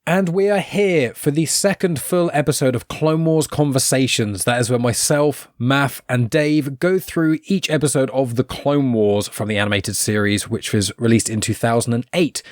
And we are here for the second full episode of Clone Wars Conversations. That is where myself, Math, and Dave go through each episode of the Clone Wars from the animated series, which was released in 2008.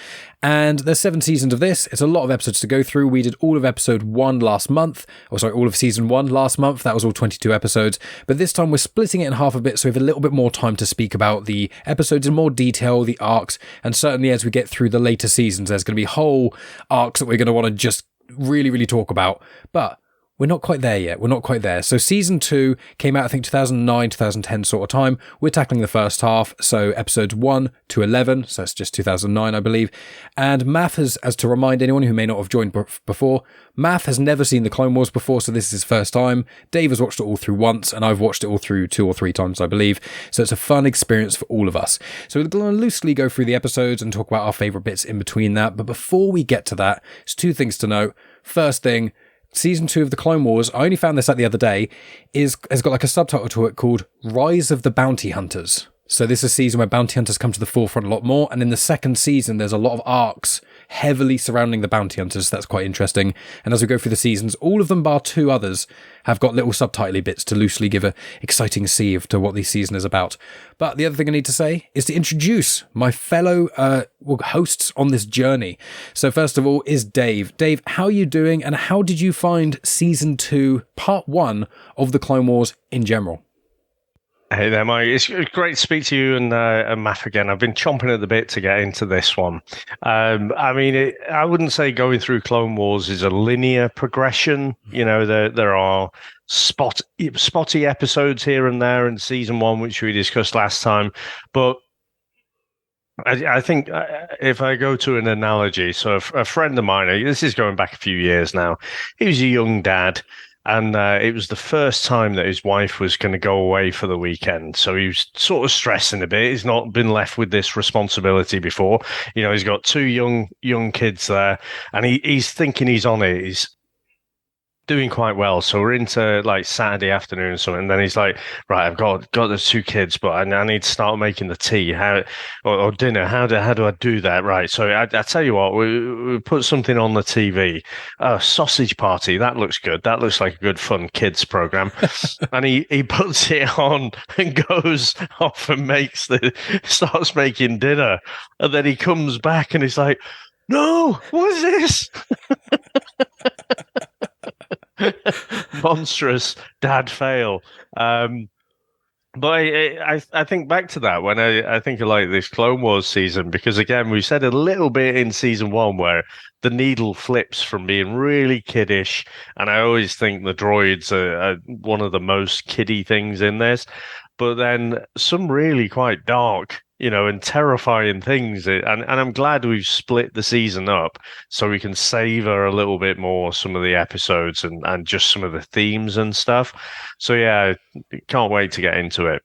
And there's 7 seasons of this. It's a lot of episodes to go through. We did all of episode 1 last month. All of season 1 last month. That was all 22 episodes. But this time we're splitting it in half a bit, so we have a little bit more time to speak about the episodes in more detail, the arcs, and certainly as we get through the later seasons, there's going to be whole arcs that we're going to want to just really, really talk about. But we're not quite there yet. We're not quite there. So season 2 came out, I think, 2009, 2010 sort of time. We're tackling the first half. So episodes 1 to 11. So it's just 2009, I believe. And Math has, as to remind anyone who may not have joined before, Math has never seen the Clone Wars before. So this is his first time. Dave has watched it all through once, and I've watched it all through 2 or 3 times, I believe. So it's a fun experience for all of us. So we're going to loosely go through the episodes and talk about our favourite bits in between that. But before we get to that, there's 2 things to note. First thing, Season 2 of the Clone Wars, I only found this out the other day, has got like a subtitle to it called Rise of the Bounty Hunters. So this is a season where bounty hunters come to the forefront a lot more. And in the second season, there's a lot of arcs heavily surrounding the bounty hunters. So that's quite interesting. And as we go through the seasons, all of them bar 2 others have got little subtitly bits to loosely give a exciting see to what this season is about. But the other thing I need to say is to introduce my fellow hosts on this journey. So first of all is Dave. Dave, how are you doing? And how did you find season 2, part 1 of the Clone Wars in general? Hey there, Mike. It's great to speak to you and Matt again. I've been chomping at the bit to get into this one. I wouldn't say going through Clone Wars is a linear progression. You know, there are spotty episodes here and there in season 1, which we discussed last time. But I think if I go to an analogy, so a friend of mine, this is going back a few years now, he was a young dad. And it was the first time that his wife was going to go away for the weekend. So he was sort of stressing a bit. He's not been left with this responsibility before. You know, he's got 2 young kids there, and he's thinking he's on it. He's doing quite well. So we're into like Saturday afternoon or something. And then he's like, right, I've got the 2 kids, but I need to start making the tea or dinner. How do I do that? Right. So I tell you what, we put something on the TV, Sausage Party. That looks good. That looks like a good fun kids program. And he puts it on and goes off and starts making dinner. And then he comes back and he's like, no, what is this? Monstrous dad fail. But I think back to that when I think of like this Clone Wars season, because again, we said a little bit in season 1 where the needle flips from being really kiddish, and I always think the droids are one of the most kiddie things in this, but then some really quite dark, and terrifying things. And I'm glad we've split the season up so we can savor a little bit more some of the episodes and just some of the themes and stuff. So yeah, can't wait to get into it.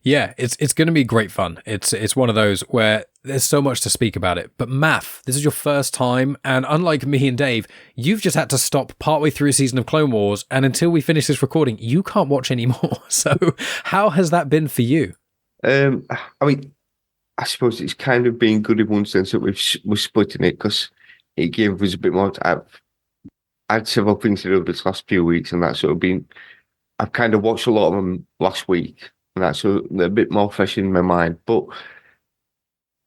Yeah, it's going to be great fun. It's one of those where there's so much to speak about it. But Math, this is your first time, and unlike me and Dave, you've just had to stop partway through a season of Clone Wars, and until we finish this recording, you can't watch anymore. So how has that been for you? I suppose it's kind of been good in one sense that we're splitting it because it gave us a bit more time. I had several things to do this last few weeks, and that's sort of been. I've kind of watched a lot of them last week, and that's a bit more fresh in my mind. But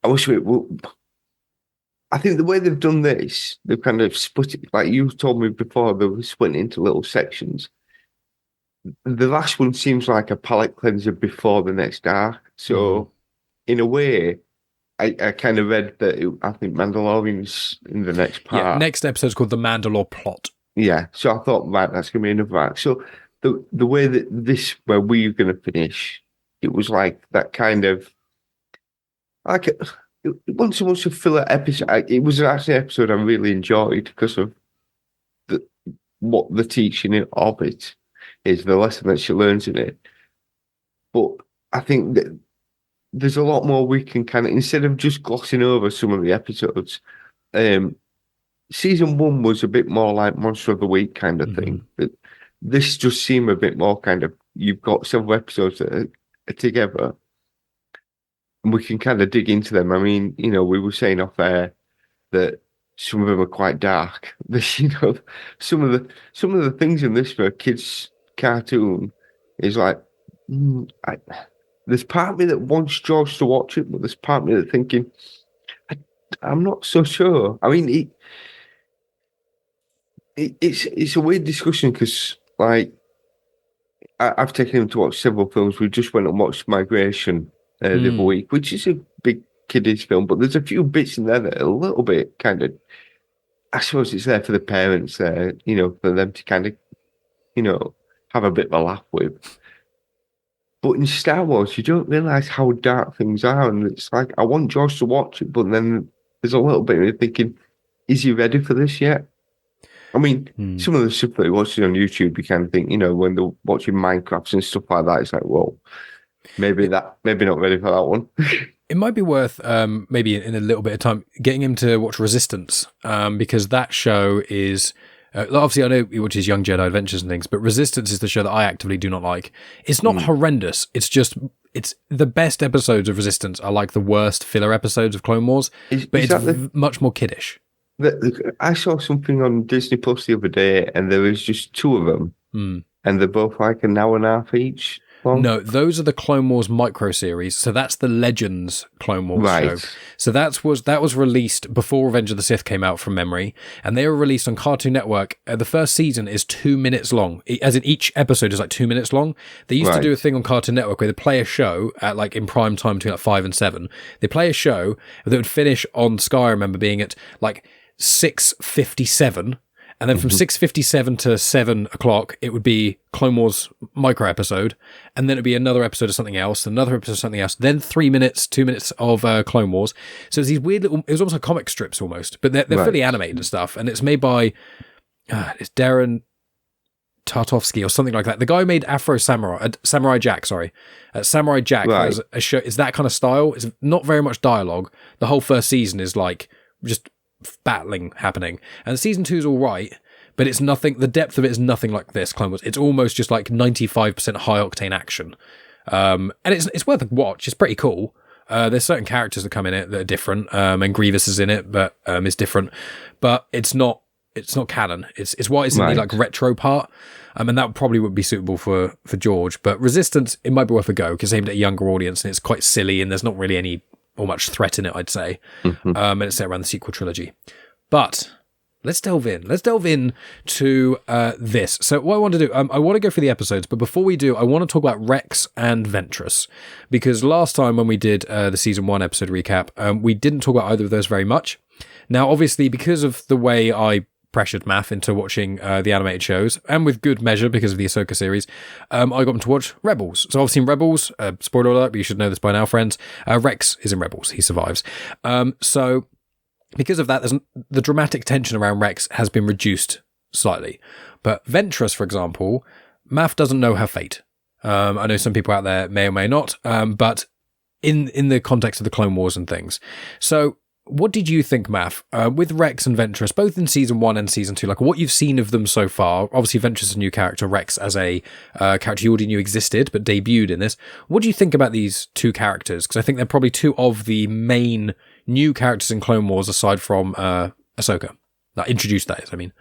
I wish I think the way they've done this, they've kind of split it. Like you told me before, they were splitting into little sections. The last one seems like a palate cleanser before the next arc. So, in a way, I kind of read that I think Mandalorian's in the next part. Yeah, next episode's called The Mandalore Plot. Yeah, so I thought, right, that's going to be another arc. So, the way that where we're going to finish, it was like that kind of, like, it wasn't so much a filler episode. It was actually an episode I really enjoyed because of what the teaching of it is, the lesson that she learns in it. But I think that there's a lot more we can kind of, instead of just glossing over some of the episodes, season 1 was a bit more like Monster of the Week kind of thing. But this just seemed a bit more kind of, you've got several episodes that are together, and we can kind of dig into them. I mean, we were saying off air that some of them are quite dark. You know, some of the things in this for a kids cartoon is like, there's part of me that wants George to watch it, but there's part of me that thinking, I'm not so sure. I mean, it's a weird discussion because like I've taken him to watch several films. We just went and watched Migration the other week, which is a big kiddies film, but there's a few bits in there that are a little bit kind of. I suppose it's there for the parents, you know, for them to kind of, you know, have a bit of a laugh with. But in Star Wars, you don't realise how dark things are, and it's like I want George to watch it, but then there's a little bit of thinking, is he ready for this yet? I mean, some of the stuff that he watches on YouTube, you kind of think, you know, when they're watching Minecrafts and stuff like that, it's like, whoa, maybe not ready for that one. It might be worth, maybe in a little bit of time, getting him to watch Resistance, because that show is, obviously I know he watches Young Jedi Adventures and things, but Resistance is the show that I actively do not like. It's not horrendous, it's the best episodes of Resistance are like the worst filler episodes of Clone Wars, but it's much more kiddish. I saw something on Disney Plus the other day, and there was just two of them, and they're both like an hour and a half each. No, those are the Clone Wars micro series. So that's the Legends Clone Wars show. So that was released before Revenge of the Sith came out from memory, and they were released on Cartoon Network. The first season is 2 minutes long, as in each episode is like 2 minutes long. They used to do a thing on Cartoon Network where they play a show at like in prime time between like 5 and 7. They play a show that would finish on Sky. I remember being at like 6:57. And then from 6:57 to 7 o'clock, it would be Clone Wars micro episode. And then it'd be another episode of something else, another episode of something else. Then 3 minutes, 2 minutes of Clone Wars. So it's these weird little, it was almost like comic strips almost, but they're fully animated and stuff. And it's made by, it's Darren Tartovsky or something like that. The guy who made Afro Samurai, Samurai Jack, sorry. Samurai Jack has a show, it's that kind of style. It's not very much dialogue. The whole first season is like just battling happening, and season 2 is all right, but it's nothing. The depth of it is nothing like this Clone Wars. It's almost just like 95% high octane action, and it's worth a watch. It's pretty cool. There's certain characters that come in it that are different, and Grievous is in it, but is different. But it's not canon. It's why it's in the like retro part, and that probably would be suitable for George. But Resistance, it might be worth a go because it's aimed at a younger audience, and it's quite silly, and there's not really any or much threat in it, I'd say. And it's set around the sequel trilogy. But let's delve in. Let's delve in to this. So what I want to do, I want to go through the episodes, but before we do, I want to talk about Rex and Ventress. Because last time when we did the season 1 episode recap, we didn't talk about either of those very much. Now, obviously, because of the way I pressured Math into watching the animated shows, and with good measure because of the Ahsoka series, I got him to watch Rebels. So obviously in Rebels, spoiler alert, but you should know this by now, friends, Rex is in Rebels. He survives. So because of that, the dramatic tension around Rex has been reduced slightly. But Ventress, for example, Math doesn't know her fate. I know some people out there may or may not, but in the context of the Clone Wars and things. So what did you think, Math, with Rex and Ventress, both in season 1 and season 2, like what you've seen of them so far? Obviously, Ventress is a new character, Rex as a character you already knew existed, but debuted in this. What do you think about these two characters? Because I think they're probably two of the main new characters in Clone Wars, aside from Ahsoka. Like, introduced, that is, I mean.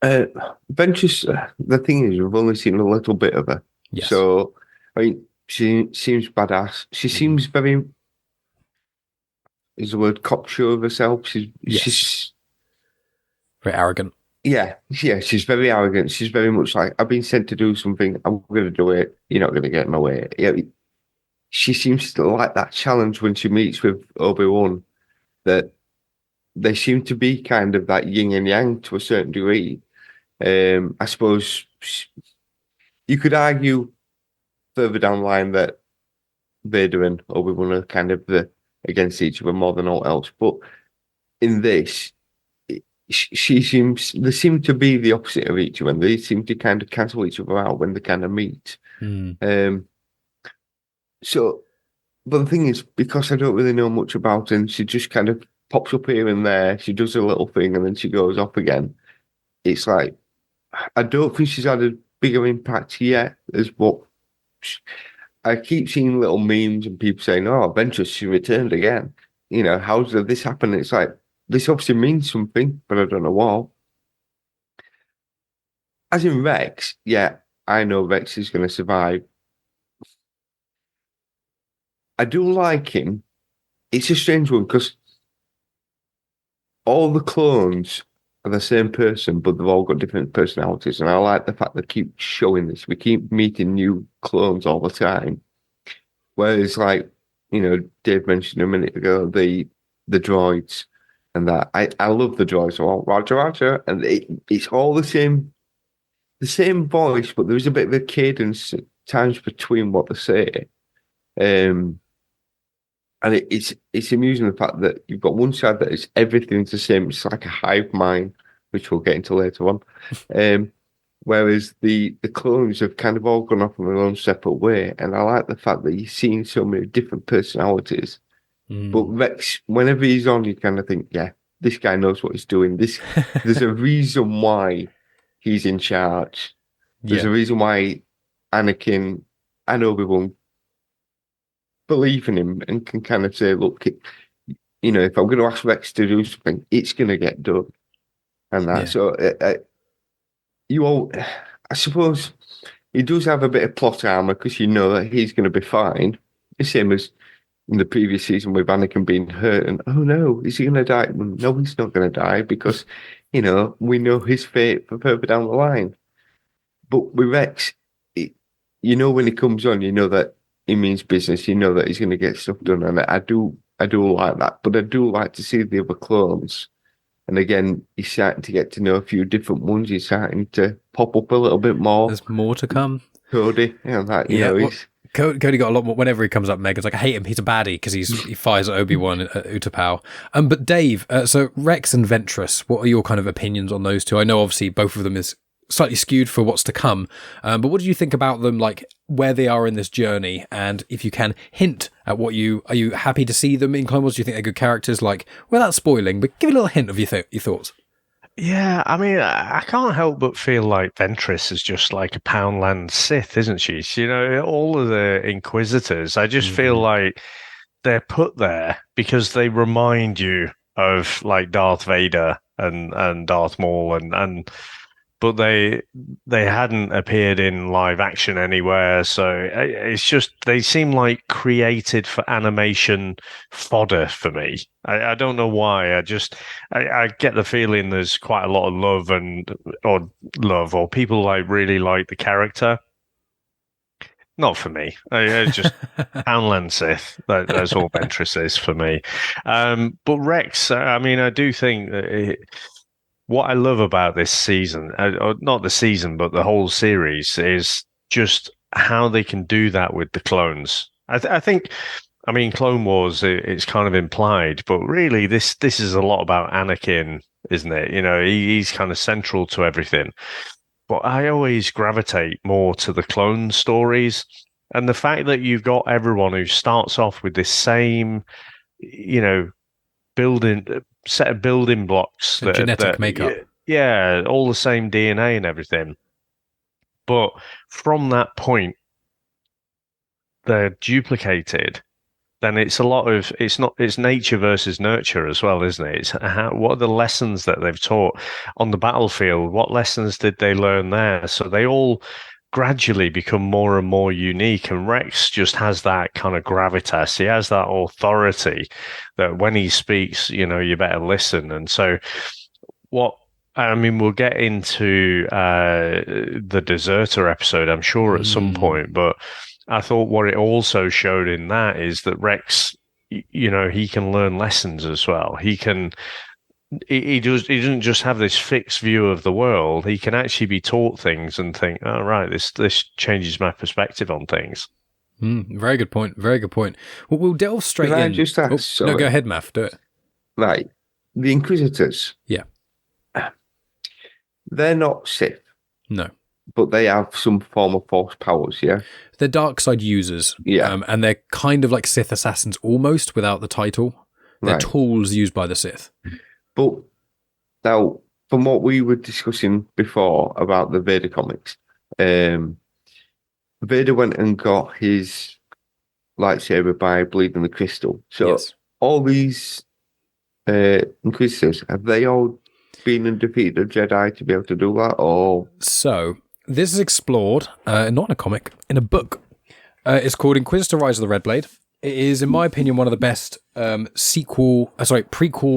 Ventress, the thing is, we've only seen a little bit of her. Yes. So, I mean, she seems badass. She seems very... is the word cocksure of herself. She's very arrogant. Yeah, she's very arrogant. She's very much like, I've been sent to do something, I'm going to do it, you're not going to get in my way. Yeah, she seems to like that challenge when she meets with Obi-Wan, that they seem to be kind of that yin and yang to a certain degree. I suppose you could argue further down the line that Vader and Obi-Wan are kind of against each other more than all else, but in this, they seem to be the opposite of each other. They seem to kind of cancel each other out when they kind of meet. So, but the thing is, because I don't really know much about her, she just kind of pops up here and there. She does a little thing and then she goes off again. It's like, I don't think she's had a bigger impact yet as what. I keep seeing little memes and people saying, "Oh, Ventress, she returned again." You know, how's this happened? It's like, this obviously means something, but I don't know what. As in Rex, yeah, I know Rex is going to survive. I do like him. It's a strange one because all the clones are the same person, but they've all got different personalities. And I like the fact they keep showing this. We keep meeting new clones all the time. Whereas, like, Dave mentioned a minute ago, the droids and that. I love the droids. Well, Roger, Roger. And it's all the same voice, but there's a bit of a cadence at times between what they say. And it's amusing the fact that you've got one side that is everything's the same. It's like a hive mind, which we'll get into later on. Whereas the clones have kind of all gone off in their own separate way. And I like the fact that you're seeing so many different personalities. But Rex, whenever he's on, you kind of think, yeah, this guy knows what he's doing. There's a reason why he's in charge. There's a reason why Anakin and Obi-Wan believe in him and can kind of say, look, if I'm going to ask Rex to do something, it's going to get done. And that. So I suppose he does have a bit of plot armor because you know that he's going to be fine. The same as in the previous season with Anakin being hurt and, oh no, is he going to die? Well, no, he's not going to die because, we know his fate for further down the line. But with Rex, when he comes on, you know that he means business. You know that he's going to get stuff done. And I do like that. But I do like to see the other clones. And again, he's starting to get to know a few different ones. He's starting to pop up a little bit more. There's more to come. Cody, Cody got a lot more. Whenever he comes up, Megan's like, I hate him. He's a baddie because he fires at Obi-Wan at Utapau. But Dave, so Rex and Ventress, what are your kind of opinions on those two? I know obviously both of them is slightly skewed for what's to come. But what do you think about them, like where they are in this journey? And if you can hint at are you happy to see them in Clone Wars? Do you think they're good characters? Like, without spoiling, but give a little hint of your thoughts. Yeah, I mean, I can't help but feel like Ventress is just like a Poundland Sith, isn't she? All of the Inquisitors, I just feel like they're put there because they remind you of like Darth Vader and Darth Maul but they hadn't appeared in live action anywhere, so it's just they seem like created for animation fodder for me. I don't know why. I get the feeling there's quite a lot of love or people like really like the character. Not for me. I just Poundland Sith. That's all Ventress is for me. But Rex, I mean, I do think that what I love about this season, or not the season, but the whole series, is just how they can do that with the clones. I think, I mean, Clone Wars, it's kind of implied, but really this is a lot about Anakin, isn't it? He's kind of central to everything. But I always gravitate more to the clone stories. And the fact that you've got everyone who starts off with this same, set of building blocks, genetic makeup. Yeah, all the same DNA and everything. But from that point, they're duplicated. Then it's it's nature versus nurture as well, isn't it? It's what are the lessons that they've taught on the battlefield? What lessons did they learn there? So they all gradually become more and more unique, and Rex just has that kind of gravitas. He has that authority that when he speaks, you better listen. And so we'll get into the Deserter episode, I'm sure, at some point, but I thought what it also showed in that is that Rex, he can learn lessons as well. He doesn't just have this fixed view of the world. He can actually be taught things and think, oh, right, this changes my perspective on things. Very good point. Very good point. Well, we'll delve straight in. Can I just ask? No, go ahead, Math. Do it. Right. The Inquisitors. Yeah. They're not Sith. No. But they have some form of force powers, yeah? They're dark side users. Yeah. And they're kind of like Sith assassins almost without the title. They're tools used by the Sith. But now, from what we were discussing before about the Vader comics, Vader went and got his lightsaber by bleeding the crystal. So all these Inquisitors, have they all been and defeated a Jedi to be able to do that, or? So this is explored, not in a comic, in a book. It's called Inquisitor: Rise of the Red Blade. It is, in my opinion, one of the best prequel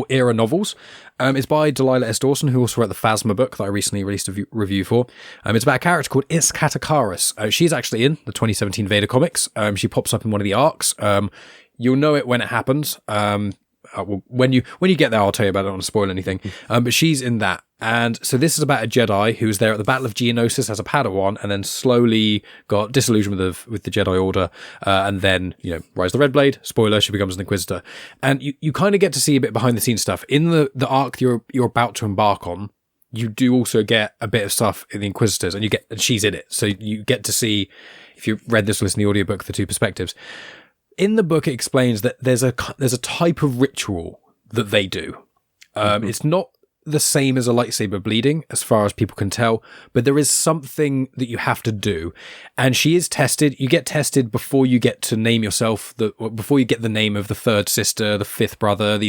era novels. It's by Delilah S. Dawson, who also wrote the Phasma book that I recently released a review for. It's about a character called Iskatakaris. She's actually in the 2017 Vader comics. She pops up in one of the arcs. You'll know it when it happens. When you get there, I'll tell you about it. I don't want to spoil anything. But she's in that. And so this is about a Jedi who was there at the Battle of Geonosis as a Padawan, and then slowly got disillusioned with the Jedi Order, and then, Rise of the Red Blade, spoiler, she becomes an Inquisitor. And you kind of get to see a bit behind the scenes stuff. In the arc you're about to embark on, you do also get a bit of stuff in the Inquisitors, and she's in it. So you get to see, if you read this or listen to the audiobook, the two perspectives. In the book, it explains that there's a type of ritual that they do. It's not the same as a lightsaber bleeding, as far as people can tell, but there is something that you have to do. And she is tested. You get tested before you get to name yourself, before you get the name of the third sister, the fifth brother.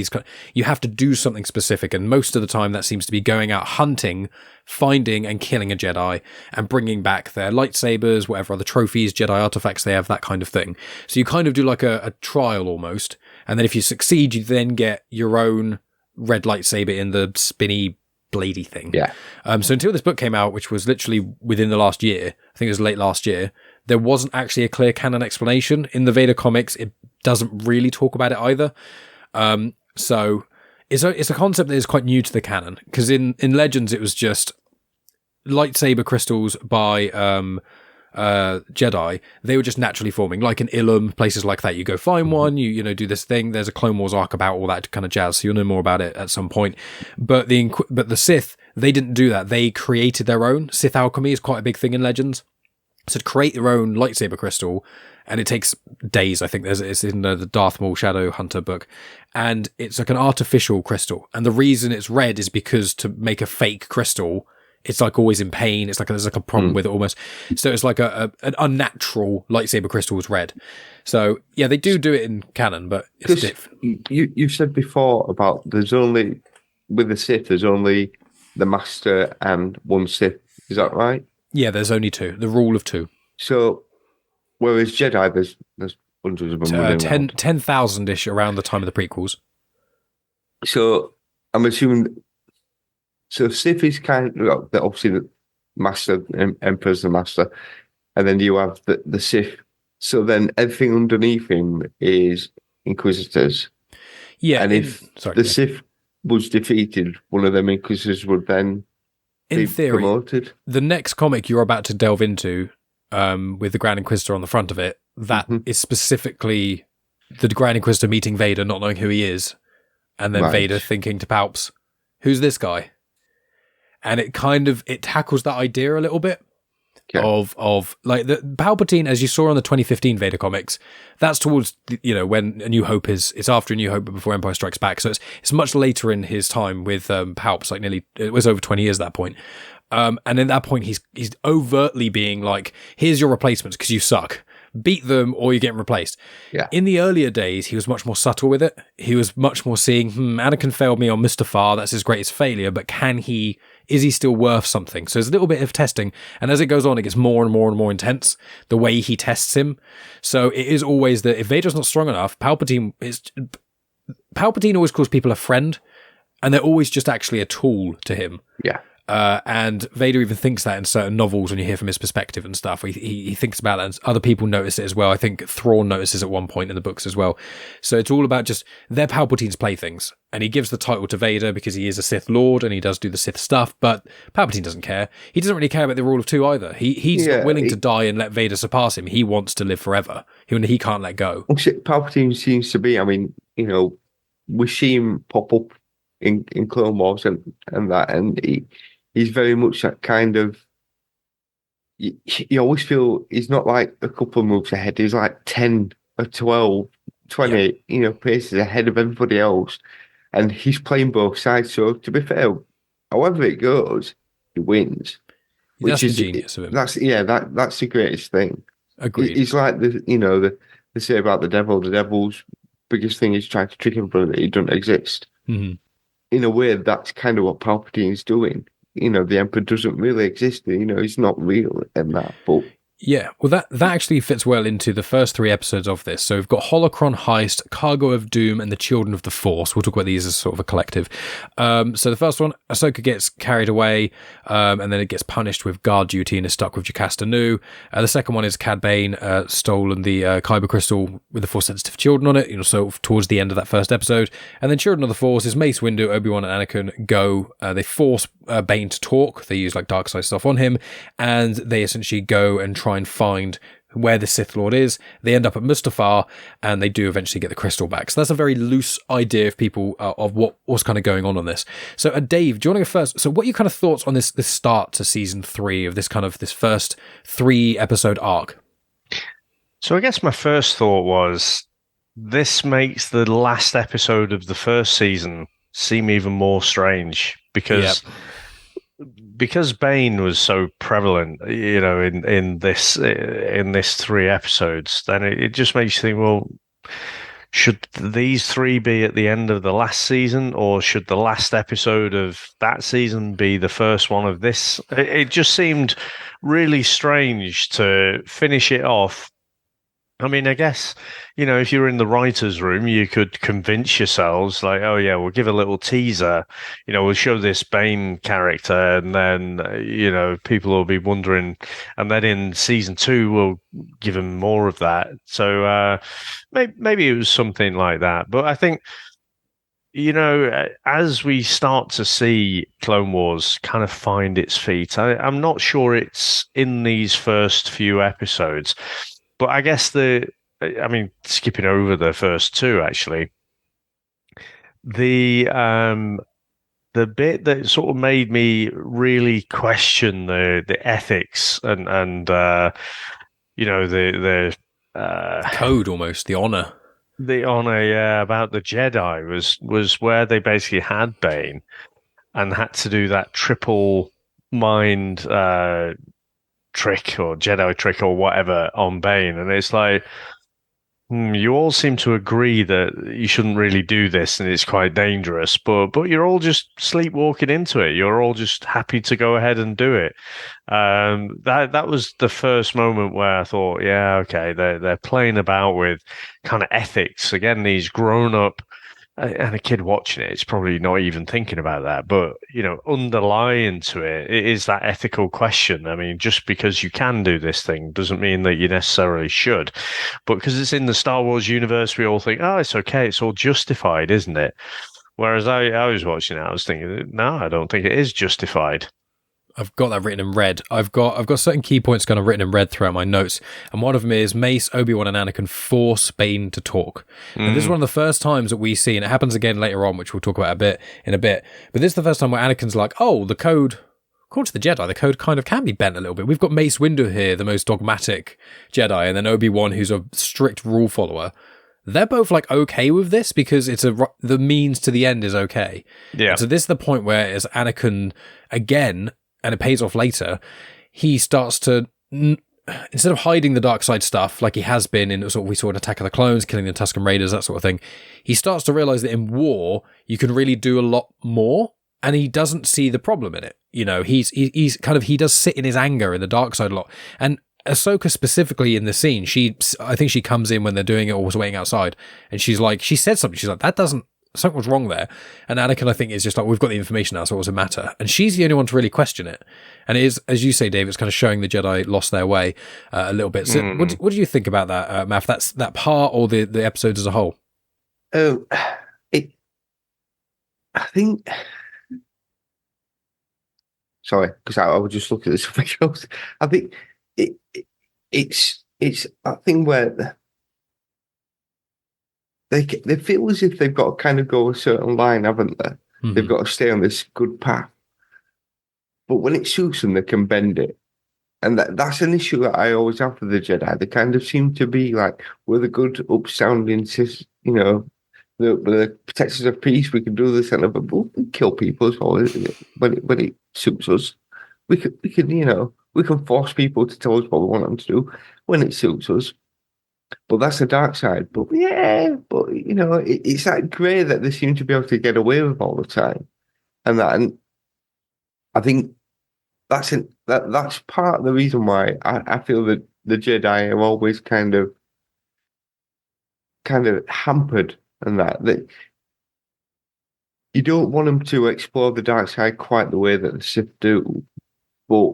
You have to do something specific, and most of the time that seems to be going out hunting, finding and killing a Jedi, and bringing back their lightsabers, whatever other trophies, Jedi artifacts they have, that kind of thing. So you kind of do like a trial almost, and then if you succeed, you then get your own red lightsaber in the spinny bladey thing. Yeah. So until this book came out, which was literally within the last year, I think it was late last year, there wasn't actually a clear canon explanation. In the Vader comics, it doesn't really talk about it either. So it's a concept that is quite new to the canon, because in Legends it was just lightsaber crystals by Jedi. They were just naturally forming, like in Ilum, places like that. You go find one, you do this thing. There's a Clone Wars arc about all that kind of jazz, so you'll know more about it at some point. But the Sith, they didn't do that. They created their own. Sith alchemy is quite a big thing in Legends. So to create your own lightsaber crystal, and it takes days, I think it's in the Darth Maul Shadow Hunter book, and it's like an artificial crystal. And the reason it's red is because to make a fake crystal, it's like always in pain. It's like there's like a problem with it almost. So it's like an unnatural lightsaber crystal is red. So yeah, they do it in canon, but it's different. You said before about with the Sith, there's only the Master and one Sith. Is that right? Yeah, there's only two. The rule of two. So, whereas Jedi, there's hundreds of them. 10,000-ish around the time of the prequels. So I'm assuming. So Sith is kind of obviously the Master, Emperor's the Master, and then you have the Sith. So then everything underneath him is Inquisitors. Yeah, and if Sith was defeated, one of them Inquisitors would then be promoted. The next comic you're about to delve into, with the Grand Inquisitor on the front of it, that is specifically the Grand Inquisitor meeting Vader, not knowing who he is, and then Vader thinking to Palps, "Who's this guy?" And it tackles that idea a little bit of like the Palpatine, as you saw on the 2015 Vader comics. That's towards when A New Hope it's after A New Hope, but before Empire Strikes Back. So it's much later in his time with Palps, like it was over 20 years at that point. And at that point, he's overtly being like, "Here's your replacements because you suck. Beat them or you're getting replaced." Yeah. In the earlier days, he was much more subtle with it. He was much more seeing, Anakin failed me on Mustafar. That's his greatest failure. But is he still worth something? So there's a little bit of testing. And as it goes on, it gets more and more and more intense, the way he tests him. So it is always that if Vader's not strong enough, Palpatine always calls people a friend, and they're always just actually a tool to him. Yeah. And Vader even thinks that in certain novels when you hear from his perspective and stuff. He thinks about that, and other people notice it as well. I think Thrawn notices at one point in the books as well. So it's all about just they're Palpatine's playthings, and he gives the title to Vader because he is a Sith Lord and he does do the Sith stuff. But Palpatine doesn't care. He doesn't really care about the rule of two either. He's not willing to die and let Vader surpass him. He wants to live forever. He can't let go. Palpatine seems to be. I mean, we see him pop up in Clone Wars and that, and he's very much that kind of. You always feel he's not like a couple of moves ahead. He's like 10 or 12, 20, paces ahead of everybody else, and he's playing both sides. So to be fair, however it goes, he wins. That's the genius of him. That's the greatest thing. Agreed. He's like they say about the devil. The devil's biggest thing is trying to trick everybody that he doesn't exist. Mhm. In a way, that's kind of what Palpatine's doing. The Emperor doesn't really exist. He's not real in that. But Yeah, well, that actually fits well into the first 3 episodes of this. So we've got Holocron Heist, Cargo of Doom, and the Children of the Force. We'll talk about these as sort of a collective. So the first one, Ahsoka gets carried away, and then it gets punished with guard duty and is stuck with Jocasta Nu. The second one is Cad Bane stolen the Kyber crystal with the Force-sensitive children on it, so towards the end of that first episode. And then Children of the Force is Mace Windu, Obi-Wan, and Anakin go. They force Bane to talk. They use like dark side stuff on him, and they essentially go and try and find where the Sith Lord is. They end up at Mustafar, and they do eventually get the crystal back. So that's a very loose idea of people of what's kind of going on this. So Dave, do you want to go first? So what are your kind of thoughts on this start to season 3 of this first 3-episode arc? So I guess my first thought was this makes the last episode of the first season seem even more strange because Bane was so prevalent, in this 3 episodes. Then it just makes you think, well, should these 3 be at the end of the last season, or should the last episode of that season be the first one of this? It just seemed really strange to finish it off. I mean, I guess, if you were in the writer's room, you could convince yourselves, like, oh, yeah, we'll give a little teaser, we'll show this Bane character, and then, people will be wondering. And then in season 2, we'll give them more of that. So maybe it was something like that. But I think, as we start to see Clone Wars kind of find its feet, I'm not sure it's in these first few episodes. But I guess skipping over the first 2, actually, the bit that sort of made me really question the ethics and the code, almost the honor. The honor, yeah, about the Jedi was where they basically had Bane and had to do that triple mind trick or Jedi trick or whatever on Bane, and it's like, you all seem to agree that you shouldn't really do this and it's quite dangerous, but you're all just sleepwalking into it. You're all just happy to go ahead and do it. That was the first moment where I thought, yeah, okay, they're playing about with kind of ethics again. These grown up. And a kid watching it, it's probably not even thinking about that. But, underlying to it is that ethical question. I mean, just because you can do this thing doesn't mean that you necessarily should. But because it's in the Star Wars universe, we all think, oh, it's okay. It's all justified, isn't it? Whereas I was watching it, I was thinking, no, I don't think it is justified. I've got that written in red. I've got certain key points kind of written in red throughout my notes, and one of them is Mace, Obi-Wan, and Anakin force Bane to talk. And this is one of the first times that we see, and it happens again later on, which we'll talk about in a bit. But this is the first time where Anakin's like, "Oh, the code." According to the Jedi, the code kind of can be bent a little bit. We've got Mace Windu here, the most dogmatic Jedi, and then Obi-Wan, who's a strict rule follower. They're both like okay with this because it's the means to the end is okay. Yeah. And so this is the point where as Anakin again. And it pays off later, he starts to, instead of hiding the dark side stuff like he has been in sort of, we saw in Attack of the Clones, killing the Tusken Raiders, that sort of thing, he starts to realize that in war, you can really do a lot more, and he doesn't see the problem in it. He's kind of, he does sit in his anger in the dark side a lot. And Ahsoka specifically in the scene, I think she comes in when they're doing it or was waiting outside, and she said something, she's like, something was wrong there. And Anakin, I think, is just like, we've got the information now, so it doesn't matter. And she's the only one to really question it. And it is, as you say, Dave, it's kind of showing the Jedi lost their way a little bit. So what do you think about that, Math? That's that part or the episodes as a whole? I think... Sorry, because I would just look at this something else. I think it's a thing where... They feel as if they've got to kind of go a certain line, haven't they? Mm-hmm. They've got to stay on this good path. But when it suits them, they can bend it. And that's an issue that I always have with the Jedi. They kind of seem to be like, we're the good, upstanding, the protectors of peace. We can do this and that, but we can kill people as well, isn't it? When it suits us. We can force people to tell us what we want them to do when it suits us. but that's the dark side. But yeah, but it's that grey that they seem to be able to get away with all the time, and I think that's part of the reason why I feel that the Jedi are always kind of hampered, and that you don't want them to explore the dark side quite the way that the Sith do, but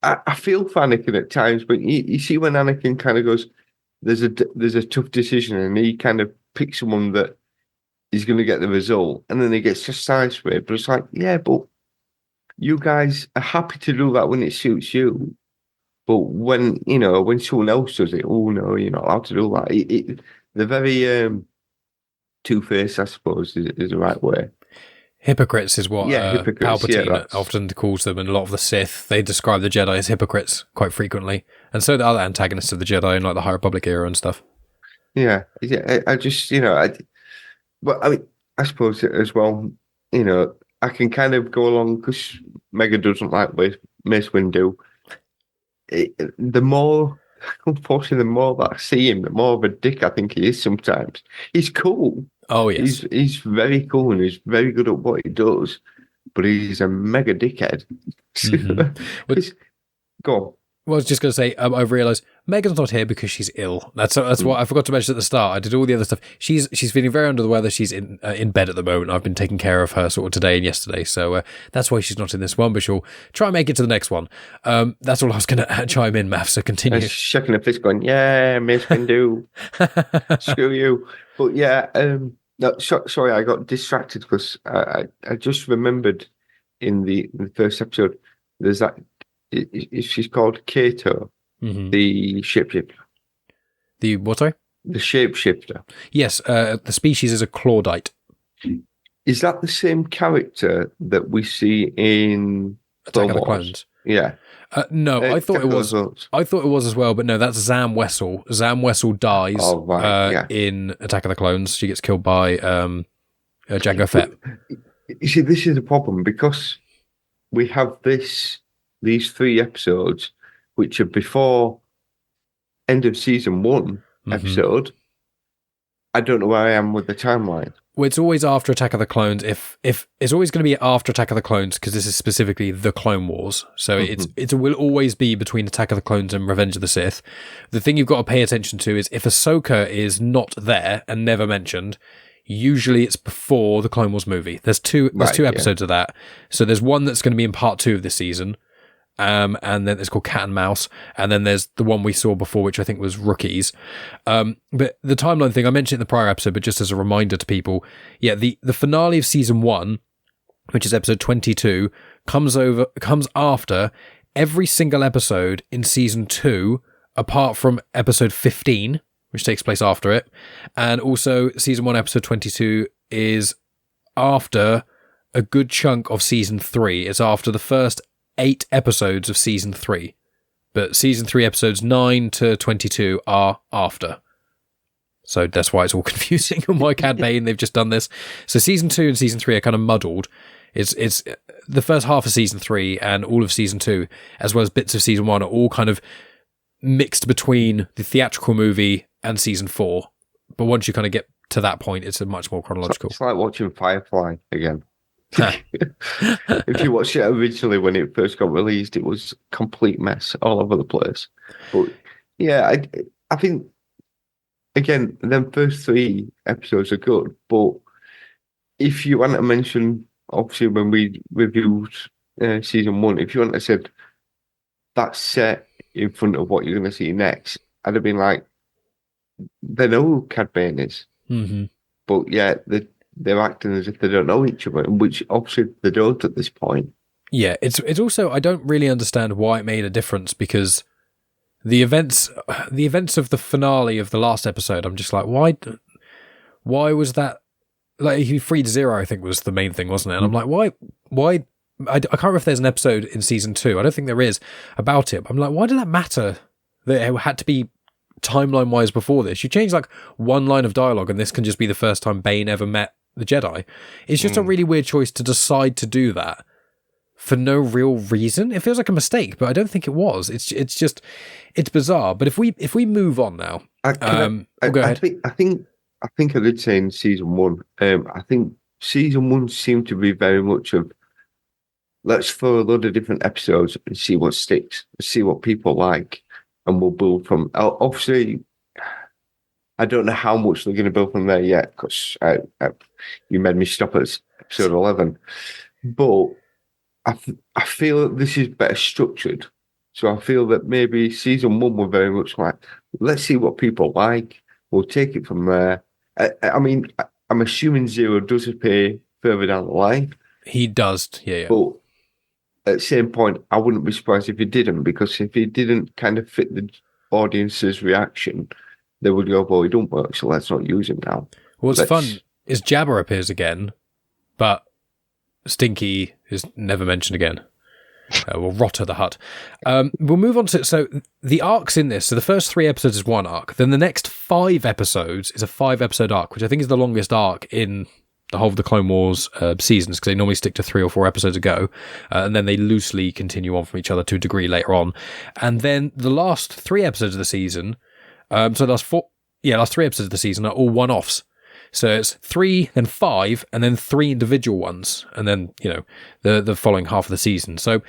I feel for Anakin at times. But you see when Anakin kind of goes, there's a tough decision, and he kind of picks someone that is going to get the result, and then he gets chastised for it. But it's like, yeah, but you guys are happy to do that when it suits you. But when someone else does it, oh no, you're not allowed to do that. They're very two-faced, I suppose, is the right way. Hypocrites is what hypocrites, Palpatine often calls them, and a lot of the Sith, they describe the Jedi as hypocrites quite frequently. And so the other antagonists of the Jedi in like the High Republic era and stuff. Yeah. I just, but I mean, I suppose as well, I can kind of go along because Mega doesn't like Mace Windu. Unfortunately, the more that I see him, the more of a dick I think he is sometimes. He's cool. Oh, yes. He's very cool and he's very good at what he does, but he's a mega dickhead. Mm-hmm. Go on. Well, I was just going to say, I've realised Megan's not here because she's ill. That's what I forgot to mention at the start. I did all the other stuff. She's feeling very under the weather. She's in bed at the moment. I've been taking care of her sort of today and yesterday. So that's why she's not in this one, but she'll try and make it to the next one. That's all I was going to chime in, Mav, so continue. Shaking her fist going, yeah, Mace Windu. Screw you. But yeah, no, sorry, I got distracted because I just remembered in the first episode, there's that, she's called Kato, the shapeshifter. The what, sorry? The shapeshifter. Yes, the species is a Claudite. Is that the same character that we see in Attack of the Clones? Yeah. No, I thought it was. I thought it was as well, but no, that's Zam Wessel. Zam Wessel dies in Attack of the Clones. She gets killed by Jango Fett. You see, this is the problem because we have these 3 episodes, which are before end of season 1 episode. I don't know where I am with the timeline. Well, it's always after Attack of the Clones. If it's always going to be after Attack of the Clones because this is specifically the Clone Wars, so it will always be between Attack of the Clones and Revenge of the Sith. The thing you've got to pay attention to is if Ahsoka is not there and never mentioned, usually it's before the Clone Wars movie. There's two episodes of that. So there's one that's going to be in part 2 of this season. And then it's called Cat and Mouse, and then there's the one we saw before, which I think was Rookies. But the timeline thing, I mentioned in the prior episode, but just as a reminder to people, yeah, the finale of season 1, which is episode 22, comes after every single episode in season 2, apart from episode 15, which takes place after it, and also season 1, episode 22 is after a good chunk of season 3. It's after the first 8 episodes of season 3, but season 3 episodes 9 to 22 are after. So that's why it's all confusing and why Cad Bane, they've just done this. So season 2 and season 3 are kind of muddled. It's the first half of season 3 and all of season 2, as well as bits of season 1, are all kind of mixed between the theatrical movie and season 4. But once you kind of get to that point, it's a much more chronological. It's like watching Firefly again. If you watched it originally when it first got released, it was a complete mess all over the place. But yeah, I think again, them first 3 episodes are good. But if you want to mention, obviously, when we reviewed season 1, if you want to said that's set in front of what you're going to see next, I'd have been like, they know who Cad Bane is, but yeah, they're acting as if they don't know each other, which obviously they don't at this point. Yeah, it's also, I don't really understand why it made a difference, because the events of the finale of the last episode, I'm just like, why was that? Like, he freed Zero, I think, was the main thing, wasn't it? And I'm like, why? I can't remember if there's an episode in season 2. I don't think there is about it. But I'm like, why did that matter? That it had to be timeline-wise before this. You change like one line of dialogue, and this can just be the first time Bane ever met the Jedi. It's just a really weird choice to decide to do that for no real reason. It feels like a mistake, but I don't think it was. It's bizarre. But if we move on now, go ahead. I think I did say in season one. I think season one seemed to be very much of let's throw a load of different episodes and see what sticks, see what people like, and we'll build from. Obviously, I don't know how much they're going to build from there yet because you made me stop at episode 11. But I feel that this is better structured. So I feel that maybe season one were very much like, let's see what people like. We'll take it from there. I mean, I'm assuming Zero does appear further down the line. He does, yeah. But at the same point, I wouldn't be surprised if he didn't, because if he didn't kind of fit the audience's reaction, they would go, well, he don't work, so let's not use him now. What's fun is Jabba appears again, but Stinky is never mentioned again. We'll Rotter the Hut. We'll move on to... So the arcs in this, so the first 3 episodes is one arc. Then the next 5 episodes is a 5-episode arc, which I think is the longest arc in the whole of the Clone Wars seasons, because they normally stick to 3 or 4 episodes a go, and then they loosely continue on from each other to a degree later on. And then the last 3 episodes of the season... so the last 3 episodes of the season are all one-offs. So it's 3, then 5, and then 3 individual ones, and then, the following half of the season. So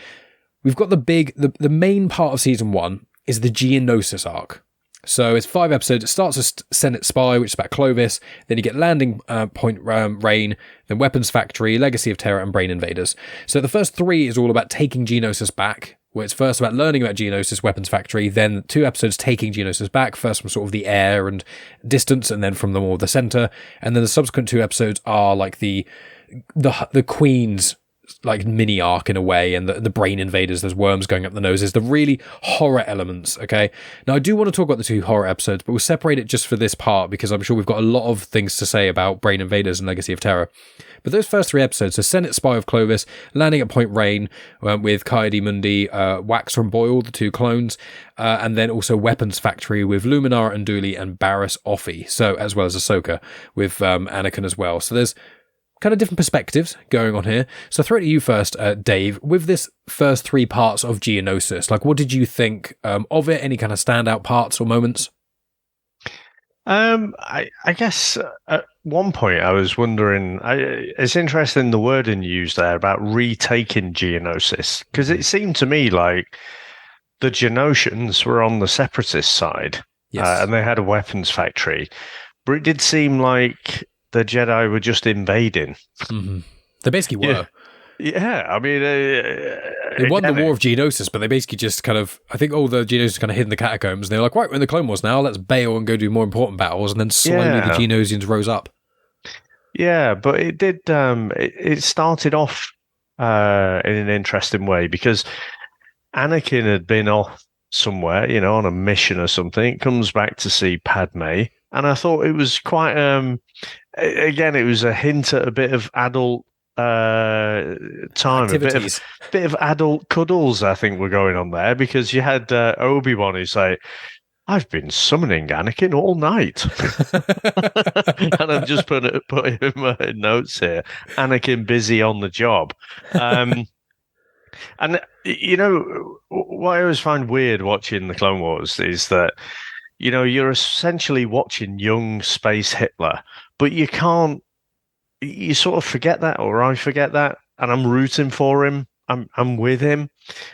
we've got the main part of season 1 is the Geonosis arc. So it's 5 episodes. It starts as Senate Spy, which is about Clovis. Then you get Landing Point Rain, then Weapons Factory, Legacy of Terror, and Brain Invaders. So the first 3 is all about taking Geonosis back, where it's first about learning about Geonosis, Weapons Factory, then 2 episodes taking Geonosis back, first from sort of the air and distance, and then from the more the center. And then the subsequent 2 episodes are like the Queen's like mini arc in a way, and the Brain Invaders, there's worms going up the noses, the really horror elements. Okay, now I do want to talk about the 2 horror episodes, but we'll separate it just for this part because I'm sure we've got a lot of things to say about Brain Invaders and Legacy of Terror. But those first 3 episodes, so Senate Spy of Clovis, Landing at Point Rain with Coyote Mundi, Wax from Boyle, the 2 clones, and then also Weapons Factory with Luminara and Dooley and Barriss Offee, so as well as Ahsoka with Anakin as well. So there's kind of different perspectives going on here. So I'll throw it to you first, Dave. With this first 3 parts of Geonosis, like what did you think of it? Any kind of standout parts or moments? I guess at one point I was wondering, it's interesting the wording used there about retaking Geonosis, because it seemed to me like the Geonosians were on the Separatist side, yes. And they had a weapons factory, but it did seem like the Jedi were just invading. Mm-hmm. They basically were. Yeah, I mean... they won the War of Geonosis, but they basically just kind of... I think all the Geonosians kind of hid in the catacombs, and they were like, right, we're in the Clone Wars now, let's bail and go do more important battles, and then slowly the Geonosians rose up. Yeah, but it did... it started off in an interesting way, because Anakin had been off somewhere, on a mission or something, comes back to see Padme, and I thought it was quite... again, it was a hint at a bit of adult time, activities. a bit of adult cuddles, I think, were going on there, because you had Obi-Wan who's like, I've been summoning Anakin all night. And I've just put him in notes here, Anakin busy on the job. And what I always find weird watching the Clone Wars is that you're essentially watching young space Hitler, but you sort of forget that, or I forget that, and I'm rooting for him. I'm with him.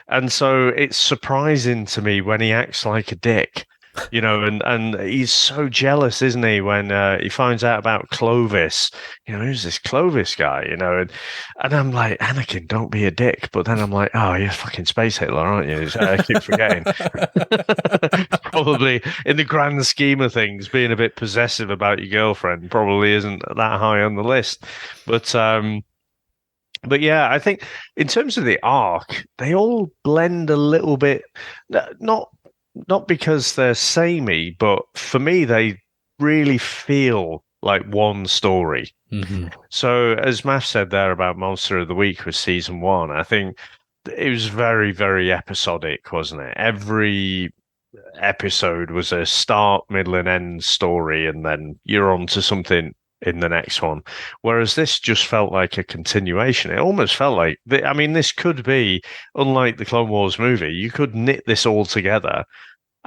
And so it's surprising to me when he acts like a dick, and he's so jealous, isn't he, when he finds out about Clovis, who's this Clovis guy, and I'm like, Anakin, don't be a dick. But then I'm like, oh, you're fucking space Hitler, aren't you? I keep forgetting. Probably in the grand scheme of things, being a bit possessive about your girlfriend probably isn't that high on the list. But yeah, I think in terms of the arc, they all blend a little bit, not because they're samey, but for me, they really feel like one story. Mm-hmm. So, as Matt said there about Monster of the Week with season 1, I think it was very, very episodic, wasn't it? Every episode was a start, middle, and end story, and then you're on to something in the next one, whereas this just felt like a continuation. It almost felt like, this could be, unlike the Clone Wars movie, you could knit this all together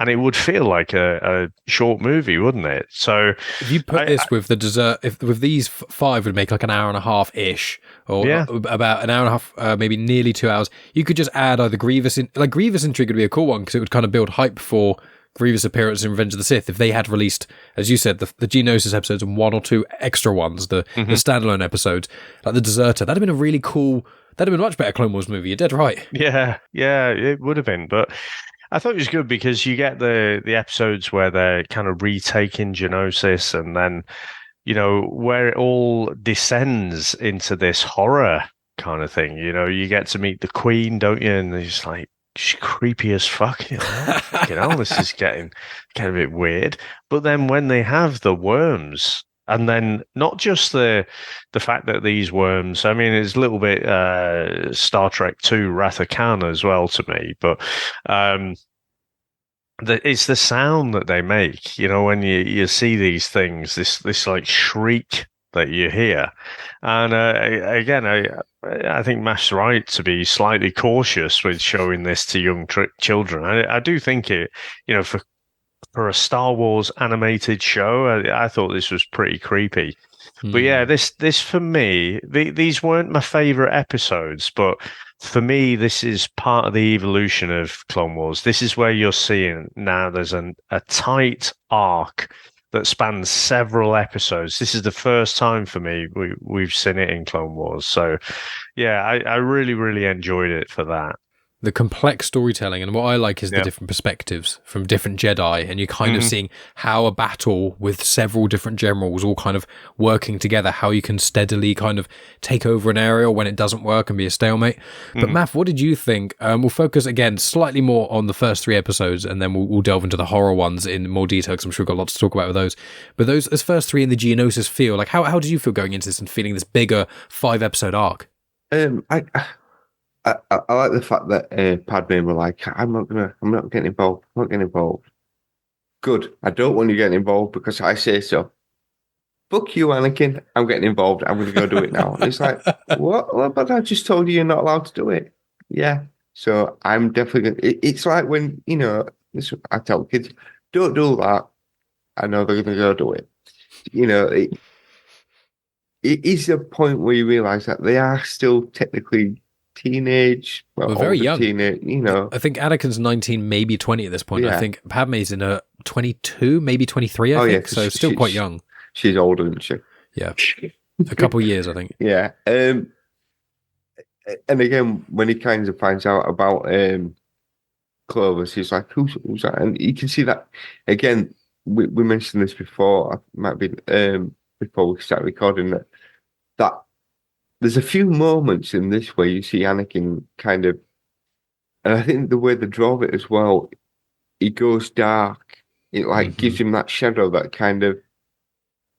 and it would feel like a short movie, wouldn't it? So if you put this with the dessert, if with these five would make like an hour and a half ish, or about an hour and a half, maybe nearly 2 hours, you could just add either Grievous in, like Grievous intrigue would be a cool one because it would kind of build hype for Grievous' appearance in Revenge of the Sith. If they had released, as you said, the Geonosis episodes and one or two extra ones, the standalone episodes, like the Deserter, that'd have been a really cool. That'd have been a much better Clone Wars movie. You're dead right. Yeah, it would have been, but I thought it was good because you get the episodes where they're kind of retaking Geonosis, and then where it all descends into this horror kind of thing. You get to meet the Queen, don't you? And it's like she's creepy as fuck. This is getting a bit weird. But then when they have the worms. And then not just the fact that these worms, it's a little bit Star Trek 2 Wrath of Khan as well to me, but it's the sound that they make, when you see these things, this like shriek that you hear. And again, I think Matt's right to be slightly cautious with showing this to young children. I do think it, for a Star Wars animated show, I thought this was pretty creepy. But yeah, this for me, these weren't my favorite episodes, but for me, this is part of the evolution of Clone Wars. This is where you're seeing now there's a tight arc that spans several episodes. This is the first time for me we've seen it in Clone Wars. So yeah, I really, really enjoyed it for that. The complex storytelling, and what I like is the different perspectives from different Jedi, and you're kind of seeing how a battle with several different generals all kind of working together, how you can steadily kind of take over an area when it doesn't work and be a stalemate. But Math, what did you think? We'll focus again slightly more on the first 3 episodes, and then we'll delve into the horror ones in more detail, because I'm sure we've got lots to talk about with those. But those first 3 in the Geonosis feel, like how did you feel going into this and feeling this bigger 5-episode arc? I like the fact that Cad Bane were like, I'm not getting involved. I'm not getting involved. Good. I don't want you getting involved because I say so. Fuck you, Anakin. I'm getting involved. I'm going to go do it now. And it's like, what? But I just told you you're not allowed to do it. Yeah. So I'm definitely going to. It's like when, I tell kids, don't do that. I know they're going to go do it. It is a point where you realize that they are still technically teenage, very young. Teenage, I think Anakin's 19, maybe 20 at this point. Yeah. I think Padme's in her 22, maybe 23. I think so. Still quite young. She's older, isn't she? Yeah, a couple of years, I think. Yeah, and again, when he kind of finds out about Clovis, he's like, "Who's that?" And you can see that again. We mentioned this before. It might be before we start recording that. There's a few moments in this where you see Anakin kind of, and I think the way they drove it as well, he goes dark. It gives him that shadow, that kind of,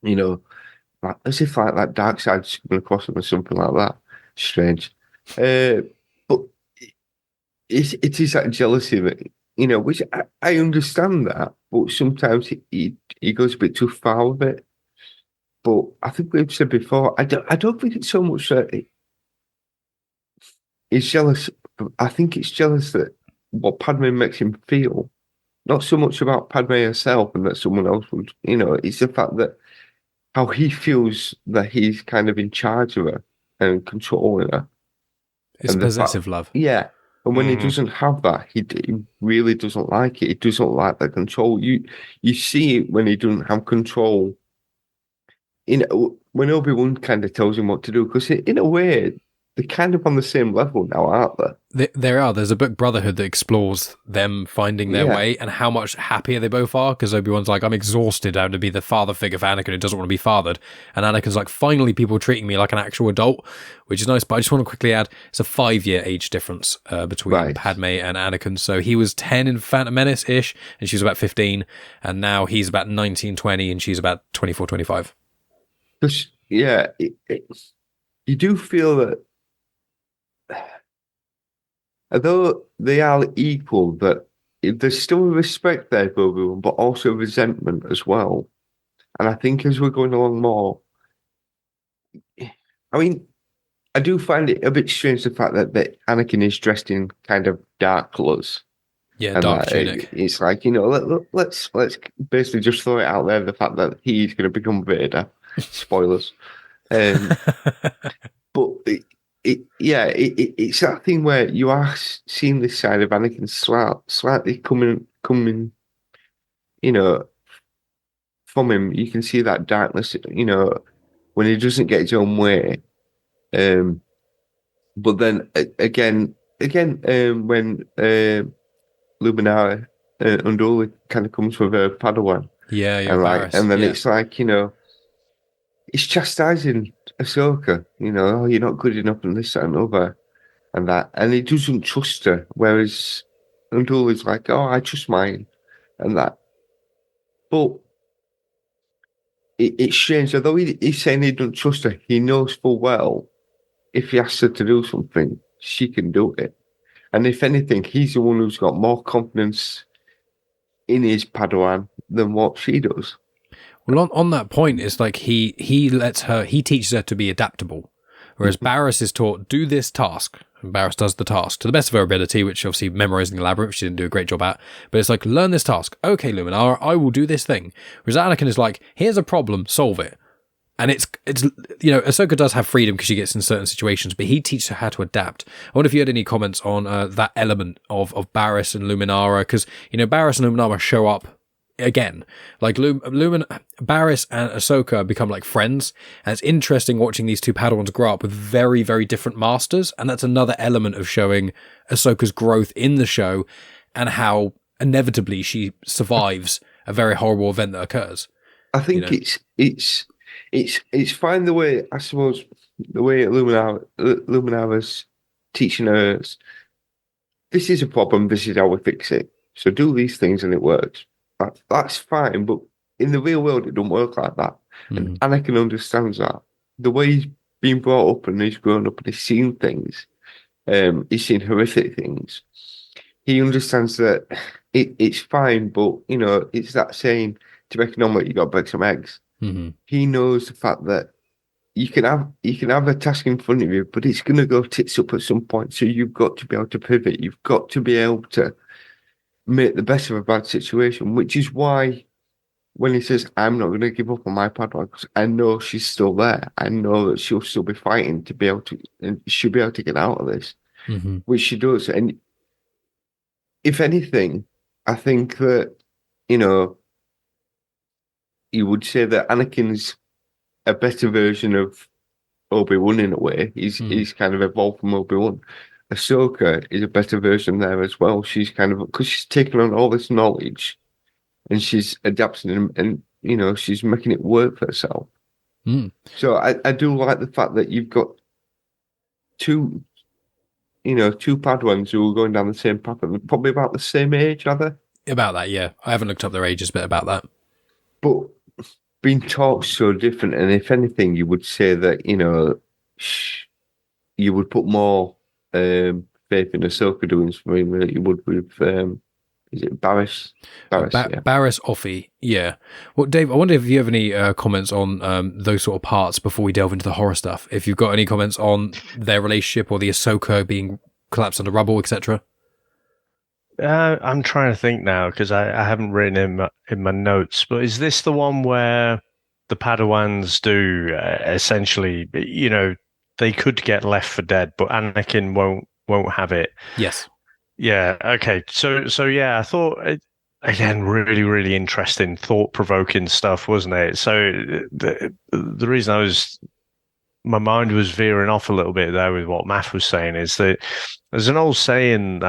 as if like that dark side's coming across him or something like that. Strange. But it is that jealousy that, which I understand that, but sometimes he goes a bit too far with it. But I think we've said before, I don't think it's so much that he's jealous. I think it's jealous that what Padme makes him feel, not so much about Padme herself and that someone else would, it's the fact that how he feels that he's kind of in charge of her and controlling her. It's possessive love. Yeah. And when he doesn't have that, he really doesn't like it. He doesn't like that control. You see it when he doesn't have control. When Obi-Wan kind of tells him what to do, because in a way, they're kind of on the same level now, aren't they? There are. There's a book, Brotherhood, that explores them finding their way and how much happier they both are, because Obi-Wan's like, I'm exhausted having to be the father figure for Anakin who doesn't want to be fathered. And Anakin's like, finally people are treating me like an actual adult, which is nice. But I just want to quickly add, it's a 5-year age difference between Padme and Anakin. So he was 10 in Phantom Menace-ish, and she was about 15. And now he's about 19, 20, and she's about 24, 25. Because, you do feel that although they are equal, that there's still respect there for Obi-Wan, but also resentment as well. And I think as we're going along more, I mean, I do find it a bit strange the fact that Anakin is dressed in kind of dark colours. Yeah, And dark that tunic. it's like, let's basically just throw it out there, the fact that he's going to become Vader. Spoilers. Um, but it's that thing where you are seeing this side of Anakin slightly coming, you know, from him. You can see that darkness, when he doesn't get his own way. But then again, when Luminara Unduli kind of comes with a Padawan, Yeah, and Barris. then Yeah. it's like, it's chastising Ahsoka, oh, you're not good enough and this, that, and other, and that, and he doesn't trust her, whereas Unduli's like, oh, I trust mine, and that. But it's strange, although he's saying he doesn't trust her, he knows full well if he asks her to do something, she can do it. And if anything, he's the one who's got more confidence in his Padawan than what she does. Well, on that point, it's like he teaches her to be adaptable, whereas Barris is taught, do this task, and Barris does the task to the best of her ability, which obviously memorizing the labyrinth she didn't do a great job at, but it's like, learn this task. Okay, Luminara, I will do this thing. Whereas Anakin is like, here's a problem, solve it. And it's Ahsoka does have freedom because she gets in certain situations, but he teaches her how to adapt. I wonder if you had any comments on that element of Barris and Luminara, because, Barris and Luminara show up again. Like Barris and Ahsoka become like friends, and it's interesting watching these two Padawans grow up with very, very different masters, and that's another element of showing Ahsoka's growth in the show and how inevitably she survives a very horrible event that occurs. I think it's fine the way, I suppose, the way Luminara's teaching us, this is a problem, this is how we fix it. So do these things and it works. That's fine, but in the real world, it don't work like that. And Anakin understands that. The way he's been brought up and he's grown up and he's seen things, he's seen horrific things. He understands that it's fine, but, it's that saying, to make an omelette, you got to break some eggs. Mm-hmm. He knows the fact that you can have a task in front of you, but it's going to go tits up at some point. So you've got to be able to pivot. You've got to be able to make the best of a bad situation, which is why when he says, I'm not going to give up on my Padawan, because I know she's still there. I know that she'll still be fighting to be able to, and she'll be able to get out of this, which she does. And if anything, I think that, you would say that Anakin's a better version of Obi-Wan in a way. He's kind of evolved from Obi-Wan. Ahsoka is a better version there as well. She's kind of, because she's taken on all this knowledge and she's adapting and she's making it work for herself. So I do like the fact that you've got two Padawans who are going down the same path and probably about the same age, are they? About that, yeah. I haven't looked up their ages, but about that. But being taught so different, and if anything, you would say that, you would put more faith in Ahsoka doing something than you would with, is it Barris? Barris Offee, yeah. Well, Dave, I wonder if you have any comments on those sort of parts before we delve into the horror stuff. If you've got any comments on their relationship or the Ahsoka being collapsed under rubble, etc. I'm trying to think now because I haven't written in my notes. But is this the one where the Padawans do essentially? They could get left for dead, but Anakin won't have it. Yes. Yeah. Okay. So yeah, I thought again, really, really interesting, thought-provoking stuff, wasn't it? So the reason my mind was veering off a little bit there with what Math was saying is that there's an old saying,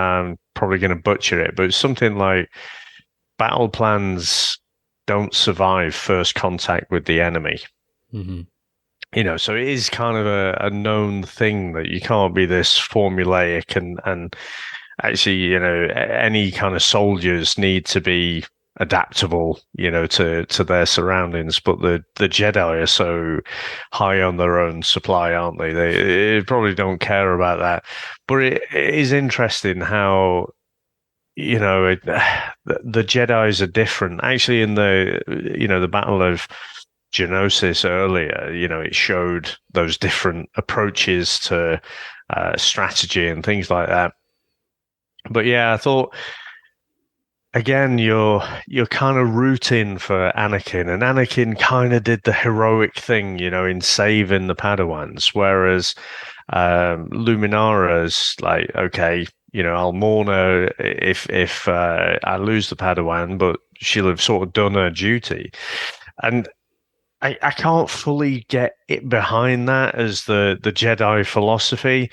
probably going to butcher it, but it's something like battle plans don't survive first contact with the enemy. So it is kind of a known thing that you can't be this formulaic and actually, any kind of soldiers need to be adaptable, to their surroundings. But the Jedi are so high on their own supply, aren't they? They probably don't care about that. But it is interesting how, the Jedis are different. Actually, in the Battle of Geonosis earlier, it showed those different approaches to strategy and things like that. But yeah, I thought again, you're kind of rooting for Anakin, and Anakin kind of did the heroic thing, in saving the Padawans, whereas Luminara's like, okay, I'll mourn her if I lose the Padawan, but she'll have sort of done her duty, and I can't fully get it behind that as the Jedi philosophy,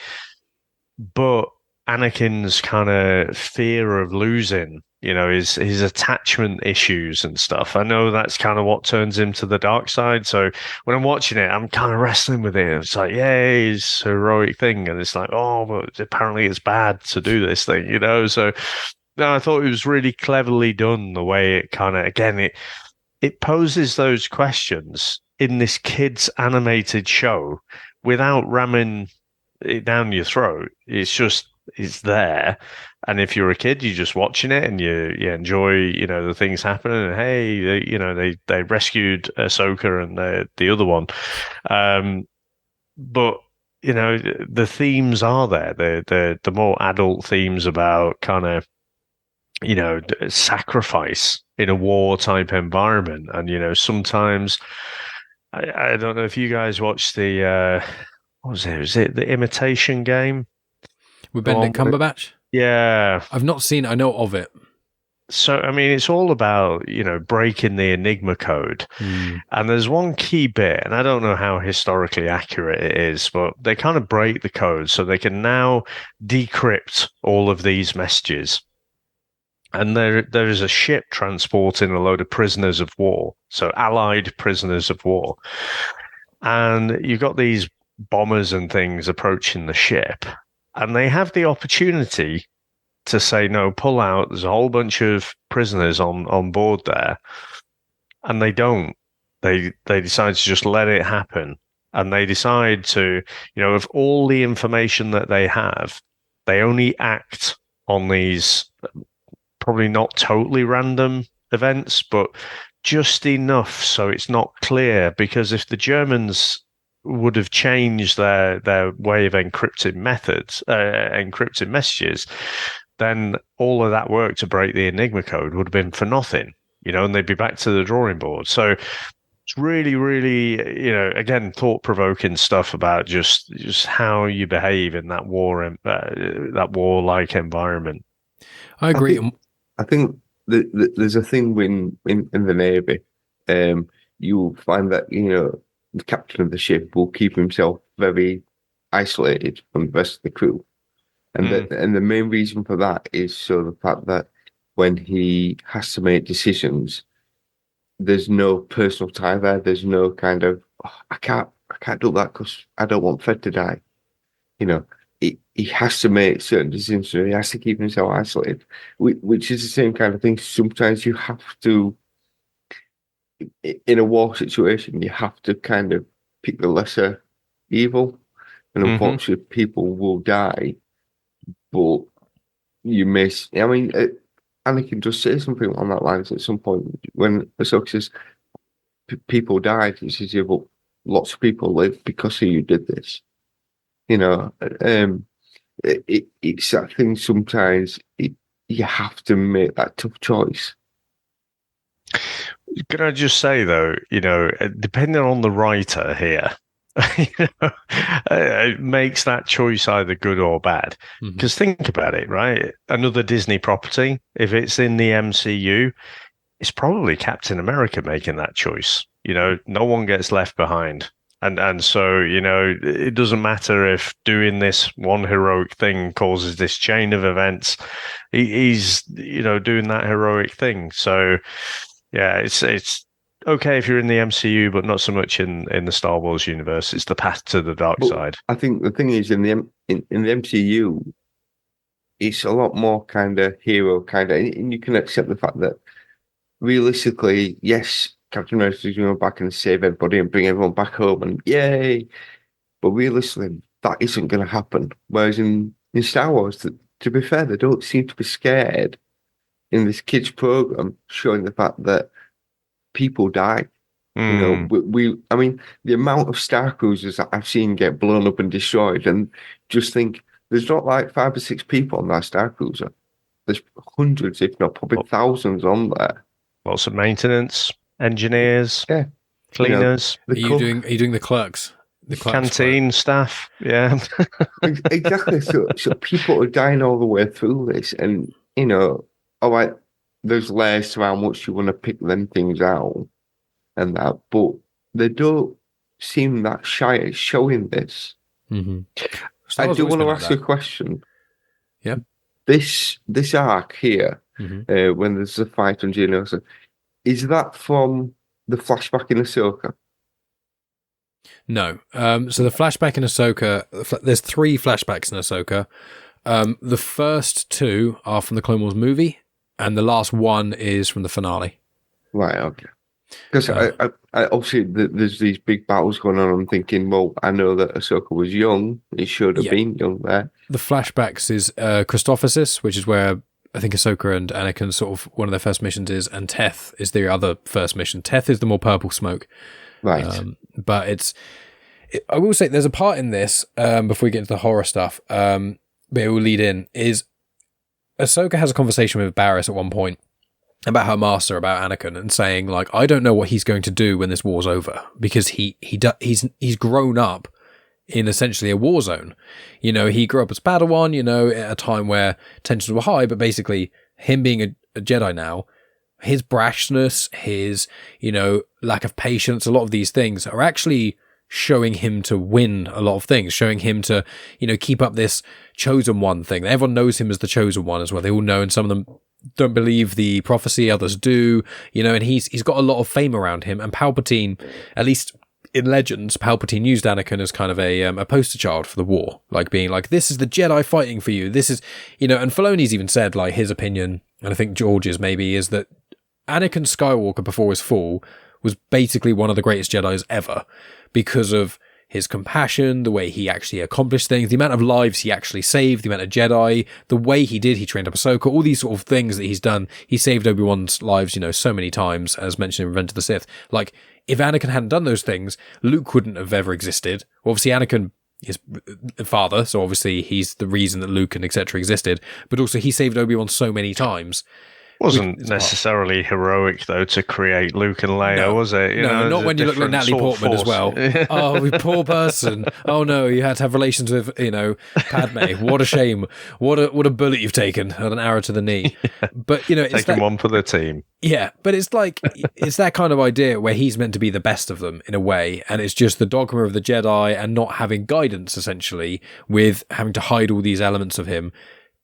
but Anakin's kind of fear of losing, his attachment issues and stuff. I know that's kind of what turns him to the dark side. So when I'm watching it, I'm kind of wrestling with it. It's like, yay, it's a heroic thing. And it's like, oh, but apparently it's bad to do this thing, So no, I thought it was really cleverly done the way it kind of, again, it poses those questions in this kids animated show without ramming it down your throat. It's there, and if you're a kid, you're just watching it and you enjoy the things happening. And hey, they rescued Ahsoka and the other one, but the themes are there. The more adult themes about kind of sacrifice in a war type environment, and sometimes I don't know if you guys watched the what was it? Was it the Imitation Game? With Benedict Cumberbatch? Yeah. I've not seen it. I know of it. So, I mean, it's all about, breaking the Enigma code. And there's one key bit, and I don't know how historically accurate it is, but they kind of break the code so they can now decrypt all of these messages. And there is a ship transporting a load of prisoners of war, so allied prisoners of war. And you've got these bombers and things approaching the ship, and they have the opportunity to say, no, pull out. There's a whole bunch of prisoners on board there. And they don't. They decide to just let it happen. And they decide to, of all the information that they have, they only act on these probably not totally random events, but just enough so it's not clear. Because if the Germans would have changed their way of encrypting messages, then all of that work to break the Enigma code would have been for nothing, and they'd be back to the drawing board. So it's really, really, again, thought-provoking stuff about just how you behave in that that war-like environment. I agree. I think there's a thing when in the Navy, you'll find that the captain of the ship will keep himself very isolated from the rest of the crew, and the main reason for that is so the fact that when he has to make decisions, there's no personal tie there. There's no kind of I can't do that because I don't want Fred to die. He has to make certain decisions. So he has to keep himself isolated, which is the same kind of thing. Sometimes you have to, in a war situation, you have to kind of pick the lesser evil, and unfortunately, people will die. But you miss. I mean, Anakin does say something on that lines at some point when Ahsoka says, "People died." He says, "Yeah, but lots of people lived because of you did this." It's that thing. Sometimes you have to make that tough choice. Can I just say though, depending on the writer here, it makes that choice either good or bad. Because think about it, right? Another Disney property, if it's in the MCU, it's probably Captain America making that choice. No one gets left behind. And so, it doesn't matter if doing this one heroic thing causes this chain of events. He's, doing that heroic thing. So, yeah, it's okay if you're in the MCU, but not so much in the Star Wars universe. It's the path to the dark side. I think the thing is in the MCU, it's a lot more kind of hero kind of, and you can accept the fact that realistically, yes, Captain America is going to go back and save everybody and bring everyone back home, and yay! But realistically, that isn't going to happen. Whereas in Star Wars, to be fair, they don't seem to be scared in this kids program, showing the fact that people die. You know, I mean, the amount of Star Cruisers that I've seen get blown up and destroyed, and just think there's not like 5 or 6 people on that Star Cruiser. There's hundreds, if not probably thousands on there. Lots of maintenance, engineers, cleaners. You know, are you doing the clerks? The canteen staff, yeah. Exactly. So people are dying all the way through this, and you know, all right, there's layers to how much you want to pick them things out and that, but they don't seem that shy at showing this. Mm-hmm. I do want to ask you a question. Yeah. This arc here, when there's a fight on Geonosis, is that from the flashback in Ahsoka? No. So the flashback in Ahsoka, there's 3 flashbacks in Ahsoka. The first 2 are from the Clone Wars movie, and the last one is from the finale. Right, okay. Because I obviously there's these big battles going on. I'm thinking, well, I know that Ahsoka was young. He should have been young there. The flashbacks is Christophersis, which is where I think Ahsoka and Anakin sort of one of their first missions is, and Teth is the other first mission. Teth is the more purple smoke. Right. But I will say there's a part in this, before we get into the horror stuff, but it will lead in, is Ahsoka has a conversation with Barriss at one point about her master, about Anakin, and saying, like, I don't know what he's going to do when this war's over, because he's grown up in essentially a war zone. You know, he grew up as Padawan, you know, at a time where tensions were high, but basically him being a Jedi now, his brashness, his, you know, lack of patience, a lot of these things are actually showing him to win a lot of things, showing him to, you know, keep up this chosen one thing. Everyone knows him as the chosen one as well. They all know, and some of them don't believe the prophecy, others do, you know, and he's got a lot of fame around him. And Palpatine, at least in Legends, Palpatine used Anakin as kind of a poster child for the war, like being like, this is the Jedi fighting for you. This is, you know, and Filoni's even said, like, his opinion, and I think George's maybe, is that Anakin Skywalker before his fall was basically one of the greatest Jedis ever, because of his compassion, the way he actually accomplished things, the amount of lives he actually saved, the amount of Jedi, the way he trained up Ahsoka, all these sort of things that he's done. He saved Obi-Wan's lives, you know, so many times, as mentioned in Revenge of the Sith. Like, if Anakin hadn't done those things, Luke wouldn't have ever existed. Obviously, Anakin is father, so obviously he's the reason that Luke and etc. existed, but also he saved Obi-Wan so many times. Wasn't necessarily heroic, though, to create Luke and Leia, was it? You know, not when you look like Natalie Portman as well. Oh, poor person. Oh no, you had to have relations with, you know, Padme. What a shame. What a bullet you've taken, and an arrow to the knee. But, you know, it's taking one for the team. Yeah, but it's like, it's that kind of idea where he's meant to be the best of them in a way, and it's just the dogma of the Jedi and not having guidance, essentially, with having to hide all these elements of him,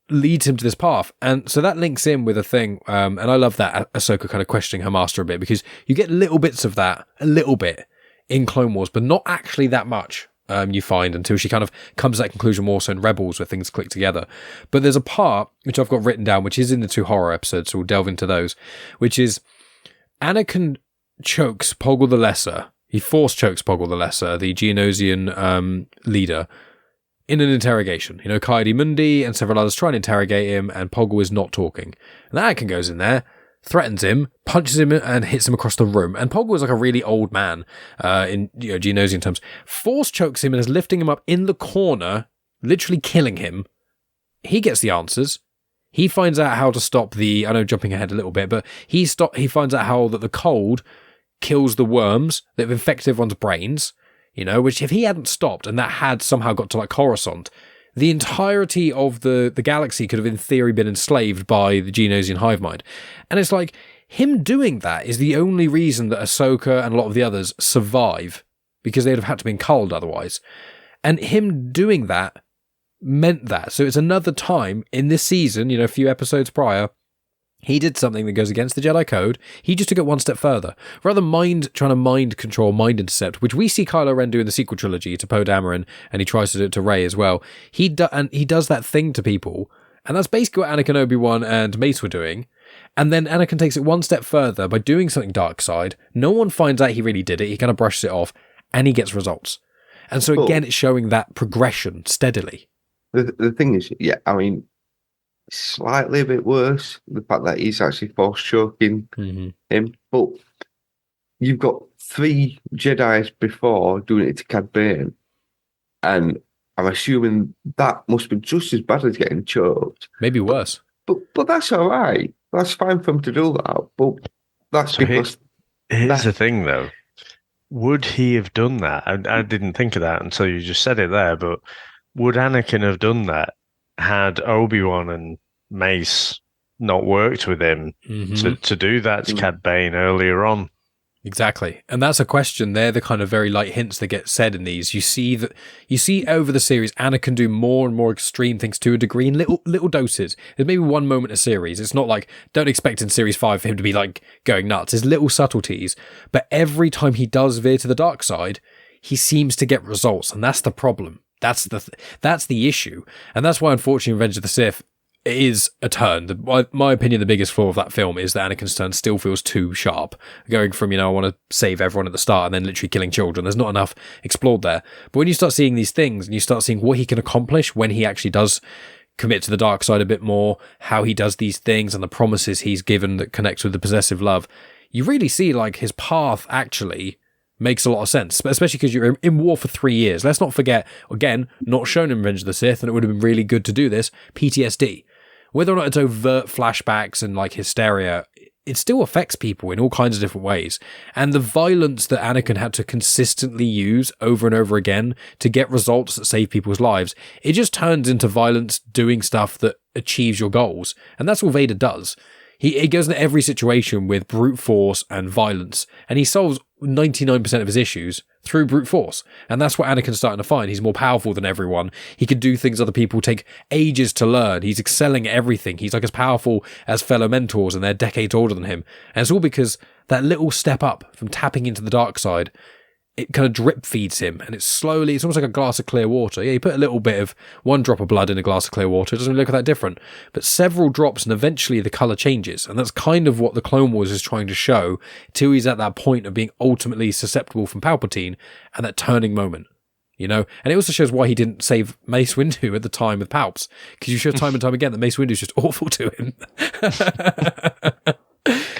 leads him to this path. And so that links in with a thing, and I love that Ahsoka kind of questioning her master a bit, because you get little bits of that, a little bit, in Clone Wars, but not actually that much, you find, until she kind of comes to that conclusion more so in Rebels, where things click together. But there's a part, which I've got written down, which is in the 2 horror episodes, so we'll delve into those, which is Anakin chokes Poggle the Lesser. He force chokes Poggle the Lesser, the Geonosian leader, in an interrogation. You know, Coyote-Mundi and several others try and interrogate him, and Poggle is not talking. And Anakin goes in there, threatens him, punches him, and hits him across the room. And Poggle is like a really old man, in, you know, Geonosian terms. Force chokes him and is lifting him up in the corner, literally killing him. He gets the answers. He finds out how to stop the, I know jumping ahead a little bit, but he finds out how that the cold kills the worms that have infected everyone's brains. You know, which if he hadn't stopped and that had somehow got to like Coruscant, the entirety of the galaxy could have in theory been enslaved by the Geonosian hive mind. And it's like, him doing that is the only reason that Ahsoka and a lot of the others survive, because they'd have had to be culled otherwise. And him doing that meant that. So it's another time in this season, you know, a few episodes prior, he did something that goes against the Jedi Code. He just took it one step further. Rather trying to mind control, mind intercept, which we see Kylo Ren do in the sequel trilogy to Poe Dameron, and he tries to do it to Rey as well. He does that thing to people, and that's basically what Anakin, Obi-Wan, and Mace were doing. And then Anakin takes it one step further by doing something dark side. No one finds out he really did it. He kind of brushes it off, and he gets results. And so again, it's showing that progression steadily. The thing is, yeah, I mean, slightly a bit worse, the fact that he's actually force choking him. But you've got 3 Jedis before doing it to Cad Bane, and I'm assuming that must be just as bad as getting choked. Maybe worse. But that's all right. That's fine for him to do that. But that's So because here's the thing, though. Would he have done that? I didn't think of that until you just said it there. But would Anakin have done that had Obi-Wan and Mace not worked with him to do that to Cad Bane earlier on? Exactly. And that's a question. They're the kind of very light hints that get said in these. You see over the series, Anakin do more and more extreme things to a degree in little doses. There's maybe one moment a series. It's not like, don't expect in series 5 for him to be like going nuts. There's little subtleties. But every time he does veer to the dark side, he seems to get results. And that's the problem. That's the issue. And that's why, unfortunately, Revenge of the Sith is a turn. My opinion, the biggest flaw of that film is that Anakin's turn still feels too sharp. Going from, I want to save everyone at the start and then literally killing children. There's not enough explored there. But when you start seeing these things and you start seeing what he can accomplish when he actually does commit to the dark side a bit more, how he does these things and the promises he's given that connects with the possessive love, you really see like his path actually makes a lot of sense, especially because you're in war for 3 years. Let's not forget, again, not shown in Revenge of the Sith, and it would have been really good to do this, PTSD. Whether or not it's overt flashbacks and like hysteria, it still affects people in all kinds of different ways. And the violence that Anakin had to consistently use over and over again to get results that save people's lives, it just turns into violence doing stuff that achieves your goals. And that's what Vader does. He goes into every situation with brute force and violence, and he solves 99% of his issues through brute force. And that's what Anakin's starting to find. He's more powerful than everyone. He can do things other people take ages to learn. He's excelling at everything. He's like as powerful as fellow mentors, and they're decades older than him. And it's all because that little step up from tapping into the dark side, it kind of drip feeds him, and it's almost like a glass of clear water. Yeah, you put a little bit of one drop of blood in a glass of clear water, it doesn't look that different. But several drops, and eventually the colour changes. And that's kind of what the Clone Wars is trying to show, till he's at that point of being ultimately susceptible from Palpatine, and that turning moment. And it also shows why he didn't save Mace Windu at the time with Palps, because you show time and time again that Mace Windu is just awful to him.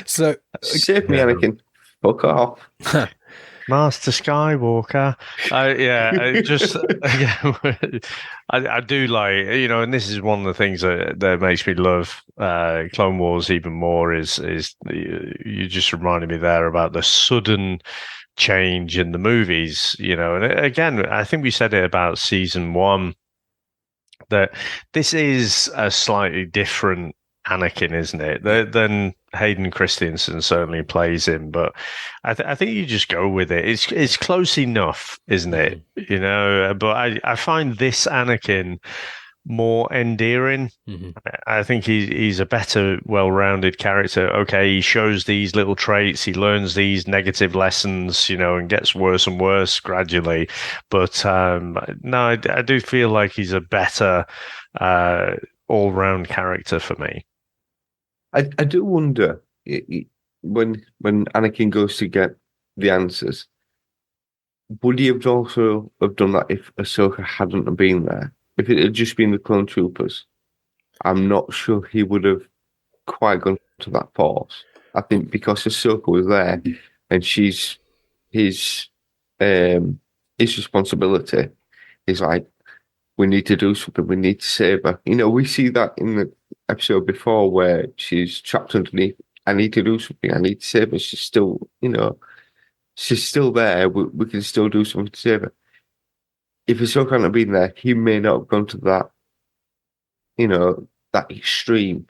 So save me, Anakin. Fuck off. Master Skywalker. I do like, and this is one of the things that makes me love Clone Wars even more is you just reminded me there about the sudden change in the movies, and again, I think we said it about season 1, that this is a slightly different Anakin, isn't it? Then Hayden Christensen certainly plays him, but I think you just go with it. It's close enough, isn't it? But I find this Anakin more endearing. Mm-hmm. I think he's a better, well-rounded character. Okay, he shows these little traits, he learns these negative lessons, and gets worse and worse gradually. But no, I do feel like he's a better all-round character for me. I do wonder when Anakin goes to get the answers, would he have also have done that if Ahsoka hadn't have been there? If it had just been the clone troopers, I'm not sure he would have quite gone to that force. I think because Ahsoka was there and she's his responsibility is like, we need to do something, we need to save her. We see that in the episode before where she's trapped underneath. I need to do something, I need to save her. She's still, she's still there. We can still do something to save her. If Ahsoka hadn't been there, he may not have gone to that, that extreme.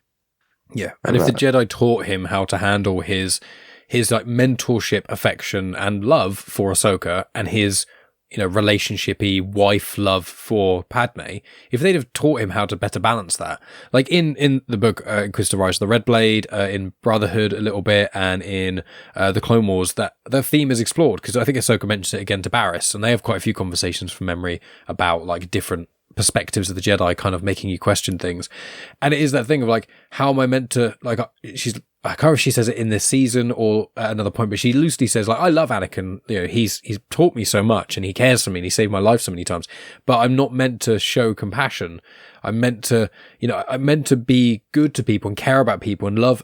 Yeah, and if the Jedi taught him how to handle his like mentorship, affection, and love for Ahsoka, and his relationshipy wife love for Padme, if they'd have taught him how to better balance that, like in the book Inquisitor Rise of the Red Blade, in Brotherhood a little bit, and in the Clone Wars, that the theme is explored, because I think Ahsoka mentions it again to Barriss, and they have quite a few conversations from memory about like different perspectives of the Jedi, kind of making you question things. And it is that thing of like, how am I meant to, like, I can't remember if she says it in this season or at another point, but she loosely says, like, I love Anakin. He's taught me so much, and he cares for me, and he saved my life so many times. But I'm not meant to show compassion. I'm meant to be good to people and care about people and love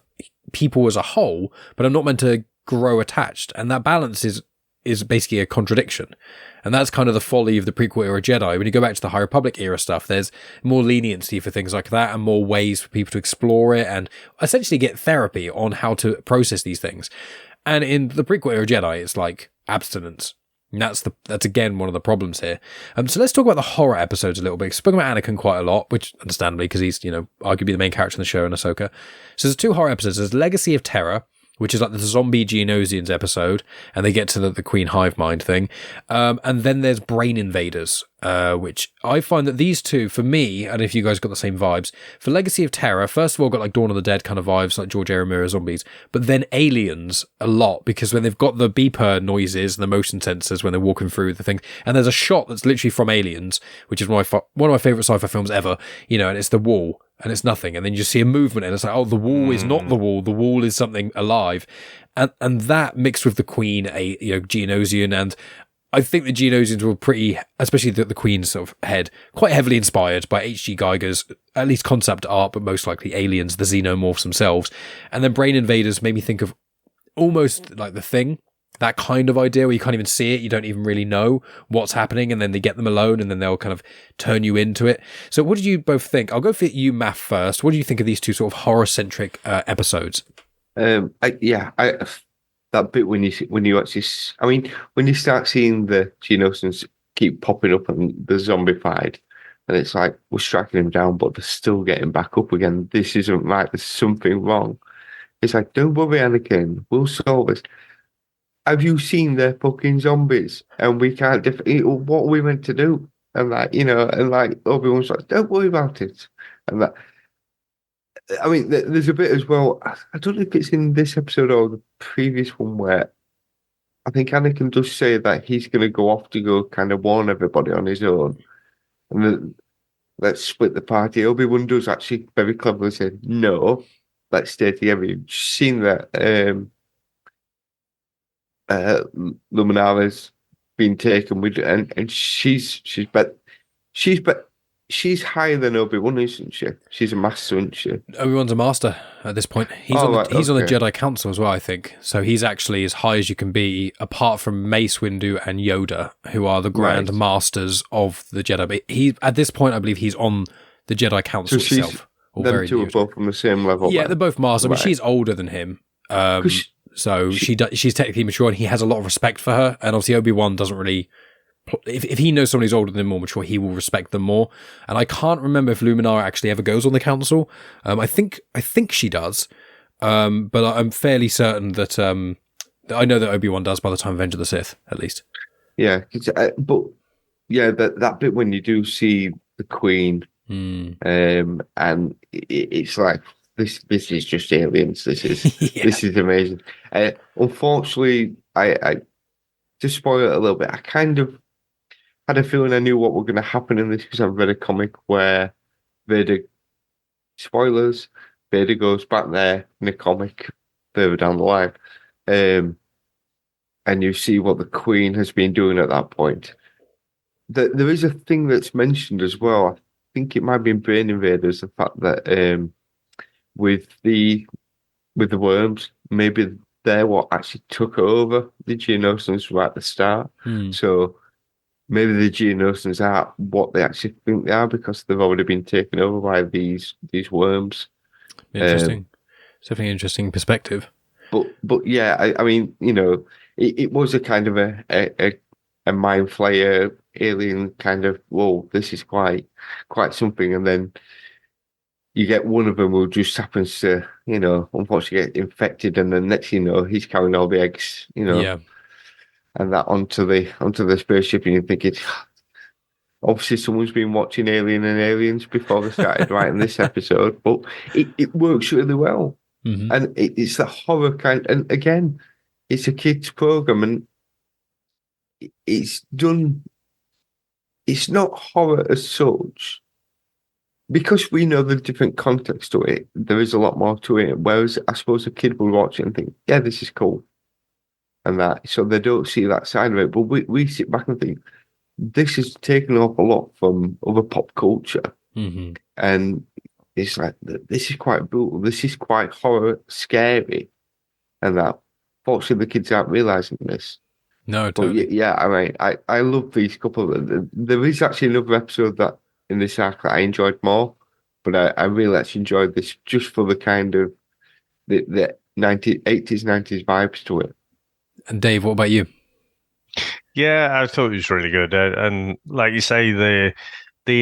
people as a whole. But I'm not meant to grow attached. And that balance is is basically a contradiction. And that's kind of the folly of the prequel era Jedi. When you go back to the High Republic era stuff, there's more leniency for things like that and more ways for people to explore it and essentially get therapy on how to process these things. And in the prequel era Jedi, it's like abstinence. And that's again one of the problems here. So let's talk about the horror episodes a little bit. We've spoken about Anakin quite a lot, which understandably, because he's, arguably the main character in the show in Ahsoka. So there's 2 horror episodes. There's Legacy of Terror, which is like the zombie Geonosians episode, and they get to the Queen Hive Mind thing. And then there's Brain Invaders, which I find that these two, for me, and if you guys got the same vibes, for Legacy of Terror, first of all, got like Dawn of the Dead kind of vibes, like George A. Romero zombies, but then Aliens a lot, because when they've got the beeper noises and the motion sensors when they're walking through the thing, and there's a shot that's literally from Aliens, which is one of my favorite sci-fi films ever, and it's the wall, and it's nothing, and then you just see a movement, and it's like, oh, the wall is not the wall is something alive, and that mixed with the Queen, Geonosian, and I think the Geonosians were pretty, especially the Queen's sort of head, quite heavily inspired by H.G. Geiger's, at least concept art, but most likely Aliens, the xenomorphs themselves, and then Brain Invaders made me think of almost like The Thing, that kind of idea where you can't even see it, you don't even really know what's happening, and then they get them alone, and then they'll kind of turn you into it. So what did you both think? I'll go for you, Math, first. What do you think of these 2 sort of horror-centric episodes? That bit when you actually, when you start seeing the Geonosians keep popping up and the zombified, and it's like, we're striking them down, but they're still getting back up again. This isn't right. There's something wrong. It's like, don't worry, Anakin. We'll solve this. Have you seen their fucking zombies? And we can't what are we meant to do? And Obi-Wan's like, don't worry about it. And that, there's a bit as well. I don't know if it's in this episode or the previous one where I think Anakin does say that he's going to go off to go kind of warn everybody on his own. And then let's split the party. Obi-Wan does actually very cleverly say, no, let's stay together. You've seen that Luminara's been taken with, and she's higher than Obi-Wan, isn't she? She's a master, isn't she? Obi-Wan's a master at this point. He's on the Jedi Council as well, I think. So he's actually as high as you can be, apart from Mace Windu and Yoda, who are the Grand Masters of the Jedi. But he, at this point, I believe he's on the Jedi Council itself. Them two are both on the same level. Yeah, they're both masters. I mean, she's older than him. So she's technically mature, and he has a lot of respect for her. And obviously, Obi-Wan doesn't really. If he knows somebody's older than him, more mature, he will respect them more. And I can't remember if Luminara actually ever goes on the council. I think she does, but I'm fairly certain that I know that Obi-Wan does by the time of Revenge of the Sith, at least. Yeah, that bit when you do see the Queen, and it's like. This is just aliens. This is amazing. Unfortunately, I to spoil it a little bit. I kind of had a feeling I knew what was going to happen in this because I've read a comic where Vader. Spoilers. Vader goes back there in a comic further down the line, and you see what the Queen has been doing at that point. There is a thing that's mentioned as well. I think it might be in Brain Invaders. The fact that. With the worms, maybe they're what actually took over the Geonosians right at the start. So maybe the Geonosians are what they actually think they are because they've already been taken over by these worms. Interesting. It's definitely an interesting perspective. But yeah, I mean, it was a kind of a mind flayer alien kind of. Whoa, this is quite something, and then. You get one of them who just happens to, unfortunately get infected, and then next he's carrying all the eggs, and that onto the spaceship, and you're thinking, obviously someone's been watching Alien and Aliens before they started writing this episode, but it works really well, and it's the horror kind, and again, it's a kids program, and it's done. It's not horror as such. Because we know the different context to it, there is a lot more to it. Whereas I suppose a kid will watch it and think, yeah, this is cool. And that, so they don't see that side of it. But we sit back and think, this is taken up a lot from other pop culture. And it's like, this is quite brutal. This is quite horror, scary. And that, fortunately, the kids aren't realising this. No, But totally. yeah, I mean, I love these couple. There is actually another episode that in this arc that I enjoyed more, but I really actually enjoyed this just for the kind of the 80s, 90s vibes to it. And Dave, what about you? Yeah, I thought it was really good, and like you say, the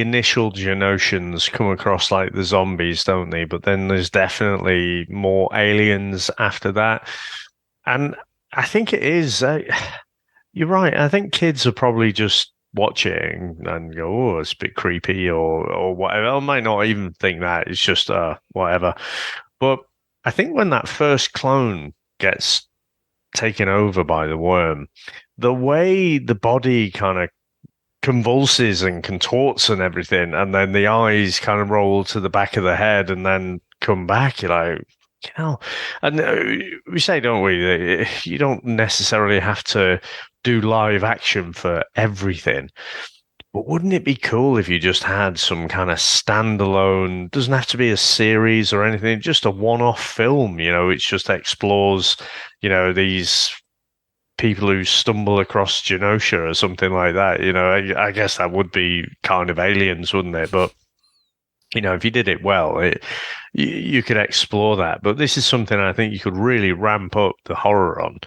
initial Geonosians come across like the zombies, don't they? But then there's definitely more aliens after that, and I think it is. You're right. I think kids are probably just watching and go, "Oh, it's a bit creepy," or whatever. I might not even think that. It's just whatever. But I think when that first clone gets taken over by the worm, the way the body kind of convulses and contorts and everything, and then the eyes kind of roll to the back of the head and then come back, you're like, you know, and we say, don't we, that you don't necessarily have to do live action for everything. But wouldn't it be cool if you just had some kind of standalone, doesn't have to be a series or anything, just a one-off film, which just explores, these people who stumble across Genosha or something like that. I guess that would be kind of aliens, wouldn't it? But if you did it well, you could explore that. But this is something I think you could really ramp up the horror on.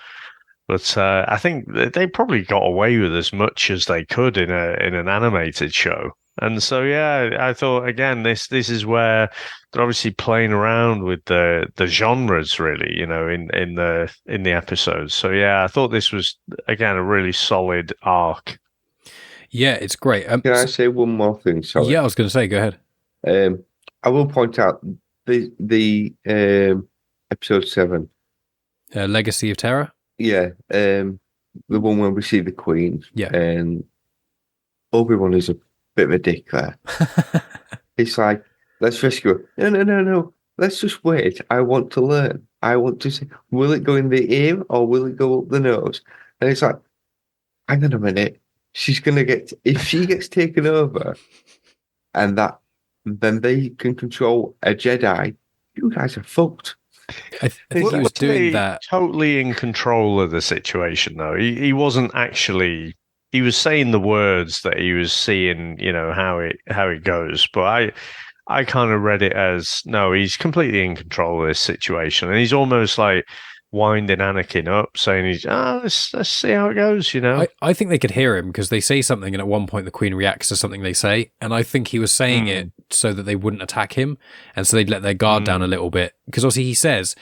But I think they probably got away with as much as they could in an animated show. And so, yeah, I thought again, this is where they're obviously playing around with the genres, really, in the episodes. So, yeah, I thought this was again a really solid arc. Yeah, it's great. Can I say one more thing? Sorry. Yeah, I was going to say, go ahead. I will point out the episode 7, Legacy of Terror. Yeah, the one where we see the Queen. Yeah. And Obi-Wan is a bit of a dick there. It's like, let's rescue her. No. Let's just wait. I want to learn. I want to see, will it go in the ear or will it go up the nose? And it's like, hang on a minute. She's going to if she gets taken over and then they can control a Jedi, you guys are fucked. I think he was doing that. Totally in control of the situation, though. He wasn't actually. He was saying the words that he was seeing, how it goes. But I kind of read it as, no, he's completely in control of this situation, and he's almost like winding Anakin up, saying let's see how it goes, I think they could hear him because they say something, and at one point the Queen reacts to something they say, and I think he was saying it so that they wouldn't attack him, and so they'd let their guard down a little bit. Because obviously he says,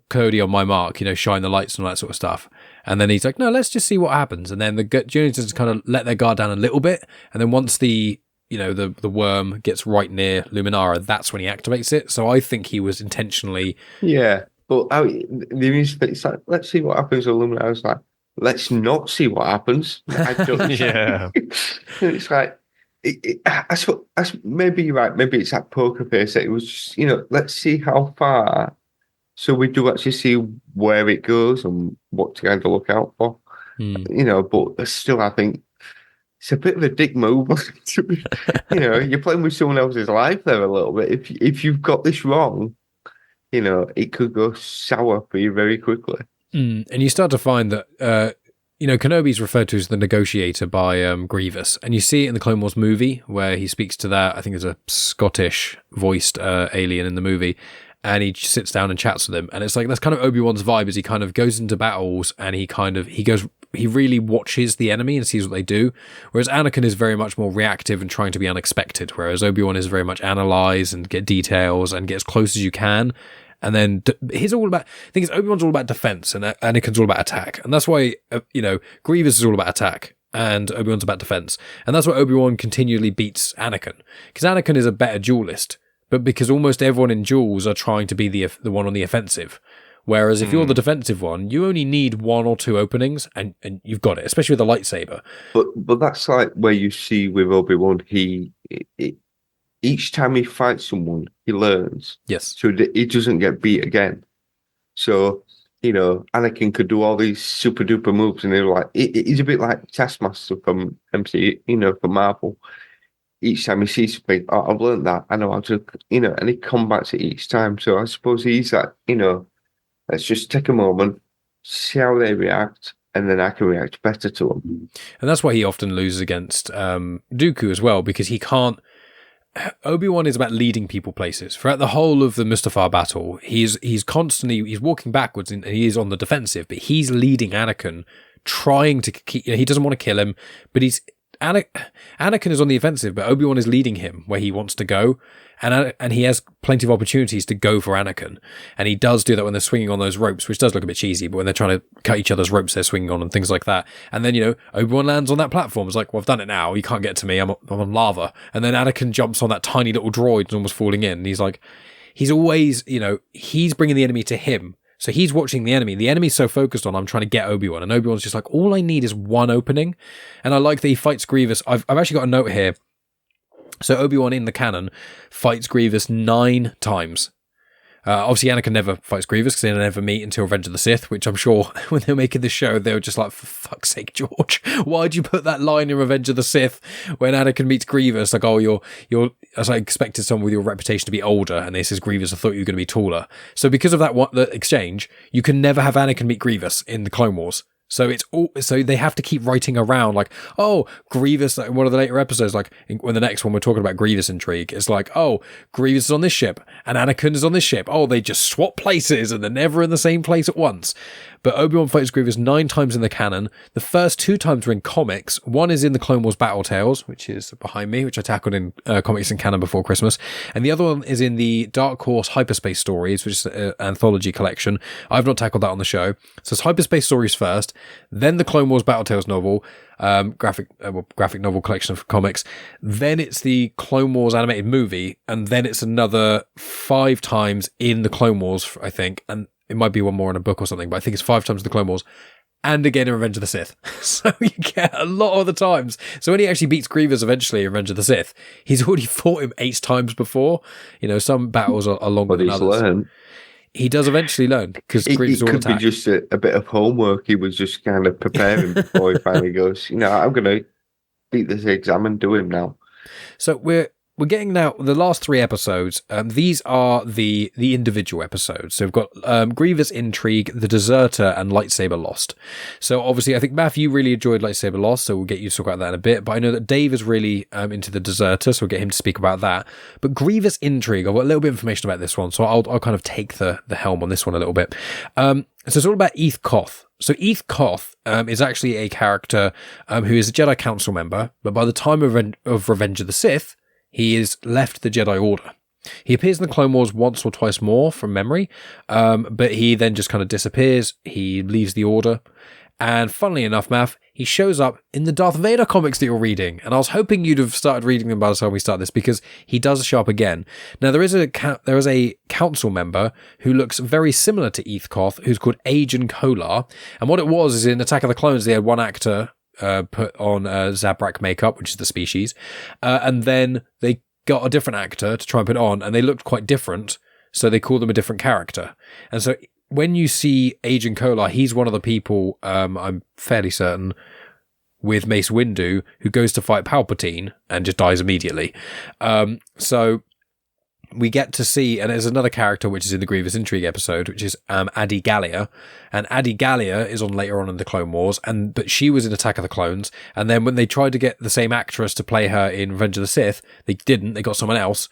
Cody on my mark, shine the lights and all that sort of stuff. And then he's like, no, let's just see what happens. And then the Geonosians kind of let their guard down a little bit, and then once the worm gets right near Luminara, that's when he activates it. So I think he was intentionally... Yeah. But it's like, let's see what happens. Luminara. I was like, let's not see what happens. I don't. Yeah. It's like, maybe you're right. Maybe it's that poker face. It was just, let's see how far. So we do actually see where it goes and what to kind of look out for. But still, I think it's a bit of a dick move. You're playing with someone else's life there a little bit. If you've got this wrong, it could go sour for you very quickly. And you start to find that, Kenobi's referred to as the negotiator by Grievous. And you see it in the Clone Wars movie where he speaks to that, I think there's a Scottish voiced alien in the movie. And he sits down and chats with him. And it's like, that's kind of Obi-Wan's vibe, as he kind of goes into battles and he really watches the enemy and sees what they do. Whereas Anakin is very much more reactive and trying to be unexpected. Whereas Obi-Wan is very much analyze and get details and get as close as you can. And then Obi-Wan's all about defense and Anakin's all about attack. And that's why, Grievous is all about attack and Obi-Wan's about defense. And that's why Obi-Wan continually beats Anakin. Because Anakin is a better duelist. But because almost everyone in duels are trying to be the one on the offensive. Whereas if you're the defensive one, you only need one or two openings and you've got it, especially with a lightsaber. But that's like where you see with Obi-Wan, each time he fights someone, he learns. Yes. So that he doesn't get beat again. So, Anakin could do all these super duper moves and he's a bit like Taskmaster from MC, from Marvel. Each time he sees something, I've learned that. I know how to, and he combats it each time. So I suppose he's that, let's just take a moment, see how they react, and then I can react better to them. And that's why he often loses against Dooku as well, because he can't. Obi-Wan is about leading people places. Throughout the whole of the Mustafar battle, he's constantly walking backwards and he is on the defensive, but he's leading Anakin, trying to keep. He doesn't want to kill him, but Anakin is on the offensive, but Obi-Wan is leading him where he wants to go, and he has plenty of opportunities to go for Anakin, and he does do that when they're swinging on those ropes, which does look a bit cheesy, but when they're trying to cut each other's ropes they're swinging on and things like that, and then Obi-Wan lands on that platform. It's like, well, I've done it now, you can't get to me, I'm on lava, and then Anakin jumps on that tiny little droid and almost falling in, and he's like, he's always, he's bringing the enemy to him. So he's watching the enemy. The enemy's so focused on, I'm trying to get Obi-Wan. And Obi-Wan's just like, all I need is one opening. And I like that he fights Grievous. I've actually got a note here. So Obi-Wan in the canon fights Grievous 9 times. Obviously, Anakin never fights Grievous because they never meet until Revenge of the Sith, which I'm sure when they were making the show, they were just like, for fuck's sake, George, why'd you put that line in Revenge of the Sith when Anakin meets Grievous? Like, oh, you're as I expected someone with your reputation to be older, and this is Grievous, I thought you were going to be taller. So because of that the exchange, you can never have Anakin meet Grievous in the Clone Wars. So so they have to keep writing around like, oh, Grievous, like in one of the later episodes, like when the next one we're talking about Grievous intrigue, it's like, oh, Grievous is on this ship and Anakin is on this ship. Oh, they just swap places and they're never in the same place at once. But Obi-Wan fights Grievous 9 times in the canon. The first 2 times were in comics. One is in the Clone Wars Battle Tales, which is behind me, which I tackled in Comics and Canon before Christmas. And the other one is in the Dark Horse Hyperspace Stories, which is an anthology collection. I've not tackled that on the show. So it's Hyperspace Stories first, then the Clone Wars Battle Tales novel, graphic novel collection of comics. Then it's the Clone Wars animated movie, and then it's another 5 times in the Clone Wars, I think. And it might be one more in a book or something, but I think it's 5 times in the Clone Wars. And again in Revenge of the Sith. So you get a lot of the times. So when he actually beats Grievous eventually in Revenge of the Sith, he's already fought him 8 times before. Some battles are longer than others. Learned. He does eventually learn because Grievous will attack. It could be just a bit of homework. He was just kind of preparing before he finally goes, I'm going to beat this exam and do him now. So we're getting now the last 3 episodes. These are the individual episodes. So we've got Grievous Intrigue, The Deserter, and Lightsaber Lost. So obviously, I think Matthew, you really enjoyed Lightsaber Lost, so we'll get you to talk about that in a bit. But I know that Dave is really into The Deserter, so we'll get him to speak about that. But Grievous Intrigue, I've got a little bit of information about this one, so I'll kind of take the helm on this one a little bit. So it's all about Eeth Koth. So Eeth Koth is actually a character who is a Jedi Council member, but by the time of Revenge of the Sith, he has left the Jedi Order. He appears in the Clone Wars once or twice more from memory, but he then just kind of disappears. He leaves the Order. And funnily enough, Math, he shows up in the Darth Vader comics that you're reading. And I was hoping you'd have started reading them by the time we start this, because he does show up again. Now, there is a council member who looks very similar to Eeth Koth, who's called Agen Kolar. And what it was is in Attack of the Clones, they had one actor put on Zabrak makeup, which is the species, and then they got a different actor to try and put it on, and they looked quite different, so they called them a different character. And so when you see Agen Kolar, he's one of the people, I'm fairly certain, with Mace Windu, who goes to fight Palpatine and just dies immediately. So we get to see, and there's another character which is in the Grievous Intrigue episode, which is Adi Gallia, and Adi Gallia is on later on in the Clone Wars, but she was in Attack of the Clones, and then when they tried to get the same actress to play her in Revenge of the Sith, they didn't, they got someone else,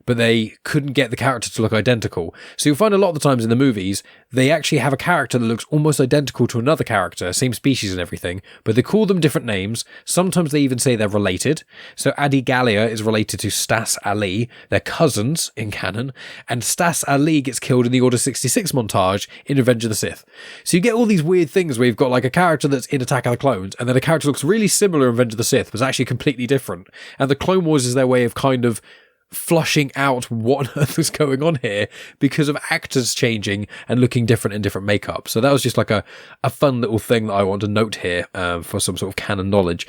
but they couldn't get the character to look identical. So you'll find a lot of the times in the movies, they actually have a character that looks almost identical to another character, same species and everything, but they call them different names. Sometimes they even say they're related. So Adi Gallia is related to Stas Ali. They're cousins in canon, and Stas Ali gets killed in the Order 66 montage in Revenge of the Sith. So you get all these weird things where you've got like a character that's in Attack of the Clones, and then a character looks really similar in Revenge of the Sith, but is actually completely different. And the Clone Wars is their way of kind of flushing out what on earth is going on here because of actors changing and looking different in different makeup. So that was just like a fun little thing that I want to note here for some sort of canon knowledge.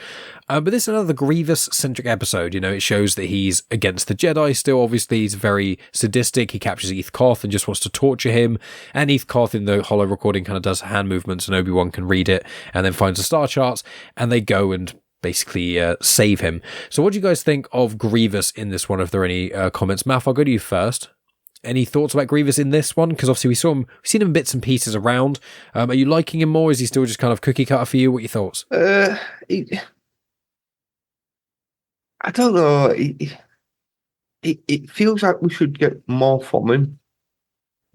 But this is another Grievous-centric episode. It shows that he's against the Jedi still. Obviously, he's very sadistic. He captures Eeth Koth and just wants to torture him. And Eeth Koth in the holo recording kind of does hand movements, and Obi-Wan can read it and then finds the star charts, and they go and basically save him. So what do you guys think of Grievous in this one, if there are any comments? Math, I'll go to you first. Any thoughts about Grievous in this one? Because obviously we've seen him in bits and pieces around. Are you liking him more? Is he still just kind of cookie cutter for you? What are your thoughts? I don't know. It feels like we should get more from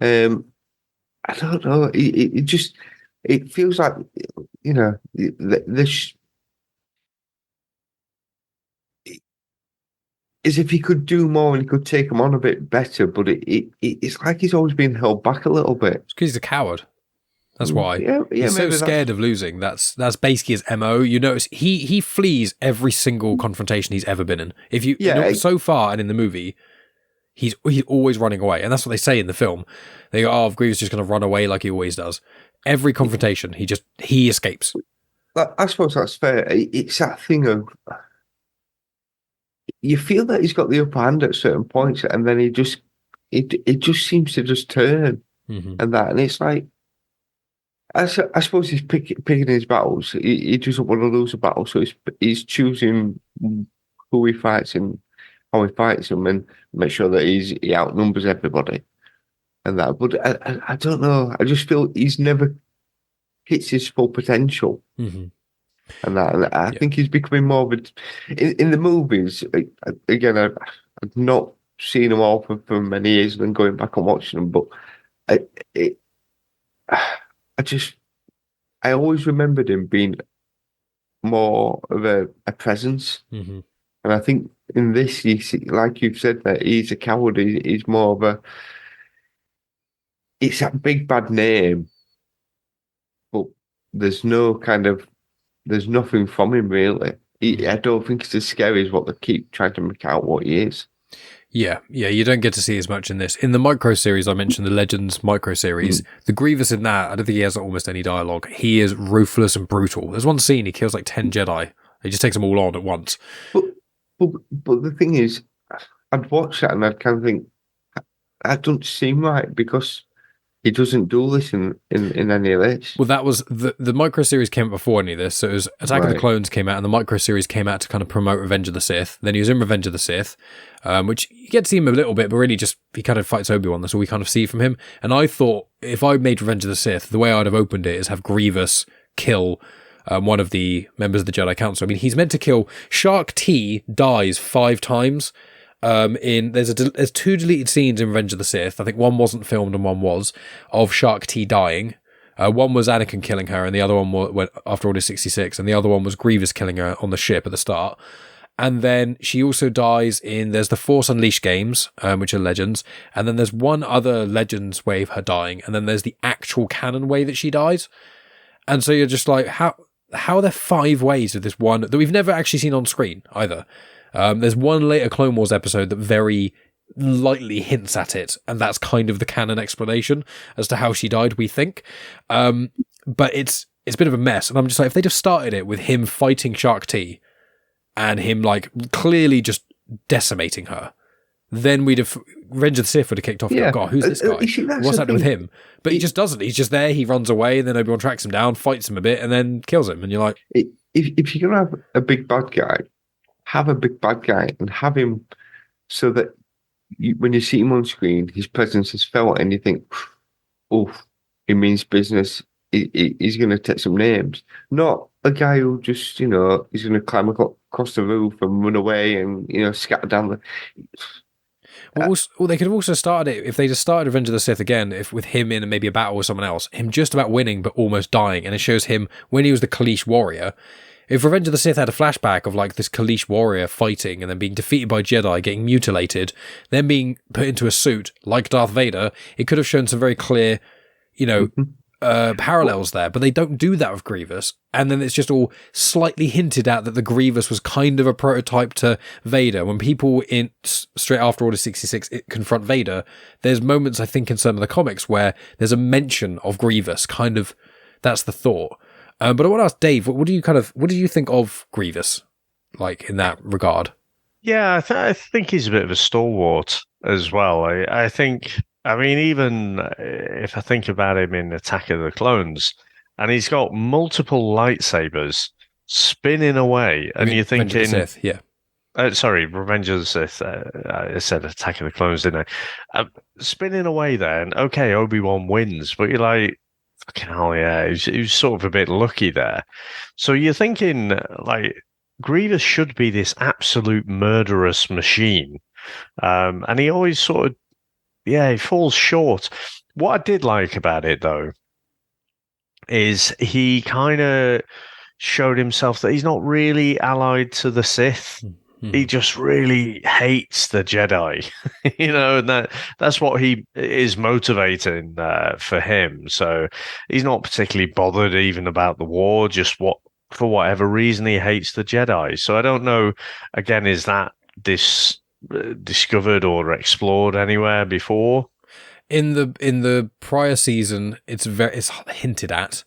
him. I don't know. It feels like, you know, this as if he could do more and he could take him on a bit better, but it's like he's always been held back a little bit. It's because he's a coward. That's why. Yeah, he's so scared of losing. That's basically his MO. You notice he flees every single confrontation he's ever been in. If you so far and in the movie, he's always running away, and that's what they say in the film. They go, "Oh, Grievous is just going to run away like he always does." Every confrontation, he escapes. I suppose that's fair. It's that thing of you feel that he's got the upper hand at certain points, and then it just seems to just turn and it's like. I suppose he's picking his battles. He doesn't want to lose a battle, so he's choosing who he fights and how he fights them, and make sure that he outnumbers everybody and that. But I don't know. I just feel he's never hits his full potential, and that. And I think he's becoming more of a in the movies. Again, I've not seen them all for many years, and then going back and watching them, but I always remembered him being more of a presence. And I think in this, like you've said, that he's a coward. He's more of it's that big bad name, but there's nothing from him really. I don't think it's as scary as what they keep trying to make out what he is. Yeah, you don't get to see as much in this. In the micro series, I mentioned the Legends micro series. The Grievous in that, I don't think he has almost any dialogue. He is ruthless and brutal. There's one scene he kills like 10 Jedi. He just takes them all on at once. But the thing is, I'd watch that and I'd kind of think, that doesn't seem right because he doesn't do this in any of this. Well, that was the micro series came out before any of this. So it was Attack of the Clones came out, and the micro series came out to kind of promote Revenge of the Sith. Then he was in Revenge of the Sith, which you get to see him a little bit, but really just he kind of fights Obi-Wan. That's all we kind of see from him. And I thought if I made Revenge of the Sith, the way I'd have opened it is have Grievous kill one of the members of the Jedi Council. I mean, he's meant to kill Shark T dies 5 times. There's 2 deleted scenes in Revenge of the Sith. I think one wasn't filmed and one was of Shark T dying. One was Anakin killing her, and the other one went after Order 66, and the other one was Grievous killing her on the ship at the start. And then she also dies there's the Force Unleashed games, which are Legends, and then there's one other Legends way of her dying, and then there's the actual canon way that she dies. And so you're just like, how are there 5 ways of this one that we've never actually seen on screen either? There's one later Clone Wars episode that very lightly hints at it, and that's kind of the canon explanation as to how she died, we think. But it's a bit of a mess, and I'm just like, if they'd have started it with him fighting Shark T and him like clearly just decimating her, then we'd have Revenge of the Sith would have kicked off. Yeah. God, who's this guy? What's happening with him? But he just doesn't. He's just there. He runs away, and then Obi-Wan tracks him down, fights him a bit, and then kills him. And you're like, if you're gonna have a big bad guy, have a big bad guy and have him so that when you see him on screen, his presence is felt, and you think, "Oh, it means business." He's going to take some names. Not a guy who just, he's going to climb across the roof and run away and scatter down the. Well, they could have also started it if they just started Revenge of the Sith again, if with him in maybe a battle with someone else, him just about winning but almost dying, and it shows him when he was the Kaleesh warrior. If Revenge of the Sith had a flashback of like this Kaleesh warrior fighting and then being defeated by Jedi, getting mutilated, then being put into a suit like Darth Vader, it could have shown some very clear, parallels there. But they don't do that with Grievous, and then it's just all slightly hinted at that the Grievous was kind of a prototype to Vader. When people straight after Order 66 confront Vader, there's moments I think in some of the comics where there's a mention of Grievous. Kind of, that's the thought. But I want to ask Dave, what do you think of Grievous, like in that regard? Yeah, I think he's a bit of a stalwart as well. I think, even if I think about him in Attack of the Clones, and he's got multiple lightsabers spinning away, and you're thinking, Sith, yeah. Sorry, Revenge of the Sith. I said Attack of the Clones, didn't I? Spinning away then, okay, Obi-Wan wins, but you're like, fucking hell, yeah, he was sort of a bit lucky there. So you're thinking, like, Grievous should be this absolute murderous machine. And he always sort of, yeah, he falls short. What I did like about it, though, is he kind of showed himself that he's not really allied to the Sith. He just really hates the Jedi, and that's what he is motivating for him. So he's not particularly bothered even about the war, just for whatever reason he hates the Jedi. So I don't know, again, is that discovered or explored anywhere before? In the prior season, it's hinted at.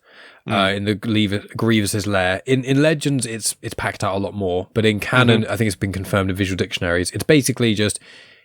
In the Grievous's lair. In Legends, it's packed out a lot more, but in canon, I think it's been confirmed in visual dictionaries. It's basically just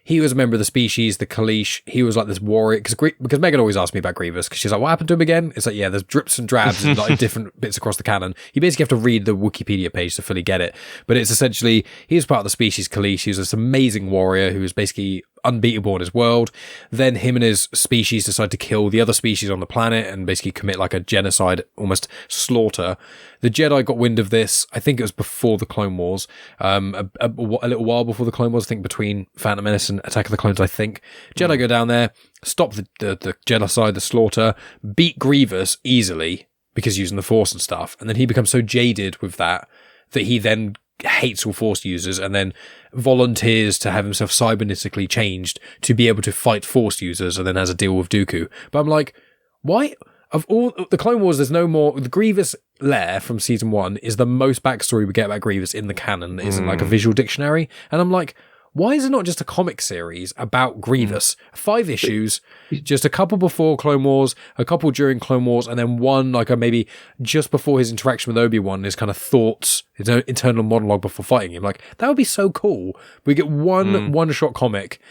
he was a member of the species, the Kaleesh. He was like this warrior because Megan always asked me about Grievous because she's like, "What happened to him again?" It's like, yeah, there's drips and drabs and like different bits across the canon. You basically have to read the Wikipedia page to fully get it, but it's essentially he was part of the species Kaleesh. He was this amazing warrior who was basically unbeatable in his world. Then him and his species decide to kill the other species on the planet and basically commit like a genocide, almost slaughter. The Jedi got wind of this. I think it was before the Clone Wars, a little while before the Clone Wars. I think between Phantom Menace and Attack of the Clones. I think Jedi go down there, stop the genocide, the slaughter, beat Grievous easily because using the Force and stuff, and then he becomes so jaded with that he then hates all Force users and then volunteers to have himself cybernetically changed to be able to fight Force users, and then has a deal with Dooku. But I'm like, why? Of all the Clone Wars, there's no more. The Grievous lair from season 1 is the most backstory we get about Grievous in the canon. That isn't like a visual dictionary. And I'm like, why is it not just a comic series about Grievous? 5 issues, just a couple before Clone Wars, a couple during Clone Wars, and then one like maybe just before his interaction with Obi-Wan, his kind of thoughts, his own internal monologue before fighting him. Like, that would be so cool. We get one-shot comic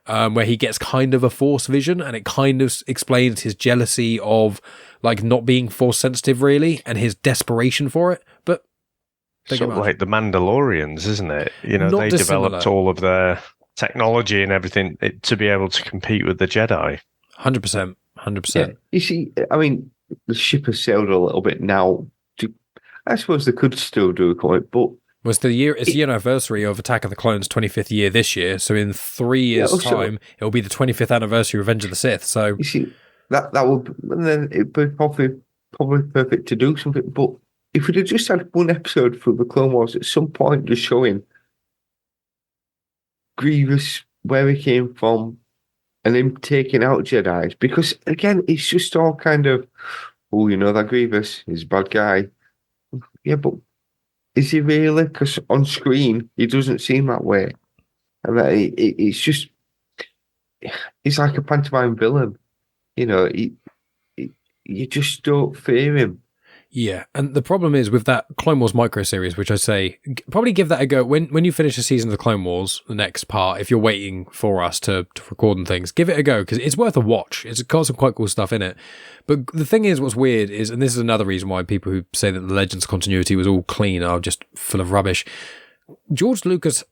where he gets kind of a Force vision, and it kind of explains his jealousy of like not being Force sensitive really, and his desperation for it. But sort of like the Mandalorians, isn't it? Not they developed all of their technology and everything to be able to compete with the Jedi. 100%. Yeah. You see, I mean, the ship has sailed a little bit now. I suppose they could still do a comic, but it's the year anniversary of Attack of the Clones' 25th year this year. So in 3 years' time, it'll be the 25th anniversary of Revenge of the Sith. So you see, that would, and then it'd be probably perfect to do something. But if we'd have just had one episode for the Clone Wars at some point, just showing Grievous, where he came from, and him taking out Jedi's, because again, it's just all kind of, that Grievous is a bad guy. Yeah, but is he really? Because on screen, he doesn't seem that way. And it's just, he's like a pantomime villain. You just don't fear him. Yeah, and the problem is with that Clone Wars micro series, which I say, probably give that a go. When you finish the season of the Clone Wars, the next part, if you're waiting for us to record and things, give it a go, because it's worth a watch. It's got some quite cool stuff in it. But the thing is, what's weird is, and this is another reason why people who say that the Legends continuity was all clean are just full of rubbish. George Lucas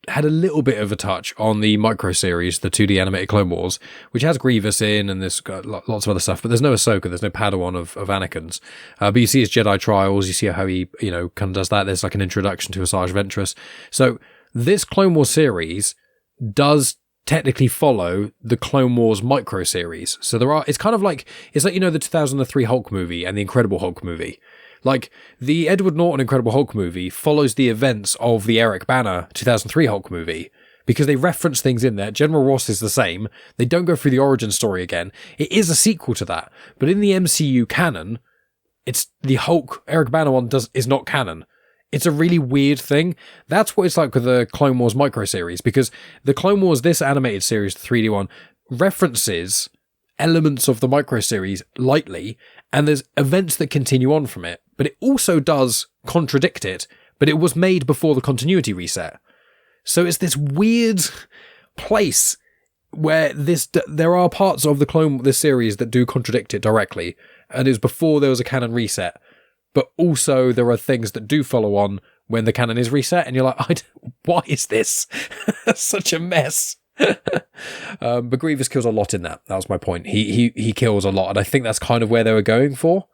had a little bit of a touch on the micro series, the 2D animated Clone Wars, which has Grievous in, and there's got lots of other stuff, but there's no Ahsoka, there's no Padawan of Anakin's. But you see his Jedi trials, you see how he, kind of does that. There's like an introduction to Asajj Ventress. So this Clone Wars series does technically follow the Clone Wars micro series. So it's kind of like, it's like, the 2003 Hulk movie and the Incredible Hulk movie. Like, the Edward Norton Incredible Hulk movie follows the events of the Eric Bana 2003 Hulk movie, because they reference things in there. General Ross is the same. They don't go through the origin story again. It is a sequel to that. But in the MCU canon, it's the Hulk Eric Bana one is not canon. It's a really weird thing. That's what it's like with the Clone Wars micro series, because the Clone Wars, this animated series, the 3D one, references elements of the micro series lightly, and there's events that continue on from it, but it also does contradict it, but it was made before the continuity reset. So it's this weird place where there are parts of this series that do contradict it directly, and it was before there was a canon reset, but also there are things that do follow on when the canon is reset, and you're like, why is this such a mess? But Grievous kills a lot in that. That was my point. He kills a lot, and I think that's kind of where they were going for.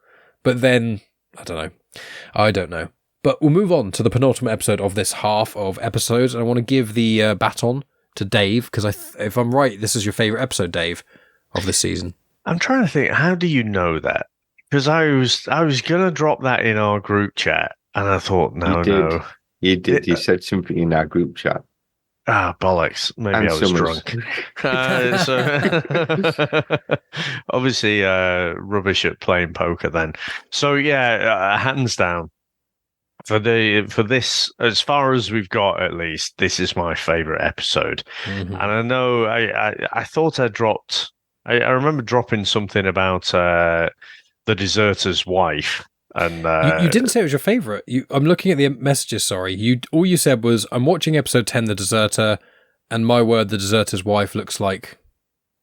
But then I don't know. But we'll move on to the penultimate episode of this half of episodes, and I want to give the baton to Dave, because if I'm right, this is your favorite episode, Dave, of this season. I'm trying to think. How do you know that? Because I was gonna drop that in our group chat, and I thought, no. You did. You said something in our group chat. Ah, bollocks. Maybe I was drunk. Obviously, rubbish at playing poker then. So, yeah, hands down. For this, as far as we've got, at least, this is my favourite episode. Mm-hmm. And I know I thought I dropped... I remember dropping something about the deserter's wife. And you didn't say it was your favorite. I'm looking at the messages. Sorry, all you said was, "I'm watching episode 10, The Deserter, and my word, the deserter's wife looks like."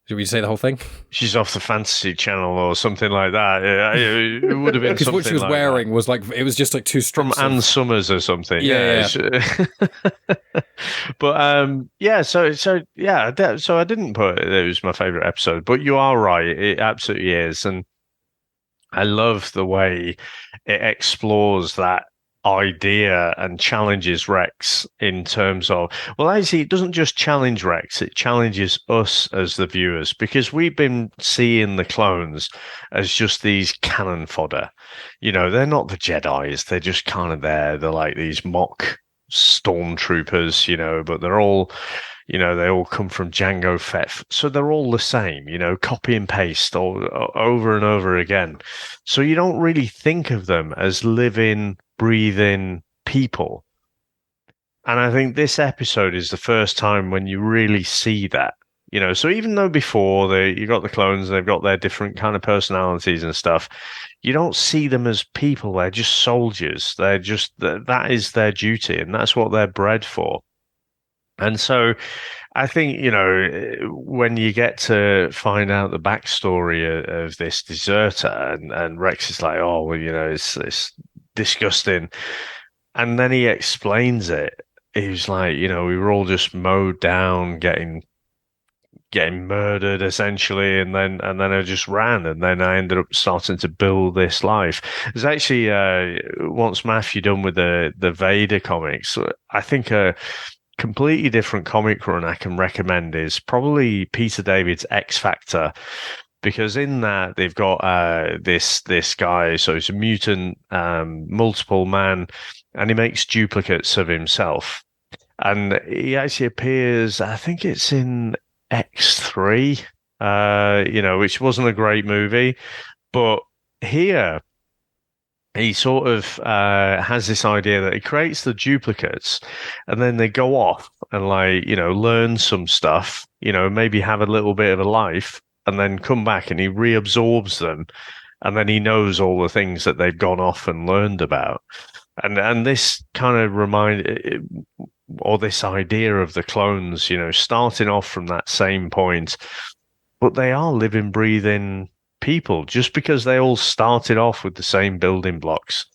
Did we say the whole thing? She's off the Fantasy Channel or something like that. It would have been because what she was wearing was like, it was just like two strips from Ann Summers or something. Yeah. But yeah. So I didn't put it was my favorite episode, but you are right. It absolutely is, and I love the way it explores that idea and challenges Rex in terms of, well, actually, it doesn't just challenge Rex, it challenges us as the viewers, because we've been seeing the clones as just these cannon fodder. You know, they're not the Jedis, they're just kind of there. They're like these mock stormtroopers, you know, but they're all... You know, they all come from Jango Fett. So they're all the same, you know, copy and paste over and over again. So you don't really think of them as living, breathing people. And I think this episode is the first time when you really see that. You know, so even though before you got the clones, they've got their different kind of personalities and stuff, you don't see them as people. They're just soldiers. They're just, that is their duty, and that's what they're bred for. And so I think, you know, when you get to find out the backstory of this deserter, and Rex is like, oh, well, you know, it's disgusting. And then he explains it. He was like, you know, we were all just mowed down, getting murdered essentially, and then I just ran, and then I ended up starting to build this life. There's actually once Matthew done with the Vader comics, I think completely different comic run I can recommend is probably Peter David's X Factor, because in that they've got this guy, so he's a mutant, multiple man, and he makes duplicates of himself, and he actually appears, I think it's in X3, you know, which wasn't a great movie, but here he sort of has this idea that he creates the duplicates, and then they go off and, like, you know, learn some stuff, you know, maybe have a little bit of a life, and then come back and he reabsorbs them, and then he knows all the things that they've gone off and learned about. And this kind of or this idea of the clones, you know, starting off from that same point, but they are living, breathing people. Just because they all started off with the same building blocks,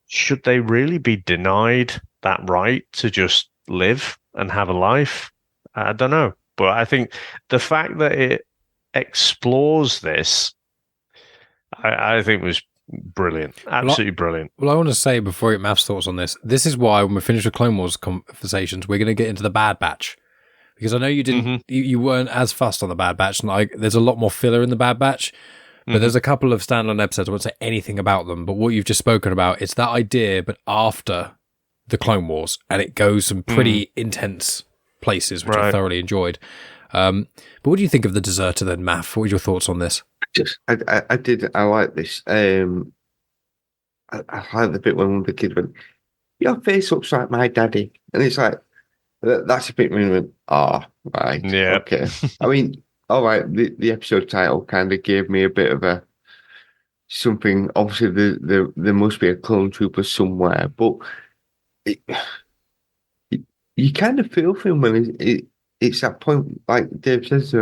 should they really be denied that right to just live and have a life? I don't know. But I think the fact that it explores this, I think was brilliant. Absolutely brilliant. Well, I want to say before we get Matt's thoughts on this is why when we finish with Clone Wars conversations, we're going to get into the Bad Batch. Because I know you didn't, you weren't as fussed on the Bad Batch, and there's a lot more filler in the Bad Batch. But there's a couple of standalone episodes. I won't say anything about them, but what you've just spoken about, it's that idea, but after the Clone Wars, and it goes some pretty intense places, which I thoroughly enjoyed. But what do you think of the Deserter then, Math? What were your thoughts on this? I like this. I like the bit when the kid went, "Your face looks like my daddy," and it's like, that's a bit when we went, right, yeah, okay. I mean, all right, the episode title kind of gave me a bit of something. Obviously, there must be a clone trooper somewhere, but you kind of feel for him when it's that point, like Dave says,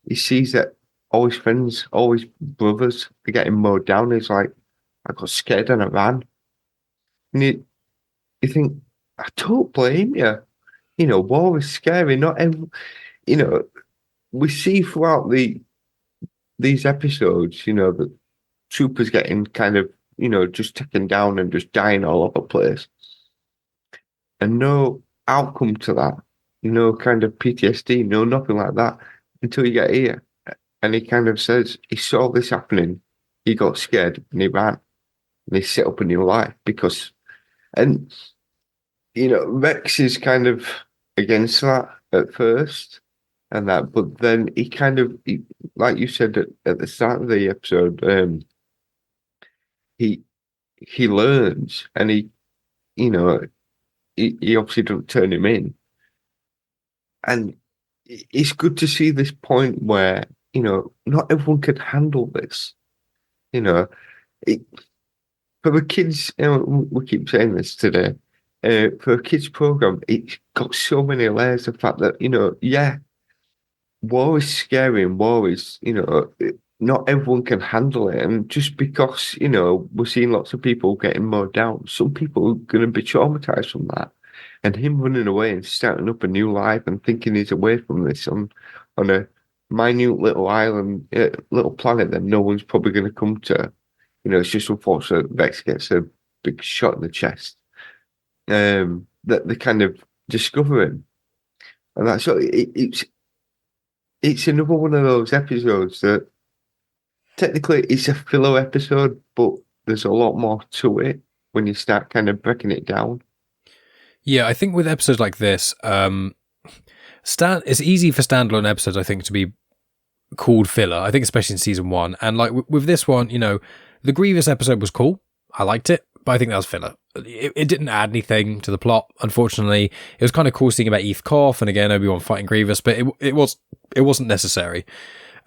he sees that all his friends, all his brothers are getting mowed down. He's like, I got scared and I ran. And you think, I don't blame you. War is scary. Not every, we see throughout these episodes, the troopers getting kind of, just taken down and just dying all over the place. And no outcome to that, no kind of PTSD, no nothing like that until you get here. And he kind of says he saw this happening, he got scared and he ran and he set up a new life and Rex is kind of against that at first and that, but then he kind of, like you said at the start of the episode, he learns and he obviously doesn't turn him in. And it's good to see this point where, not everyone can handle this. For the kids, we keep saying this today, for a kids program, it's got so many layers. The fact that, war is scary and war is, not everyone can handle it. And just because, we're seeing lots of people getting mowed down, some people are going to be traumatized from that. And him running away and starting up a new life and thinking he's away from this on a minute little island, little planet that no one's probably going to come to. It's just unfortunate Vex gets a big shot in the chest. That they kind of discover him. And that's so it's another one of those episodes that technically it's a filler episode, but there's a lot more to it when you start kind of breaking it down. Yeah, I think with episodes like this, it's easy for standalone episodes, I think, to be called filler. I think especially in season 1. And like with this one, the Grievous episode was cool. I liked it, but I think that was filler. It didn't add anything to the plot, unfortunately. It was kind of cool seeing about Eve Koth and again Obi-Wan fighting Grievous, but it wasn't necessary.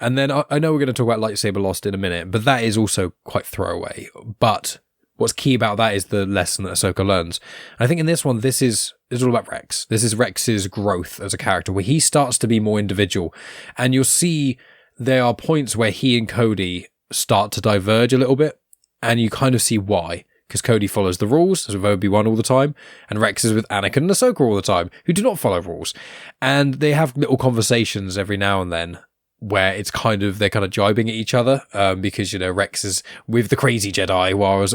And then I know we're going to talk about Lightsaber Lost in a minute, but that is also quite throwaway. But what's key about that is the lesson that Ahsoka learns. And I think in this one, this is all about Rex. This is Rex's growth as a character, where he starts to be more individual. And you'll see there are points where he and Cody start to diverge a little bit, and you kind of see why. Because Cody follows the rules, as with Obi-Wan all the time, and Rex is with Anakin and Ahsoka all the time, who do not follow rules. And they have little conversations every now and then, where it's they're kind of jibing at each other, because, Rex is with the crazy Jedi, whereas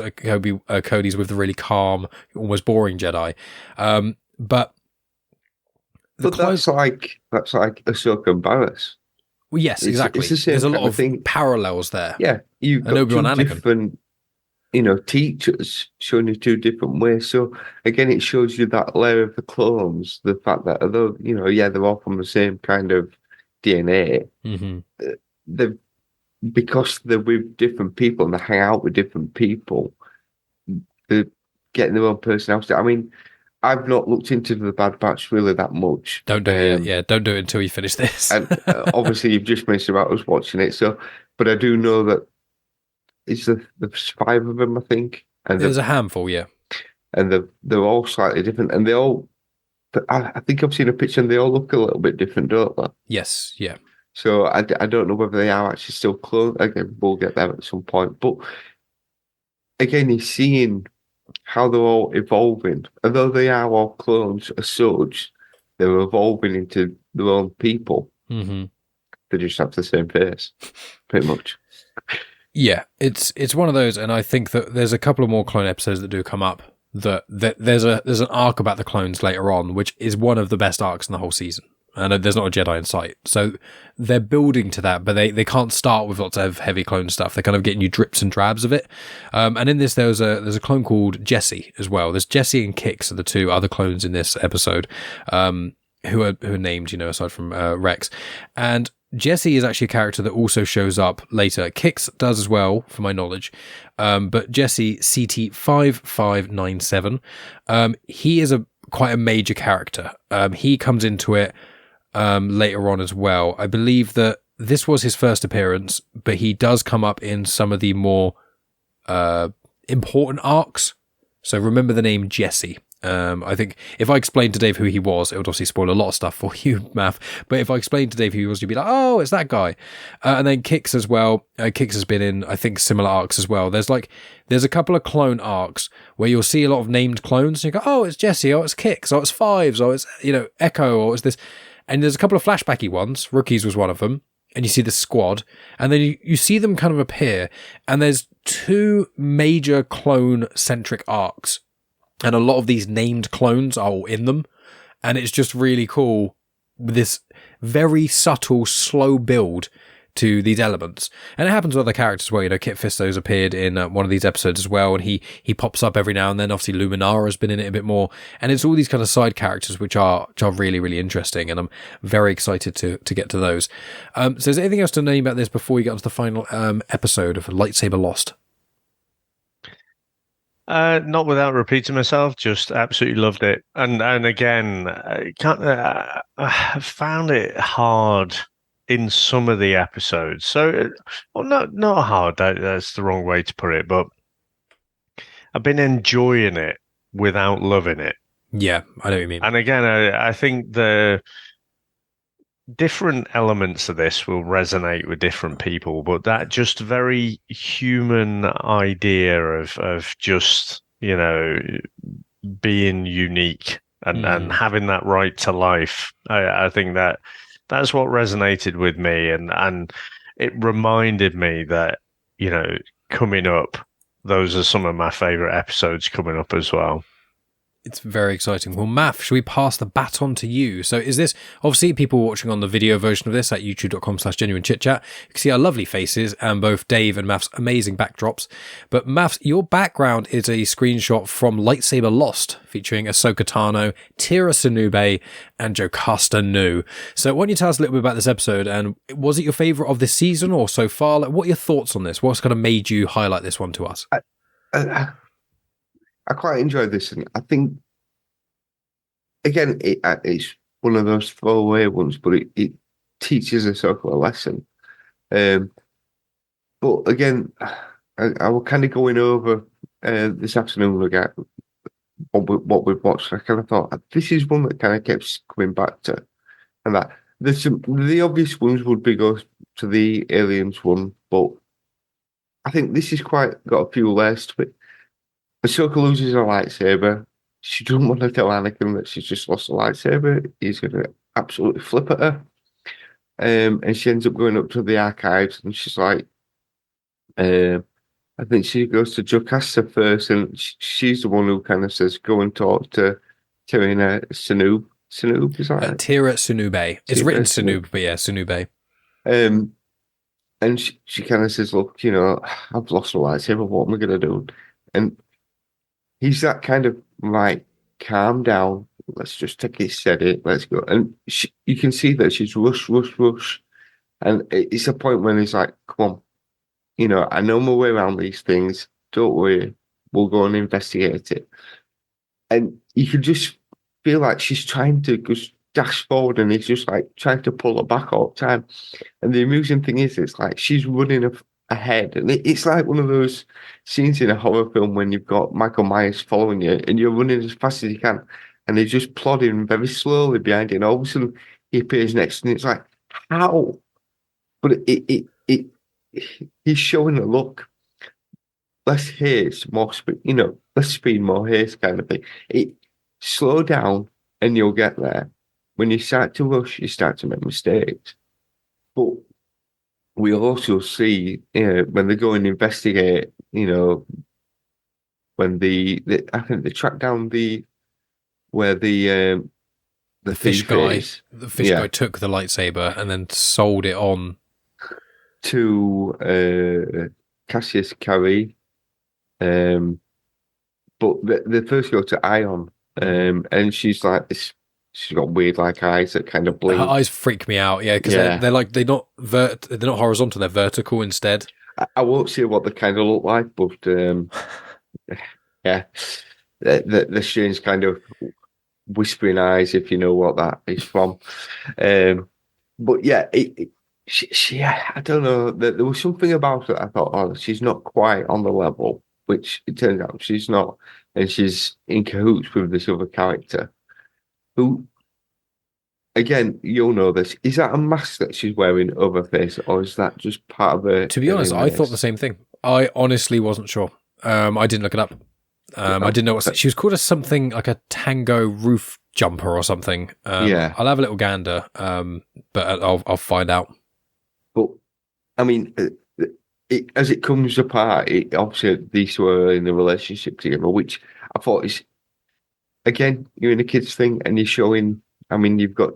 Cody's with the really calm, almost boring Jedi. But that's like Ahsoka and Barriss. Well, yes, exactly. It's the same. There's a lot of thing. Parallels there. Yeah, you've got Obi-Wan two Anakin. different, teachers showing you two different ways. So again, it shows you that layer of the clones, the fact that although they're all from the same kind of DNA, because they're with different people and they hang out with different people, they're getting their own personality. I mean, I've not looked into the Bad Batch really that much. Don't do it. Yeah, don't do it until you finish this. And obviously, you've just mentioned about us watching it. So, but I do know that it's there's 5 of them, I think. And there's a handful, yeah. And they're all slightly different, and they all. I think I've seen a picture, and they all look a little bit different, don't they? Yes, yeah. So I don't know whether they are actually still clones. Again, we'll get there at some point. But again, you're seeing how they're all evolving. Although they are all clones as such, they're evolving into their own people. Mm-hmm. They just have the same face, pretty much. Yeah, it's one of those, and I think that there's a couple of more clone episodes that do come up. That there's an arc about the clones later on, which is one of the best arcs in the whole season. And there's not a Jedi in sight. So they're building to that, but they can't start with lots of heavy clone stuff. They're kind of getting you drips and drabs of it. And in this, there's a clone called Jesse as well. There's Jesse and Kix are the 2 other clones in this episode, who are named, aside from Rex. And Jesse is actually a character that also shows up later. Kix does as well, for my knowledge. But Jesse, CT5597, he is quite a major character. He comes into it later on as well. I believe that this was his first appearance, but he does come up in some of the more important arcs. So remember the name Jesse. I think if I explained to Dave who he was, it would obviously spoil a lot of stuff for you, Math. But if I explained to Dave who he was, you'd be like, oh, it's that guy. And then Kix as well. Kix has been in, I think, similar arcs as well. There's a couple of clone arcs where you'll see a lot of named clones. And you go, oh, it's Jesse, oh, it's Kix, oh, it's Fives, oh, it's, Echo, or it's this. And there's a couple of flashbacky ones. Rookies was one of them. And you see the squad. And then you see them kind of appear. And there's 2 major clone-centric arcs. And a lot of these named clones are all in them. And it's just really cool with this very subtle, slow build to these elements. And it happens with other characters as well. Kit Fisto's appeared in one of these episodes as well. And he pops up every now and then. Obviously, Luminara has been in it a bit more. And it's all these kind of side characters which are really, really interesting. And I'm very excited to get to those. So is there anything else to know about this before we get on to the final episode of Lightsaber Lost? Not without repeating myself, just absolutely loved it. And again, I found it hard in some of the episodes. So, well, not hard, that's the wrong way to put it, but I've been enjoying it without loving it. Yeah, I know what you mean. And again, I think the different elements of this will resonate with different people, but that just very human idea of just, being unique and having that right to life. I think that's what resonated with me. And it reminded me that, coming up, those are some of my favorite episodes coming up as well. It's very exciting. Well, Math, should we pass the baton to you? So is this, obviously, people watching on the video version of this at youtube.com/genuine chit-chat, you can see our lovely faces and both Dave and Math's amazing backdrops. But Math, your background is a screenshot from Lightsaber Lost, featuring Ahsoka Tano, Tira Sinube, and Jocasta Nu. So why don't you tell us a little bit about this episode, and was it your favourite of this season or so far? What are your thoughts on this? What's kind of made you highlight this one to us? I quite enjoyed this, and I think, again, it's one of those throwaway ones, but it teaches us a lesson. But again, I was kind of going over this afternoon again what we've watched. I kind of thought this is one that kind of kept coming back to, and that the obvious ones would be go to the aliens one, but I think this is quite got a few layers to it. Ahsoka loses her lightsaber. She doesn't want to tell Anakin that she's just lost a lightsaber. He's going to absolutely flip at her. And she ends up going up to the archives, and she's like, I think she goes to Jocasta first, and she's the one who kind of says, go and talk to Tira Sinube. Sinube, is that right? Tira Sinube. It's written Sinube, but yeah, Sinube. And she kind of says, look, I've lost a lightsaber. What am I going to do? And he's that kind of like, calm down. Let's just take it steady. Let's go. And you can see that she's rush. And it's a point when he's like, come on, I know my way around these things. Don't worry. We'll go and investigate it. And you can just feel like she's trying to just dash forward, and he's just like trying to pull her back all the time. And the amusing thing is, it's like she's running ahead, and it's like one of those scenes in a horror film when you've got Michael Myers following you and you're running as fast as you can, and they're just plodding very slowly behind you, and all of a sudden he appears next, and it's like, how? But he's showing a look, less haste, more speed, less speed, more haste kind of thing. Slow down and you'll get there. When you start to rush, you start to make mistakes. But we also see when they go and investigate, when I think they track down where the fish guy, guy took the lightsaber and then sold it on to Cassius Carey. But they first go to Ion, and she's like this. She's got weird like eyes that kind of blink. Her eyes freak me out, yeah, because they're like they're not horizontal, they're vertical instead. I won't say what they kind of look like, but yeah, the strange kind of whispering eyes, if you know what that is from. But yeah, she I don't know. There was something about it. I thought, oh, she's not quite on the level which it turns out she's not, and she's in cahoots with this other character, who, again, you'll know this. Is that a mask that she's wearing over her face, or is that just part of her? To be honest, I thought the same thing. I honestly wasn't sure. I didn't look it up. I didn't know what she was called as something like a tango roof jumper or something. Yeah, I'll have a little gander, but I'll find out. But I mean, as it comes apart, obviously these two are in a relationship together, which I thought is, again, you're in a kids thing and you're showing. I mean, you've got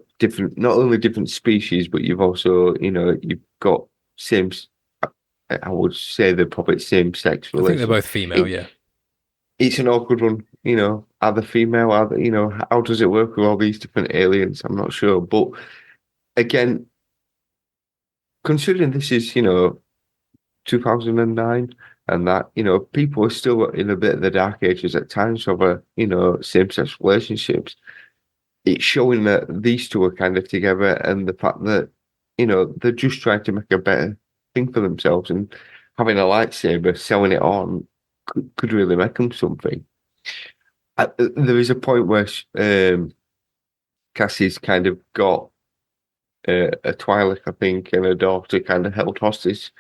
not only different species, but you've also, you've got same. I would say they're probably same sex relations. I think they're both female, yeah. It's an awkward one, Are they female? Are they, how does it work with all these different aliens? I'm not sure, but again, considering this is, 2009, and that, people are still in a bit of the dark ages at times over, same-sex relationships. It's showing that these two are kind of together, and the fact that, they're just trying to make a better thing for themselves, and having a lightsaber, selling it on, could really make them something. There is a point where Cassie's kind of got a Twi'lek, I think, and her daughter kind of held hostage,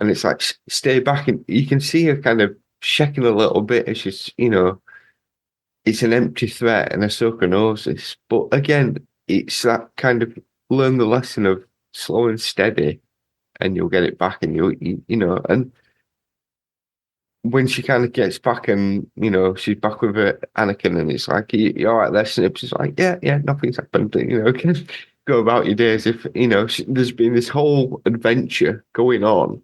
and it's like, stay back, and you can see her kind of shaking a little bit as she's, it's an empty threat, and Ahsoka knows this. But again, it's that kind of learn the lesson of slow and steady, and you'll get it back, and and when she kind of gets back and, she's back with her Anakin, and it's like, you all right there, Snips? It's like, yeah, nothing's happened, can go about your days. If, there's been this whole adventure going on.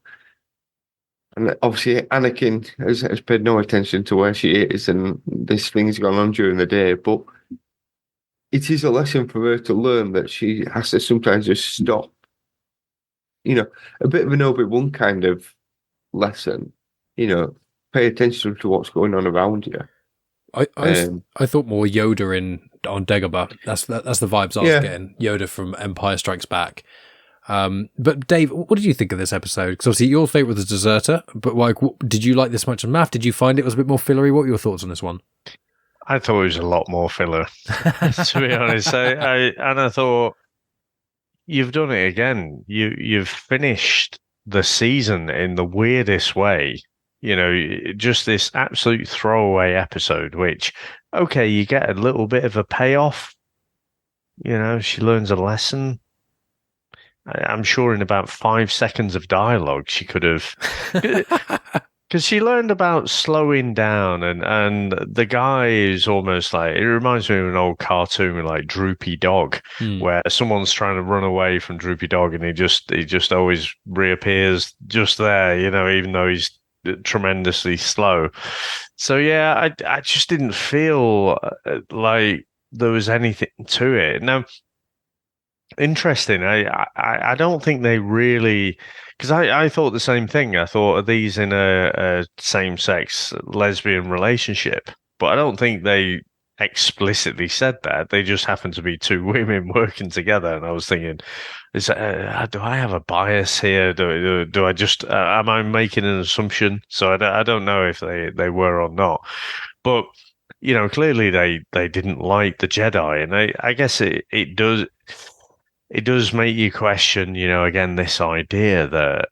And obviously Anakin has paid no attention to where she is, and this thing's gone on during the day. But it is a lesson for her to learn that she has to sometimes just stop. A bit of an Obi-Wan kind of lesson, pay attention to what's going on around you. I thought more Yoda on Dagobah. That's the vibes I was getting. Yoda from Empire Strikes Back. But Dave, what did you think of this episode? Because obviously your favourite was Deserter, but did you like this much in Math? Did you find it was a bit more fillery? What were your thoughts on this one? I thought it was a lot more filler, to be honest. I thought, you've done it again. You've finished the season in the weirdest way. Just this absolute throwaway episode, which, okay, you get a little bit of a payoff. She learns a lesson. I'm sure in about 5 seconds of dialogue, she could have, because she learned about slowing down, and the guy is almost like, it reminds me of an old cartoon like Droopy Dog, where someone's trying to run away from Droopy Dog, and he just always reappears just there, even though he's tremendously slow. So yeah, I just didn't feel like there was anything to it. Now, interesting. I don't think they really, because I thought the same thing. I thought, are these in a same-sex lesbian relationship? But I don't think they explicitly said that. They just happened to be two women working together, and I was thinking, do I have a bias here? Do I just am I making an assumption? So I don't know if they were or not. But clearly they didn't like the Jedi, and I guess it does. It does make you question, again, this idea that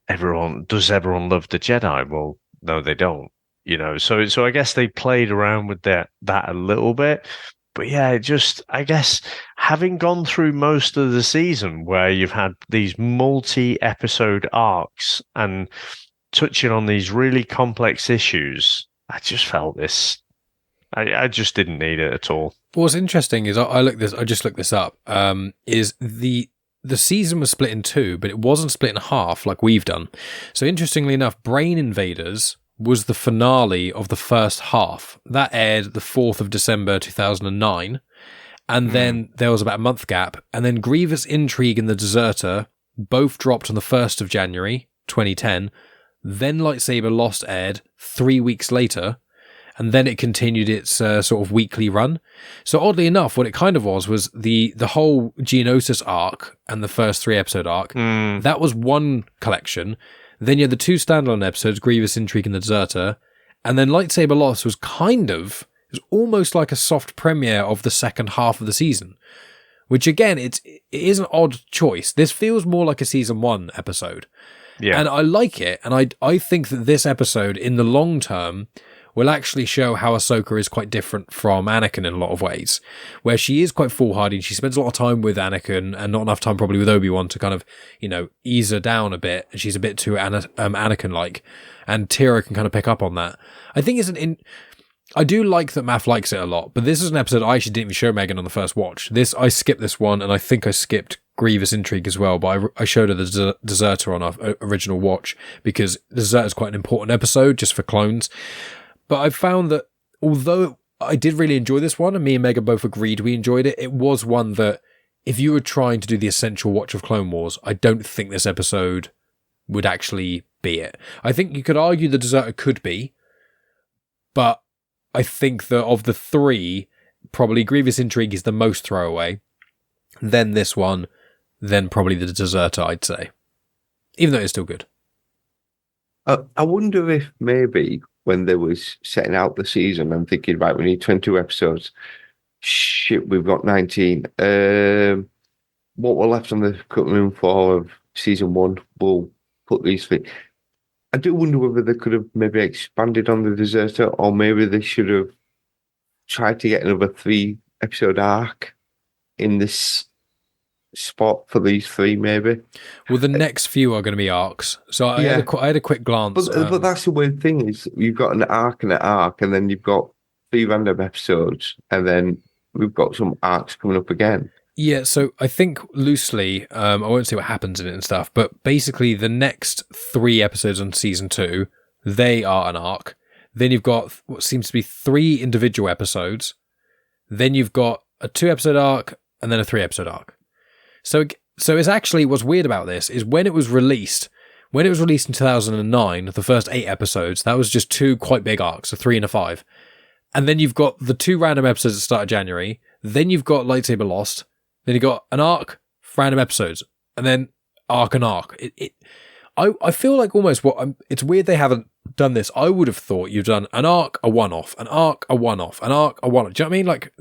everyone love the Jedi? Well, no, they don't, so I guess they played around with that a little bit. But yeah, I guess having gone through most of the season where you've had these multi-episode arcs and touching on these really complex issues, I just felt this. I just didn't need it at all. What's interesting is I just looked this up. Is the season was split in two, but it wasn't split in half like we've done. So interestingly enough, Brain Invaders was the finale of the first half. That aired the 4th of December 2009, and then there was about a month gap, and then Grievous, Intrigue, and The Deserter both dropped on the 1st of January 2010. Then Lightsaber Lost aired 3 weeks later. And then it continued its sort of weekly run. So oddly enough, what it kind of was the whole Geonosis arc and the first 3 episode arc. That was one collection. Then you had the 2 standalone episodes, Grievous, Intrigue, and the Deserter. And then Lightsaber Lost was it was almost like a soft premiere of the second half of the season. Which again, it is an odd choice. This feels more like a season 1 episode. Yeah. And I like it. And I think that this episode, in the long term, will actually show how Ahsoka is quite different from Anakin in a lot of ways, where she is quite foolhardy. She spends a lot of time with Anakin and not enough time probably with Obi-Wan to kind of, ease her down a bit. And she's a bit too Anakin-like, and Tira can kind of pick up on that. I think I do like that Math likes it a lot, but this is an episode I actually didn't even show Megan on the first watch. I skipped this one, and I think I skipped Grievous Intrigue as well, but I showed her the Deserter on our original watch because Deserter is quite an important episode just for clones. But I found that although I did really enjoy this one, and me and Megan both agreed we enjoyed it, it was one that if you were trying to do the essential watch of Clone Wars, I don't think this episode would actually be it. I think you could argue the Deserter could be, but I think that of the 3, probably Grievous Intrigue is the most throwaway, then this one, then probably the Deserter, I'd say. Even though it's still good. I wonder if maybe when they was setting out the season and thinking, right, we need 22 episodes. Shit, we've got 19. What we're left on the cutting room floor of season 1, we'll put these 3. I do wonder whether they could have maybe expanded on the Deserter, or maybe they should have tried to get another 3-episode arc in this spot for these 3, maybe. Well, the next few are going to be arcs. So I had a quick glance. But that's the weird thing is you've got an arc, and then you've got 3 random episodes, and then we've got some arcs coming up again. Yeah, so I think loosely, I won't say what happens in it and stuff, but basically the next 3 episodes on season 2, they are an arc. Then you've got what seems to be 3 individual episodes. Then you've got a 2-episode arc and then a 3-episode arc. So it's actually, what's weird about this is when it was released in 2009, the first 8 episodes, that was just 2 quite big arcs, a 3 and a 5. And then you've got the 2 random episodes at the start of January. Then you've got Lightsaber Lost. Then you've got an arc, random episodes, and then arc and arc. I feel like almost it's weird they haven't done this. I would have thought you've done an arc, a one-off, an arc, a one-off, an arc, a one-off. Do you know what I mean? Like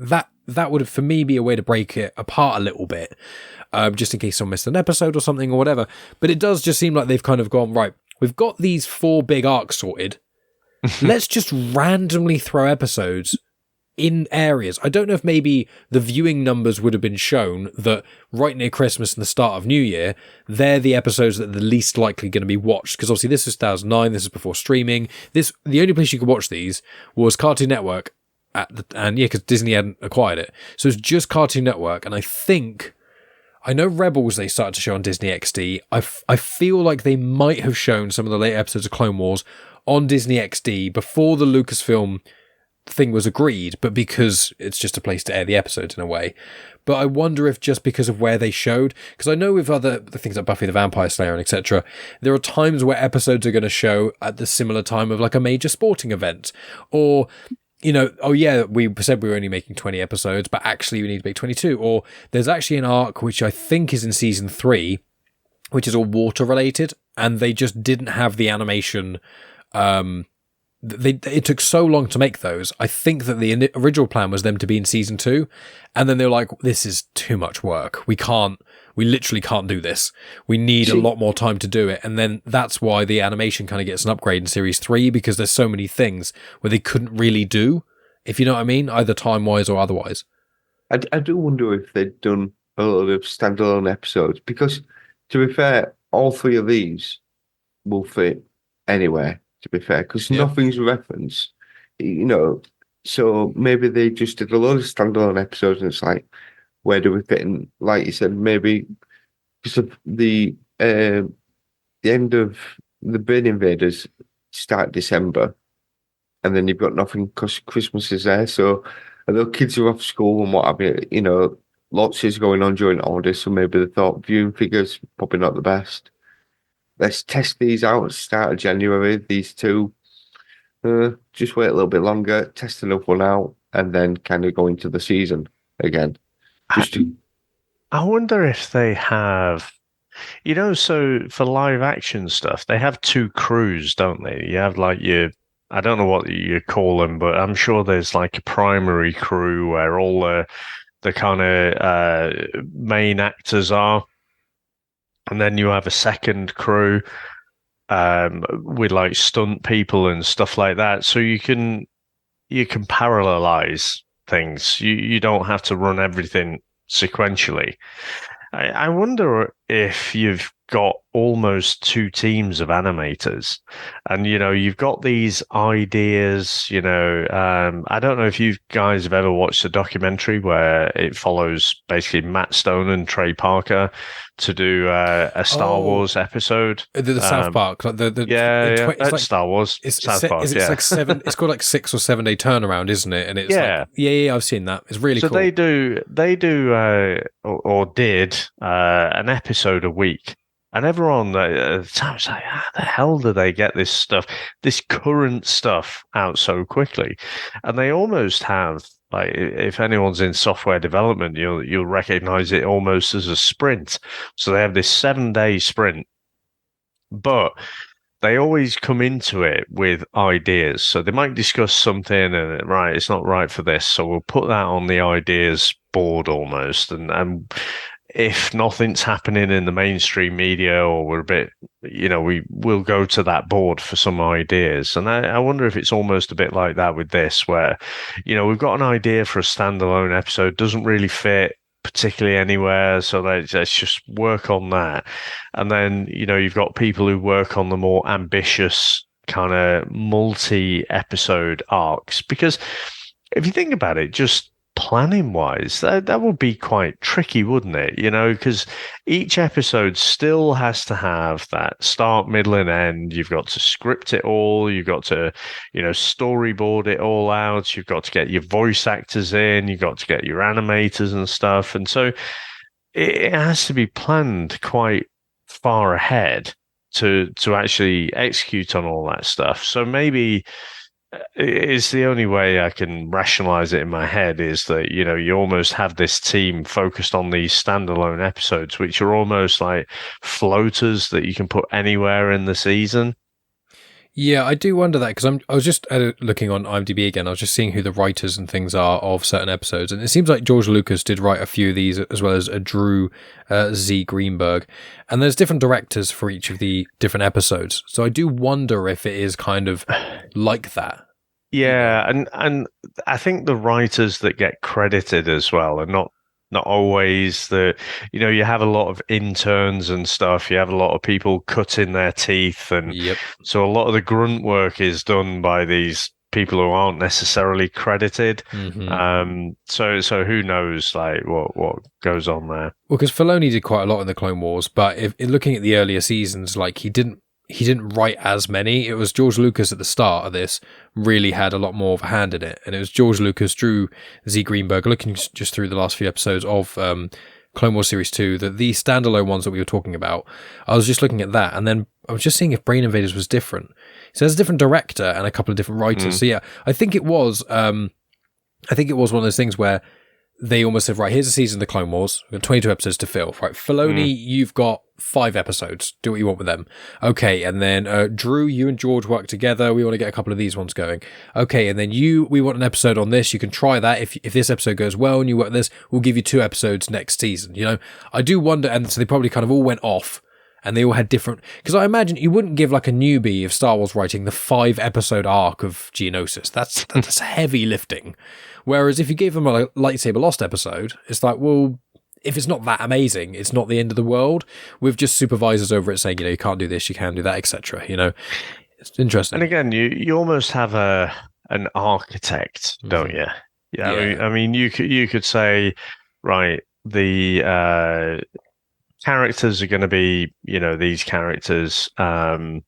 that would have, for me, be a way to break it apart a little bit, just in case someone missed an episode or something or whatever. But it does just seem like they've kind of gone, right, we've got these 4 big arcs sorted. Let's just randomly throw episodes in areas. I don't know if maybe the viewing numbers would have been shown that right near Christmas and the start of New Year, they're the episodes that are the least likely going to be watched. Because obviously this is 2009, this is before streaming. The only place you could watch these was Cartoon Network, because Disney hadn't acquired it. So it's just Cartoon Network, and I know Rebels they started to show on Disney XD. I feel like they might have shown some of the late episodes of Clone Wars on Disney XD before the Lucasfilm thing was agreed, but because it's just a place to air the episodes in a way. But I wonder if just because of where they showed, because I know with the things like Buffy the Vampire Slayer and etc., there are times where episodes are going to show at the similar time of like a major sporting event, or oh yeah, we said we were only making 20 episodes, but actually we need to make 22. Or there's actually an arc which I think is in season 3, which is all water related, and they just didn't have the animation. It took so long to make those. I think that the original plan was them to be in season 2, and then they were like, this is too much work. We literally can't do this. We need a lot more time to do it. And then that's why the animation kind of gets an upgrade in series 3, because there's so many things where they couldn't really do, if you know what I mean, either time-wise or otherwise. I do wonder if they'd done a lot of standalone episodes, because to be fair, all 3 of these will fit anywhere, to be fair, because nothing's referenced, so maybe they just did a lot of standalone episodes, and it's like, where do we fit in? Like you said, maybe because of the end of the Bane Invaders start December, and then you've got nothing because Christmas is there, so although kids are off school and what have you, lots is going on during holidays, so maybe they thought viewing figures probably not the best. Let's test these out at the start of January, these 2. Just wait a little bit longer, test another one out, and then kind of go into the season again. I wonder if they have, So for live action stuff, they have two crews, don't they? You have like I don't know what you call them, but I'm sure there's like a primary crew where all the kind of main actors are, and then you have a second crew with like stunt people and stuff like that. So you can parallelize things. You don't have to run everything sequentially. I wonder if you've got almost two teams of animators, and you've got these ideas. I don't know if you guys have ever watched a documentary where it follows basically Matt Stone and Trey Parker to do a Star Wars episode. The South Park, like it's like Star Wars. South Park. It's like seven. It's called like 6 or 7 day turnaround, isn't it? And it's I've seen that. It's really cool. So they do or did an episode a week. And everyone at the time was like, how the hell do they get this current stuff out so quickly? And they almost have, like, if anyone's in software development, you'll recognize it almost as a sprint. So they have this 7-day sprint, but they always come into it with ideas. So they might discuss something and, right, it's not right for this. So we'll put that on the ideas board almost. And if nothing's happening in the mainstream media, or we're a bit, we will go to that board for some ideas. And I wonder if it's almost a bit like that with this, where, we've got an idea for a standalone episode, doesn't really fit particularly anywhere. So let's just work on that. And then, you've got people who work on the more ambitious kind of multi-episode arcs. Because if you think about it, just planning wise, that would be quite tricky, wouldn't it? Because each episode still has to have that start, middle, and end. You've got to script it all. You've got to, storyboard it all out. You've got to get your voice actors in. You've got to get your animators and stuff. And so it has to be planned quite far ahead to actually execute on all that stuff. So maybe it's the only way I can rationalize it in my head is that, you almost have this team focused on these standalone episodes, which are almost like floaters that you can put anywhere in the season. Yeah, I do wonder that, because I was just looking on IMDb again. I was just seeing who the writers and things are of certain episodes, and it seems like George Lucas did write a few of these, as well as Drew Z. Greenberg, and there's different directors for each of the different episodes. So I do wonder if it is kind of like that. Yeah, and I think the writers that get credited as well are not always you have a lot of interns and stuff. You have a lot of people cutting their teeth, and so a lot of the grunt work is done by these people who aren't necessarily credited. Mm-hmm. So who knows, like, what goes on there? Well, because Filoni did quite a lot in the Clone Wars, but if looking at the earlier seasons, like, he didn't write as many. It was George Lucas at the start of this really had a lot more of a hand in it, and it was George Lucas, Drew Z. Greenberg. Looking just through the last few episodes of Clone Wars Series 2, the standalone ones that we were talking about, I was just looking at that, and then I was just seeing if Brain Invaders was different. So there's a different director and a couple of different writers. So yeah, I think it was one of those things where they almost said, right, here's a season of the Clone Wars. We've got 22 episodes to fill. Right, Filoni, you've got 5 episodes. Do what you want with them. Okay, and then Drew, you and George work together. We want to get a couple of these ones going. Okay, and then we want an episode on this. You can try that. If this episode goes well and you work this, we'll give you 2 episodes next season. I do wonder, and so they probably kind of all went off, and they all had different, because I imagine you wouldn't give like a newbie of Star Wars writing the 5-episode arc of Geonosis. That's heavy lifting. Whereas if you gave them a Lightsaber Lost episode, it's like, well, if it's not that amazing, it's not the end of the world, with just supervisors over it saying, you can't do this, you can do that, etc. It's interesting. And again, you almost have an architect, don't you? Yeah. I mean, you could say, right, the characters are going to be, these characters. I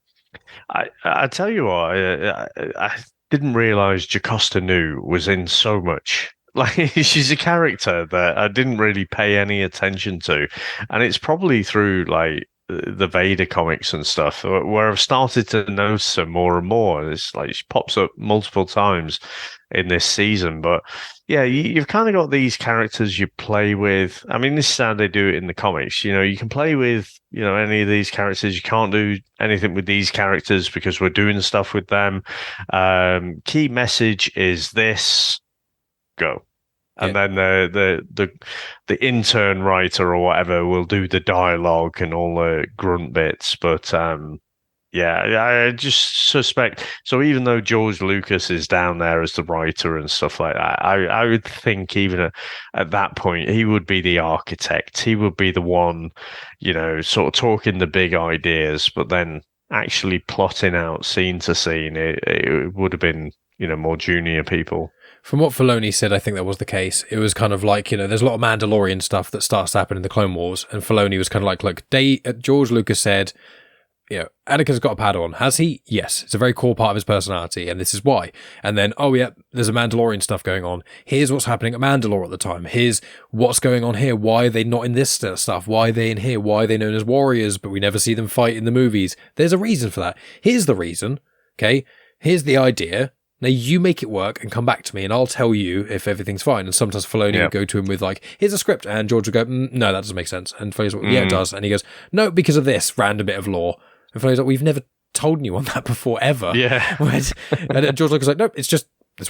tell you what, I didn't realize Jocasta Nu was in so much. Like, she's a character that I didn't really pay any attention to, and it's probably through like the Vader comics and stuff, where I've started to notice her more and more. It's like she pops up multiple times in this season. But yeah, you've kind of got these characters you play with. I mean, this is how they do it in the comics. You can play with, any of these characters. You can't do anything with these characters because we're doing stuff with them. Key message is this, go. And then the intern writer or whatever will do the dialogue and all the grunt bits. But I just suspect. So even though George Lucas is down there as the writer and stuff like that, I would think even at that point he would be the architect. He would be the one, sort of talking the big ideas, but then actually plotting out scene to scene. It would have been more junior people. From what Filoni said, I think that was the case. It was kind of like, there's a lot of Mandalorian stuff that starts to happen in the Clone Wars, and Filoni was kind of like, look, George Lucas said, Anakin's got a Padawan. Has he? Yes. It's a very core part of his personality, and this is why. And then, there's a Mandalorian stuff going on. Here's what's happening at Mandalore at the time. Here's what's going on here. Why are they not in this stuff? Why are they in here? Why are they known as warriors, but we never see them fight in the movies? There's a reason for that. Here's the reason, okay? Here's the idea. Now you make it work and come back to me and I'll tell you if everything's fine. And sometimes Filoni would go to him with like, here's a script. And George would go, no, that doesn't make sense. And Filoni's like, yeah, it does. And he goes, no, because of this random bit of lore. And Filoni's like, we've never told anyone that before, ever. Yeah. And George Lucas is like, nope, it's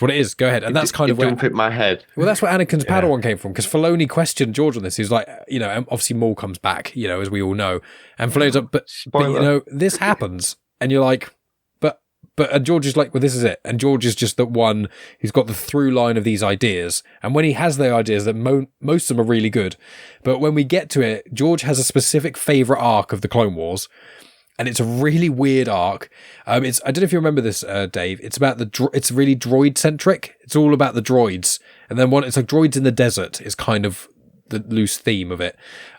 what it is. Go ahead. And that's kind of where... It don't fit my head. Well, that's where Anakin's Padawan came from, because Filoni questioned George on this. He was like, obviously Maul comes back, as we all know. And Filoni's like, but this happens. And you're like... But George is like, well, this is it. And George is just the one who's got the through line of these ideas. And when he has the ideas, that most of them are really good. But when we get to it, George has a specific favourite arc of the Clone Wars. And it's a really weird arc. I don't know if you remember this, Dave. It's about it's really droid centric. It's all about the droids. And then it's like droids in the desert is kind of the loose theme of it.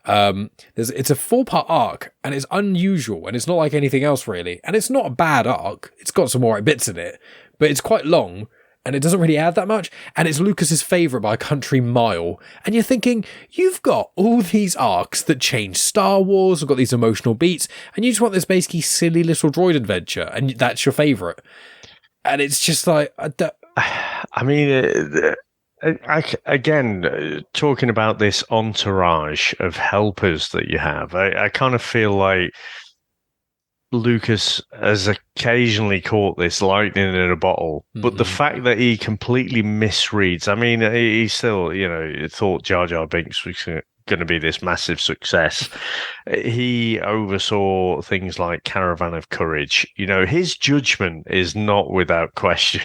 It's a 4-part arc, and it's unusual, and it's not like anything else really. And it's not a bad arc. It's got some alright bits in it, but it's quite long, and it doesn't really add that much. And it's Lucas's favourite by a country mile. And you're thinking, you've got all these arcs that change Star Wars, have got these emotional beats, and you just want this basically silly little droid adventure, and that's your favourite. And it's just like, I mean. Again, talking about this entourage of helpers that you have, I kind of feel like Lucas has occasionally caught this lightning in a bottle, but the fact that he completely misreads, I mean, he still, thought Jar Jar Binks was going to be this massive success. He oversaw things like Caravan of Courage. His judgment is not without question.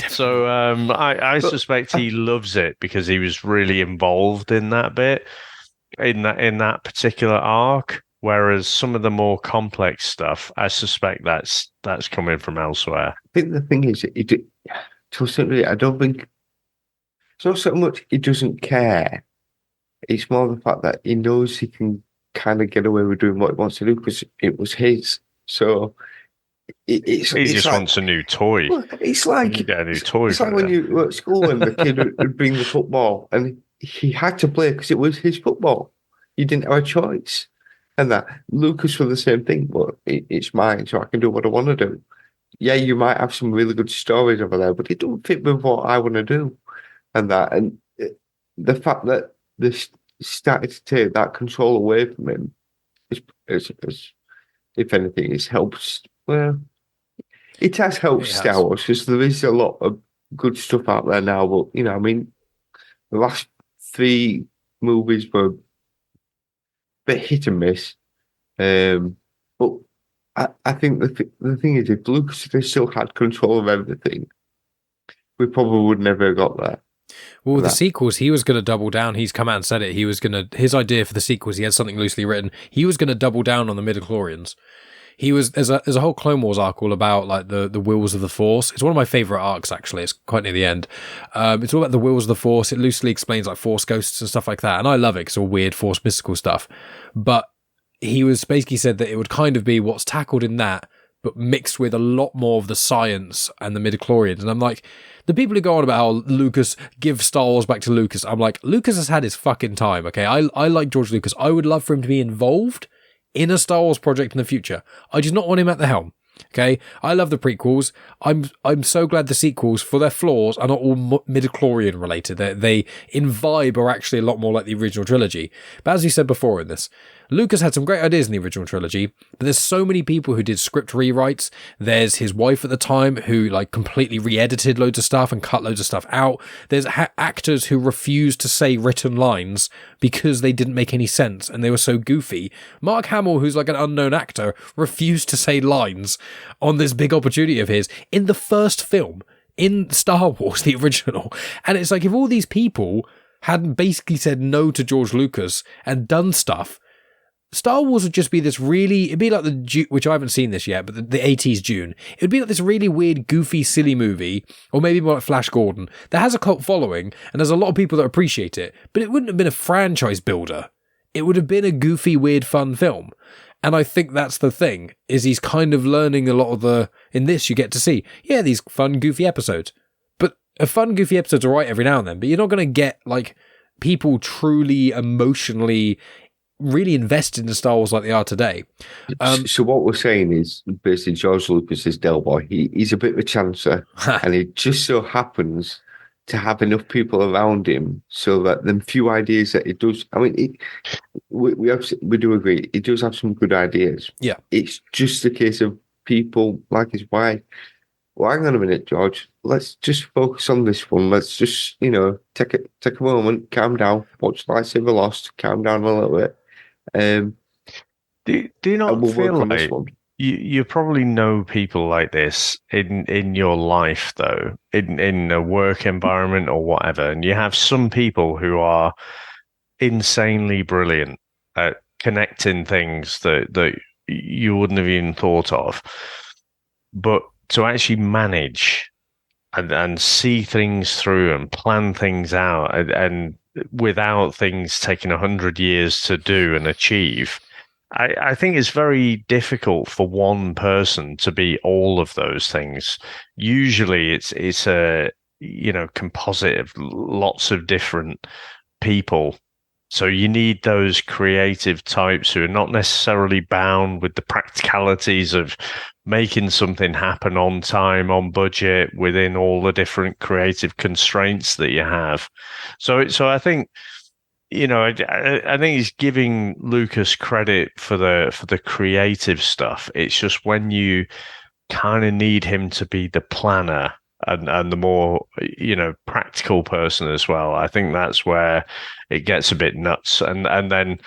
So I suspect he loves it because he was really involved in that bit, in that particular arc. Whereas some of the more complex stuff, I suspect that's coming from elsewhere. I think the thing is, to a certain degree, I don't think it's not so much he doesn't care. It's more the fact that he knows he can kind of get away with doing what he wants to do because it was his. So he just wants a new toy. Well, it's like you get a new toy. It's like when you were at school and the kid would bring the football and he had to play because it was his football. He didn't have a choice. And that Lucas for the same thing, but it's mine, so I can do what I want to do. Yeah, you might have some really good stories over there, but it don't fit with what I want to do. And the fact that this started to take that control away from him, is if anything, it's helped. Well, it has helped Star Wars because there is a lot of good stuff out there now. But the last 3 movies were a bit hit and miss. But I think the thing is, if Lucas had still had control of everything, we probably would never have got there. Well, the sequels, he was going to double down. He's come out and said it. His idea for the sequels, he had something loosely written. He was going to double down on the midichlorians. There's a whole Clone Wars arc all about like the wills of the Force. It's one of my favourite arcs, actually. It's quite near the end. It's all about the wills of the Force. It loosely explains like Force ghosts and stuff like that. And I love it because it's all weird Force mystical stuff. But he was basically said that it would kind of be what's tackled in that, but mixed with a lot more of the science and the midichlorians. And I'm like, the people who go on about how Lucas, give Star Wars back to Lucas, I'm like, Lucas has had his fucking time, okay? I like George Lucas. I would love for him to be involved in a Star Wars project in the future. I do not want him at the helm. Okay, I love the prequels. I'm so glad the sequels, for their flaws, are not all midichlorian related. They in vibe are actually a lot more like the original trilogy. But as you said before in this, Lucas had some great ideas in the original trilogy, but there's so many people who did script rewrites. There's his wife at the time who like completely re-edited loads of stuff and cut loads of stuff out. There's actors who refused to say written lines because they didn't make any sense and they were so goofy. Mark Hamill, who's like an unknown actor, refused to say lines on this big opportunity of his in the first film in Star Wars, the original. And it's like, if all these people hadn't basically said no to George Lucas and done stuff, Star Wars would just be this really, it'd be like which I haven't seen this yet, but the 80s Dune. It would be like this really weird, goofy, silly movie, or maybe more like Flash Gordon, that has a cult following, and there's a lot of people that appreciate it, but it wouldn't have been a franchise builder. It would have been a goofy, weird, fun film. And I think that's the thing, is he's kind of learning a lot of in this you get to see, yeah, these fun, goofy episodes. But a fun, goofy episode's all right every now and then, but you're not going to get, like, people truly emotionally really invested in Star Wars like they are today. So what we're saying is, basically, George Lucas is Del Boy. He's a bit of a chancer, and it just so happens to have enough people around him so that the few ideas that it does, I mean, we do agree, it does have some good ideas. Yeah. It's just a case of people like his wife. Well, hang on a minute, George. Let's just focus on this one. Let's just, take a moment, calm down, watch Lightsaber Lost, calm down a little bit. Do you not feel like you probably know people like this in your life, though, in a work environment or whatever, and you have some people who are insanely brilliant at connecting things that you wouldn't have even thought of, but to actually manage and see things through and plan things out and without things taking 100 years to do and achieve, I think it's very difficult for one person to be all of those things. Usually it's a composite of lots of different people. So you need those creative types who are not necessarily bound with the practicalities of making something happen on time, on budget, within all the different creative constraints that you have. So I think, I think he's giving Lucas credit for the creative stuff. It's just when you kind of need him to be the planner and the more, practical person as well. I think that's where it gets a bit nuts. And then,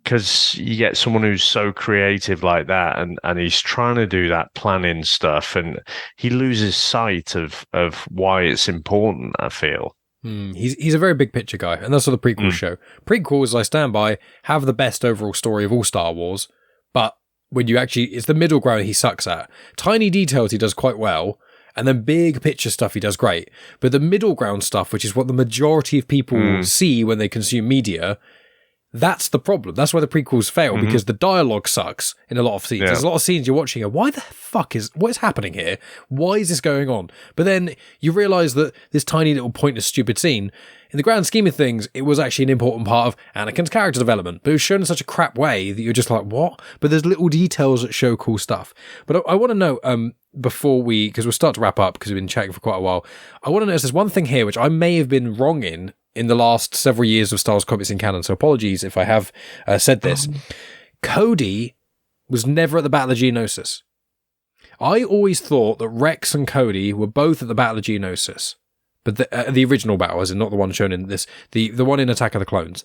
because you get someone who's so creative like that, and he's trying to do that planning stuff, and he loses sight of why it's important, I feel. He's a very big picture guy, and that's what the prequels show. Prequels, I stand by, have the best overall story of all Star Wars, but when you actually, it's the middle ground he sucks at. Tiny details he does quite well, and then big picture stuff he does great. But the middle ground stuff, which is what the majority of people see when they consume media, that's the problem. That's why the prequels fail, because the dialogue sucks in a lot of scenes. Yeah. There's a lot of scenes you're watching and why the fuck what is happening here? Why is this going on? But then you realise that this tiny little pointless stupid scene, in the grand scheme of things, it was actually an important part of Anakin's character development, but it was shown in such a crap way that you're just like, what? But there's little details that show cool stuff. But I want to know, before because we'll start to wrap up because we've been chatting for quite a while, I want to notice there's one thing here which I may have been wrong in the last several years of Star Wars comics in canon, so apologies if I have said this. Cody was never at the Battle of Geonosis. I always thought that Rex and Cody were both at the Battle of Geonosis, but the original battle, as in not the one shown in this, the one in Attack of the Clones.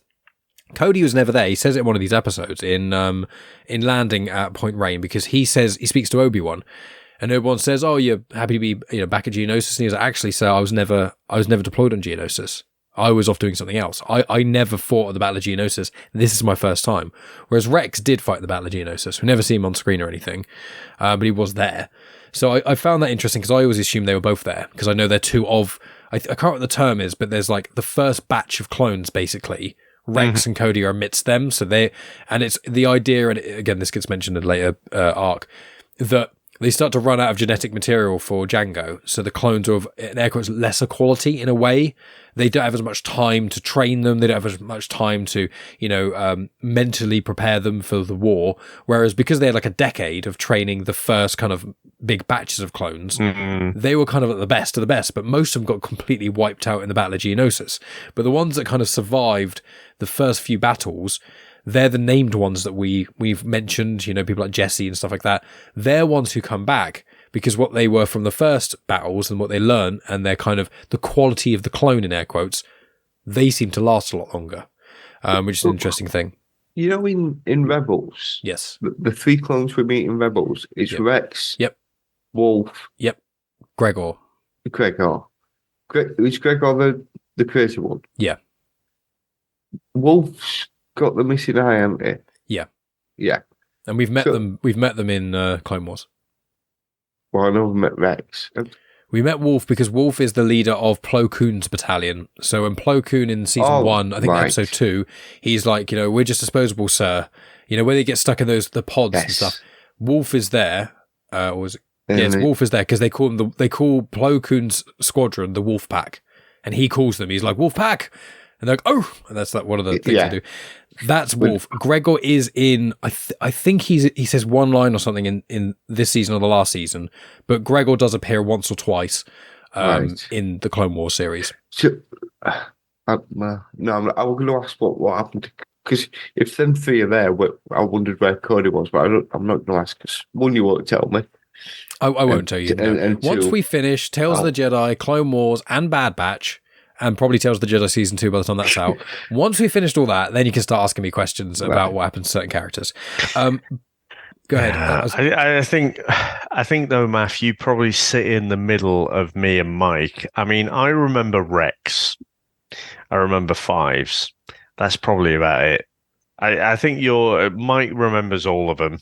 Cody was never there. He says it in one of these episodes in Landing at Point Rain, because he speaks to Obi-Wan, and Obi-Wan says, "Oh, you're happy to be back at Geonosis?" And he's like, "Actually, sir, I was never deployed on Geonosis. I was off doing something else. I never fought at the Battle of Geonosis. This is my first time." Whereas Rex did fight the Battle of Geonosis. We never see him on screen or anything, but he was there. So I found that interesting, because I always assumed they were both there, because I know they're two of, I can't remember what the term is, but there's like the first batch of clones, basically. Rex and Cody are amidst them. And it's the idea, and again, this gets mentioned in a later arc, that they start to run out of genetic material for Django, so the clones are of, in air quotes, lesser quality in a way. They don't have as much time to train them. They don't have as much time to, mentally prepare them for the war. Whereas because they had like a decade of training the first kind of big batches of clones, they were kind of at the best of the best, but most of them got completely wiped out in the Battle of Geonosis. But the ones that kind of survived the first few battles, they're the named ones that we've mentioned, people like Jesse and stuff like that. They're ones who come back because what they were from the first battles and what they learn, and they're kind of the quality of the clone in air quotes, they seem to last a lot longer, which is an interesting thing. In Rebels, Yes, the 3 clones we meet in Rebels, it's Rex, Wolf, Gregor. Is Gregor the crazy one? Yeah. Wolf's got the missing eye, hasn't he? Yeah. Yeah. And we've met them. We've met them in Clone Wars. Well, I know we've met Rex. We met Wolf because Wolf is the leader of Plo Koon's battalion. So when Plo Koon in season 1, I think episode 2, he's like, we're just disposable, sir. When they get stuck in the pods and stuff. Wolf is there. Wolf is there because they call Plo Koon's squadron the Wolf Pack, and he calls them. He's like, Wolf Pack. And they're like, oh, and that's like one of the things they do. That's Wolf. Gregor is in, I think he says one line or something in this season or the last season, but Gregor does appear once or twice in the Clone Wars series. So, I was going to ask what happened, because if them 3 are there, I wondered where Cody was, but I'm not going to ask, because 1, you won't tell me. I won't tell you. And once 2, we finish Tales of the Jedi, Clone Wars, and Bad Batch, and probably Tales of the Jedi Season 2 by the time that's out. Once we've finished all that, then you can start asking me questions about what happens to certain characters. Go ahead. I think though, Math, you probably sit in the middle of me and Mike. I mean, I remember Rex. I remember Fives. That's probably about it. I think Mike remembers all of them.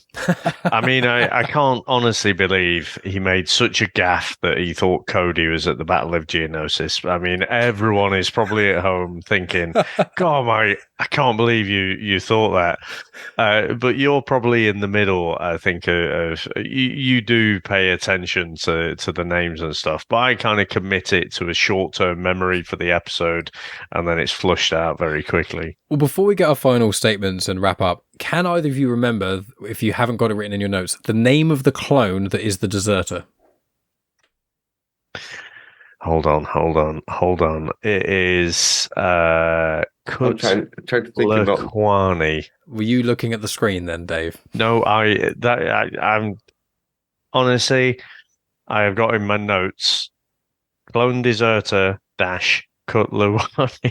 I mean, I can't honestly believe he made such a gaffe that he thought Cody was at the Battle of Geonosis. I mean, everyone is probably at home thinking, God, Mike, I can't believe you thought that. But you're probably in the middle, I think, of you do pay attention to the names and stuff, but I kind of commit it to a short-term memory for the episode, and then it's flushed out very quickly. Well, before we get our final statements and wrap up, can either of you remember, if you haven't got it written in your notes, the name of the clone that is the deserter? Hold on. It is Kut-Lakwani. Were you looking at the screen then, Dave? No, I'm honestly, I have got in my notes, clone deserter dash Kut-Lakwani.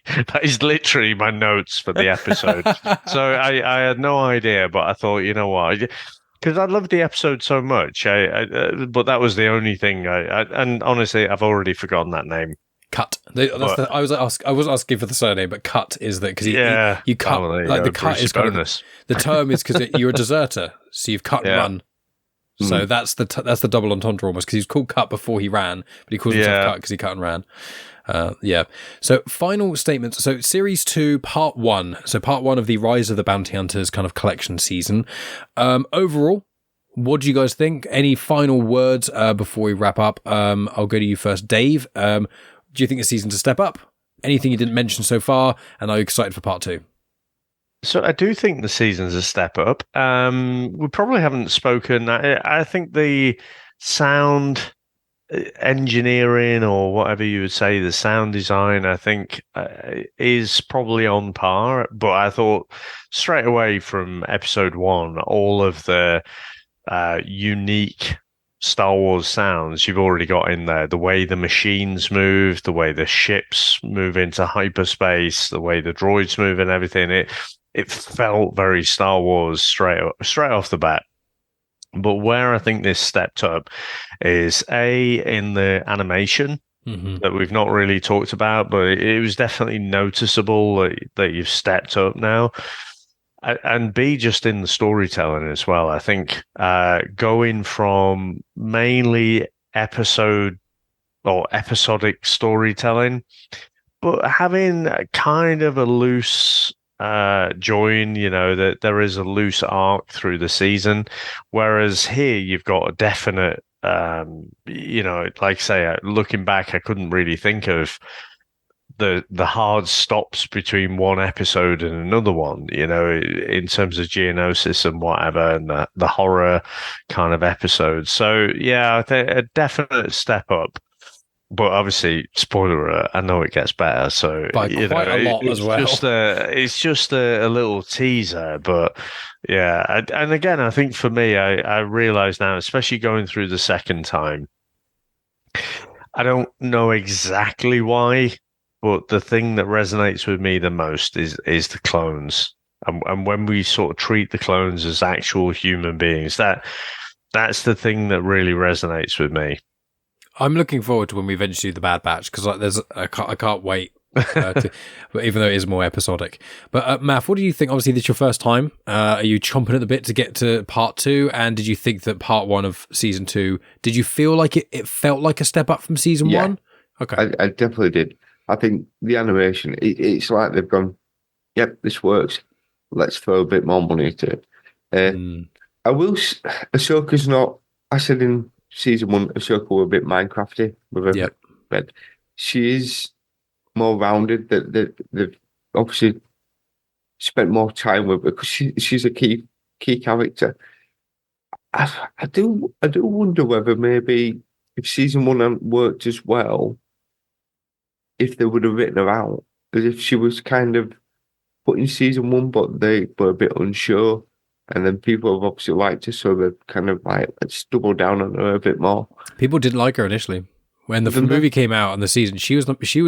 That is literally my notes for the episode. So I had no idea, but I thought, you know what? Because I loved the episode so much, but that was the only thing. And honestly, I've already forgotten that name. Cut. I was asking for the surname, but Cut is that because you cut the cut is kind of, the term is because you're a deserter, so you've cut and run. So that's the double entendre almost, because he was called Cut before he ran, but he calls himself Cut because he cut and ran. So final statements. So series 2, part 1. So part 1 of the Rise of the Bounty Hunters kind of collection season. Overall, what do you guys think? Any final words before we wrap up? I'll go to you first, Dave. Do you think the season's a step up? Anything you didn't mention so far? And are you excited for part 2? So I do think the season's a step up. We probably haven't spoken. I think the sound engineering, or whatever you would say, the sound design, I think is probably on par. But I thought straight away from episode 1, all of the unique Star Wars sounds you've already got in there. The way the machines move, the way the ships move into hyperspace, the way the droids move and everything. It felt very Star Wars straight off the bat. But where I think this stepped up is in the animation that we've not really talked about, but it was definitely noticeable that you've stepped up now. And B, just in the storytelling as well. I think going from mainly episodic storytelling, but having kind of a loose join. That there is a loose arc through the season, whereas here you've got a definite. Like I say, looking back, I couldn't really think of the hard stops between one episode and another one, in terms of Geonosis and whatever, and the horror kind of episodes. So yeah, I think a definite step up. But obviously, spoiler alert, I know it gets better. So By quite a lot as well. It's just a little teaser, but yeah. And again, I think for me, I realize now, especially going through the second time, I don't know exactly why, but the thing that resonates with me the most is the clones. And when we sort of treat the clones as actual human beings, that's the thing that really resonates with me. I'm looking forward to when we eventually do the Bad Batch, because I can't wait. But even though it is more episodic. But Math, what do you think? Obviously, this is your first time. Are you chomping at the bit to get to part 2? And did you think that part 1 of season 2, did you feel like it felt like a step up from season 1? Okay. I definitely did. I think the animation, it's like they've gone, yep, this works. Let's throw a bit more money into it. I will. Ahsoka's not. I said in season 1, Ahsoka were a bit Minecrafty with her bed. She is more rounded. That they've obviously spent more time with her because she's a key character. I do wonder whether maybe if season 1 hadn't worked as well, if they would have written her out, as if she was kind of put in season 1, but they were a bit unsure. And then people have obviously liked her, so they're kind of like, let's double down on her a bit more. People didn't like her initially. When the movie came out and the season, she was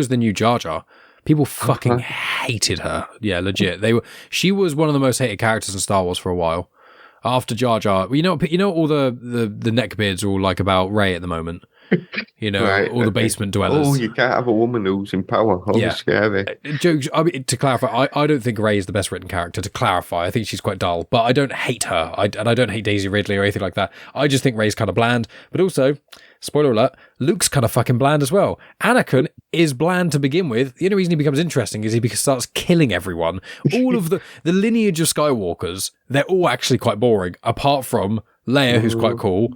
the new Jar Jar. People fucking hated her. Yeah, legit. She was one of the most hated characters in Star Wars for a while. After Jar Jar, all the neckbeards are all like about Rey at the moment. Right, all the basement dwellers. Oh, you can't have a woman who's in power. Oh, scary. Jokes. I mean, to clarify, I don't think Rey is the best written character. To clarify, I think she's quite dull, but I don't hate her. I don't hate Daisy Ridley or anything like that. I just think Rey's kind of bland. But also, spoiler alert, Luke's kind of fucking bland as well. Anakin is bland to begin with. The only reason he becomes interesting is he starts killing everyone. All of the lineage of Skywalkers, they're all actually quite boring, apart from Leia, who's quite cool.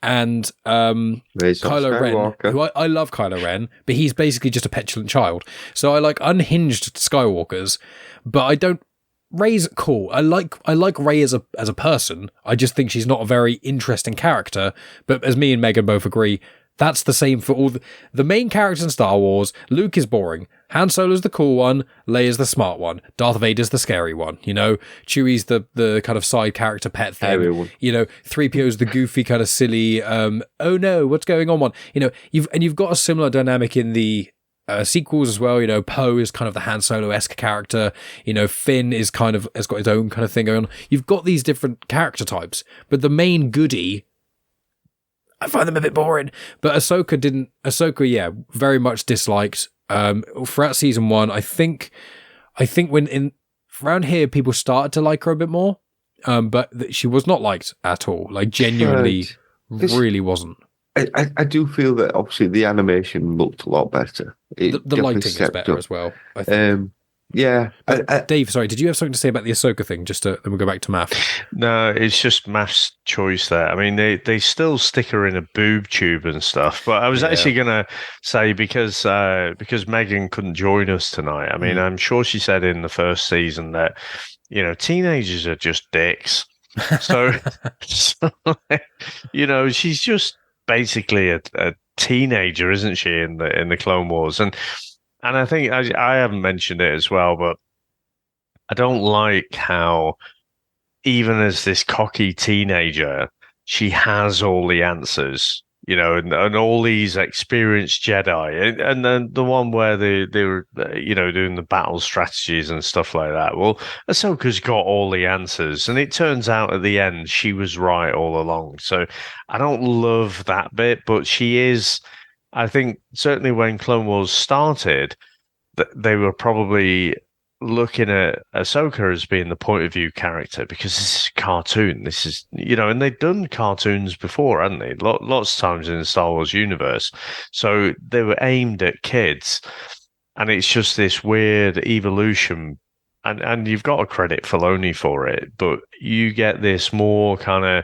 And Kylo Ren, who I love Kylo Ren, but he's basically just a petulant child. So I like unhinged Skywalkers, but I don't. Rey's cool. I like Rey as a person. I just think she's not a very interesting character. But as me and Megan both agree, that's the same for all the main characters in Star Wars. Luke is boring. Han Solo's the cool one. Leia's the smart one. Darth Vader's the scary one. Chewie's the kind of side character pet thing. 3PO's the goofy kind of silly. Oh no, what's going on one? You've got a similar dynamic in the sequels as well. Poe is kind of the Han Solo-esque character. Finn has got his own kind of thing going on. You've got these different character types, but the main goodie, I find them a bit boring. But Ahsoka, yeah, very much disliked. Throughout season 1, I think when around here people started to like her a bit more, but she was not liked at all. Like genuinely, really wasn't. I do feel that obviously the animation looked a lot better. The lighting is better as well, I think. Yeah. Dave, sorry, did you have something to say about the Ahsoka thing? Then we'll go back to Math. No, it's just Math's choice there. I mean, they still stick her in a boob tube and stuff. But I was actually going to say, because Megan couldn't join us tonight, I mean, I'm sure she said in the first season that, teenagers are just dicks. So she's just basically a teenager, isn't she, in the Clone Wars? And I think I haven't mentioned it as well, but I don't like how even as this cocky teenager, she has all the answers, and all these experienced Jedi, and then the one where they were, doing the battle strategies and stuff like that. Well, Ahsoka's got all the answers, and it turns out at the end she was right all along. So I don't love that bit, but she is. I think certainly when Clone Wars started, they were probably looking at Ahsoka as being the point of view character because this is a cartoon. This is, and they'd done cartoons before, hadn't they? Lots of times in the Star Wars universe. So they were aimed at kids. And it's just this weird evolution and you've got to credit Filoni for it, but you get this more kind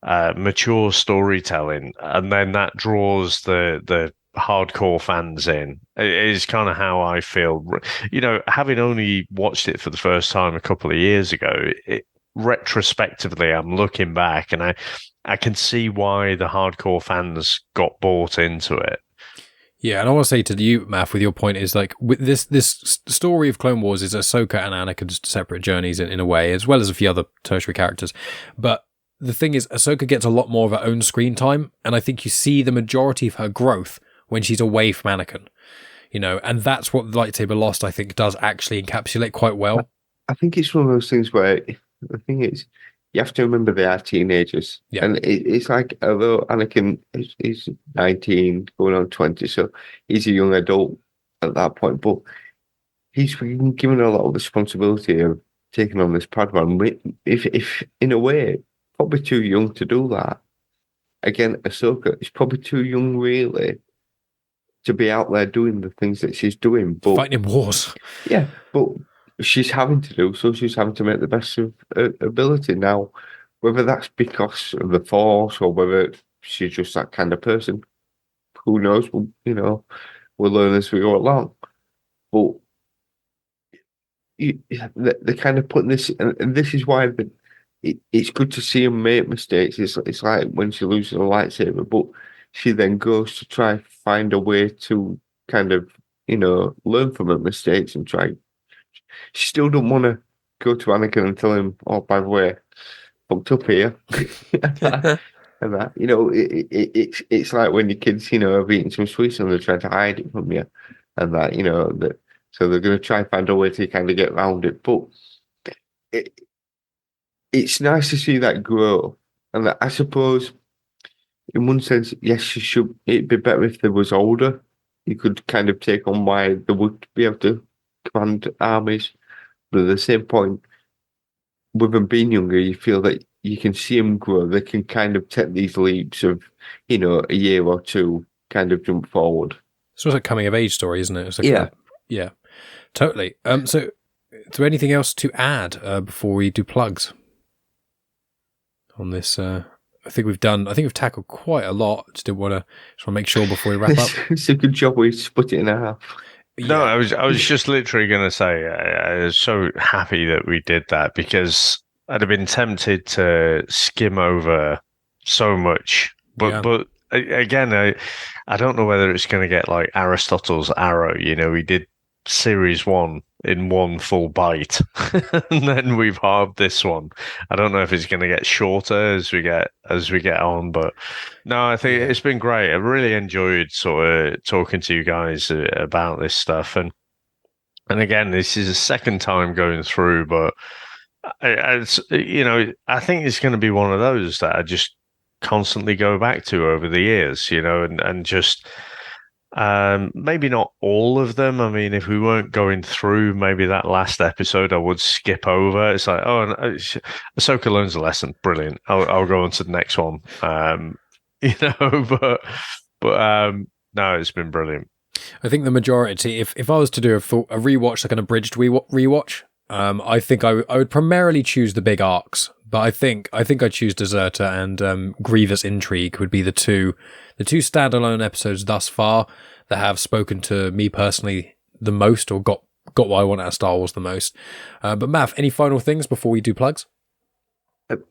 of mature storytelling, and then that draws the hardcore fans in. It is kind of how I feel. Having only watched it for the first time a couple of years ago, retrospectively, I'm looking back and I can see why the hardcore fans got bought into it. Yeah, and I want to say to you, Math, with your point is like with this story of Clone Wars is Ahsoka and Anakin's separate journeys in a way, as well as a few other tertiary characters. But the thing is, Ahsoka gets a lot more of her own screen time, and I think you see the majority of her growth when she's away from Anakin. And that's what the Lightsaber Lost, I think, does actually encapsulate quite well. I think it's one of those things where the thing is, you have to remember they are teenagers. Yeah. And it's like, although Anakin is 19, going on 20, so he's a young adult at that point, but he's been given a lot of responsibility of taking on this Padawan. If in a way, probably too young to do that. Again, Ahsoka is probably too young, really, to be out there doing the things that she's doing. But fighting in wars. Yeah, but she's having to do so. She's having to make the best of her ability now. Whether that's because of the Force or whether she's just that kind of person, who knows? We'll learn as we go along. But they're kind of putting this, and this is why it's good to see him make mistakes. It's like when she loses a lightsaber, but she then goes to try find a way to kind of learn from her mistakes and try. She still don't want to go to Anakin and tell him, "Oh, by the way, fucked up here." And that, it's like when your kids, have eaten some sweets and they're trying to hide it from you, and that, so they're going to try and find a way to kind of get around it. But it's nice to see that grow, and I suppose, in one sense, yes, it'd be better if they was older. You could kind of take on why they would be able to command armies, but at the same point, with them being younger, you feel that you can see them grow. They can kind of take these leaps of, a year or two, kind of jump forward. It's sort of a coming of age story, isn't it? It's like yeah, totally. So, is there anything else to add before we do plugs on this? I think we've tackled quite a lot. Just want to make sure before we wrap up. It's a good job we split it in half. No, I was just literally going to say I was so happy that we did that, because I'd have been tempted to skim over so much, but again, I don't know whether it's going to get like Aristotle's arrow. We did series 1 in one full bite, and then we've halved this one. I don't know if it's going to get shorter as we get on, but no, I think it's been great. I really enjoyed sort of talking to you guys about this stuff, and again, this is the second time going through, but I think it's going to be one of those that I just constantly go back to over the years, and just. Maybe not all of them. I mean, if we weren't going through maybe that last episode, I would skip over. It's like, Ahsoka learns a lesson. Brilliant. I'll go on to the next one. But no, it's been brilliant. I think the majority, if I was to do a rewatch, like an abridged rewatch, I think I would primarily choose the big arcs, but I think I'd choose Deserter and Grievous Intrigue would be the two standalone episodes thus far that have spoken to me personally the most, or got what I want out of Star Wars the most. But Mav, any final things before we do plugs?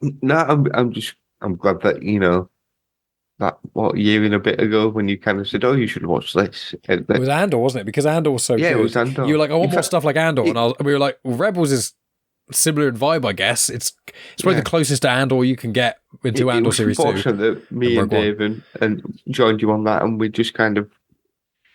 No, I'm glad that that a year and a bit ago when you kind of said, "Oh, you should watch this." It was Andor, wasn't it? Because Andor was so good. It was Andor. You were like, "I want more stuff like Andor," and we were like, well, "Rebels is similar in vibe, I guess. It's probably the closest to Andor you can get into Andor Series 2. Unfortunate that me and Dave and joined you on that, and we just kind of,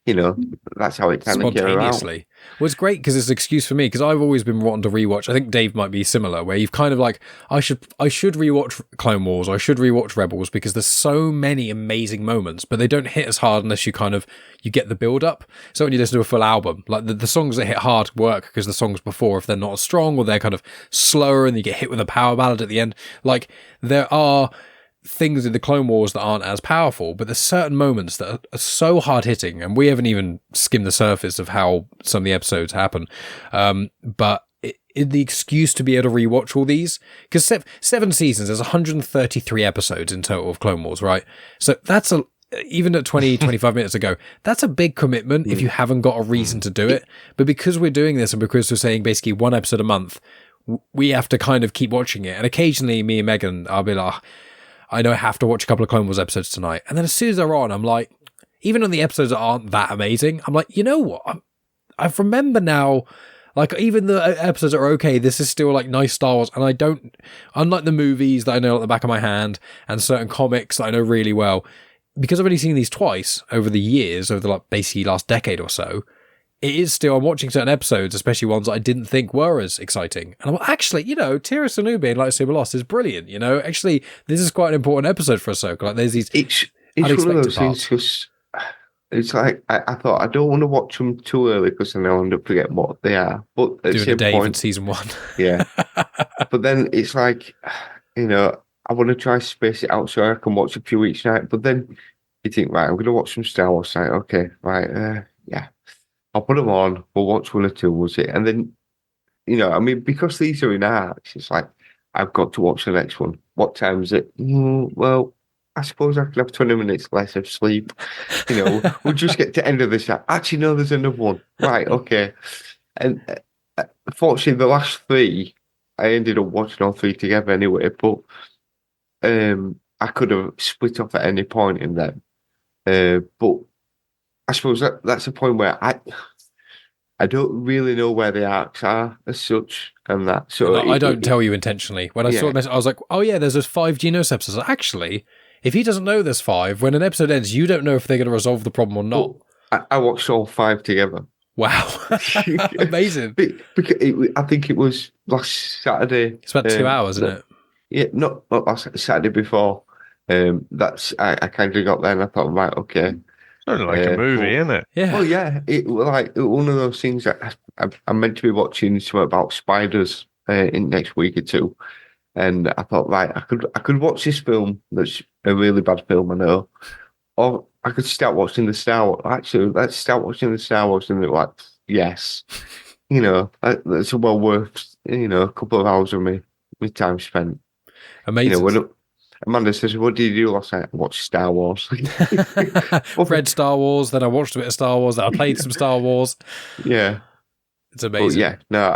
that's how it kind of came out. Well, it's great because it's an excuse for me, because I've always been wanting to rewatch. I think Dave might be similar, where you've kind of like, I should rewatch Clone Wars, or I should rewatch Rebels, because there's so many amazing moments, but they don't hit as hard unless you get the build up. So when you listen to a full album, like the songs that hit hard work because the songs before, if they're not as strong or they're kind of slower and you get hit with a power ballad at the end, like there are things in the Clone Wars that aren't as powerful, but there's certain moments that are so hard hitting, and we haven't even skimmed the surface of how some of the episodes happen. But the excuse to be able to rewatch all these, because 7 seasons, there's 133 episodes in total of Clone Wars, right? So that's even at 25 minutes ago, that's a big commitment if you haven't got a reason to do it. But because we're doing this and because we're saying basically 1 episode a month, we have to kind of keep watching it. And occasionally me and Megan, I'll be like, I know I have to watch a couple of Clone Wars episodes tonight. And then as soon as they're on, I'm like, even on the episodes that aren't that amazing, I'm like, you know what? I remember now, like, even the episodes that are okay, this is still like nice Star Wars. And I don't, unlike the movies that I know at the back of my hand and certain comics that I know really well, because I've only seen these twice over the years, over the like basically last decade or so, it is still, I'm watching certain episodes, especially ones that I didn't think were as exciting. And I'm like, actually, you know, Tira Sanubi in Lightsaber Lost is brilliant, you know? Actually, this is quite an important episode for Ahsoka. Like, there's these it's unexpected one of those parts. things, because it's like, I thought, I don't want to watch them too early because then I'll end up forgetting what they are. But at the Doing a same Dave in point, season 1. yeah. But then it's like, you know, I want to try to space it out so I can watch a few each night. But then you think, right, I'm going to watch some Star Wars tonight. Okay, right, yeah. I'll put them on. We'll watch 1 or 2, was it? And then, you know, I mean, because these are in arcs, it's like, I've got to watch the next one. What time is it? Well, I suppose I could have 20 minutes less of sleep. You know, we'll just get to the end of this. Actually, no, there's another one. Right, okay. And fortunately, the last 3, I ended up watching all 3 together anyway, but I could have split off at any point in them. But I suppose that's a point where I don't really know where the arcs are as such, and that. So I don't tell you intentionally. When I saw the message, I was like, oh yeah, there's those 5 Geonosis episodes. Actually, if he doesn't know there's 5, when an episode ends, you don't know if they're going to resolve the problem or not. Well, I watched all 5 together. Wow. Amazing. Because I think it was last Saturday. It's about 2 hours, isn't it? Yeah, not last Saturday before. That's I kind of got there and I thought, right, okay. Sort of like a movie, isn't it? Yeah. Well, yeah. It was like one of those things that I'm meant to be watching something about spiders in next week or 2. And I thought, right, I could watch this film that's a really bad film, I know. Or I could start watching the Star Wars. Actually, let's start watching the Star Wars, and they're like, yes, you know, that's well worth, you know, a couple of hours of my time spent. Amazing. You know, when Amanda says, "What did you do last night?" I watched Star Wars. Read Star Wars, then I watched a bit of Star Wars, then I played some Star Wars. Yeah, it's amazing. But yeah, no,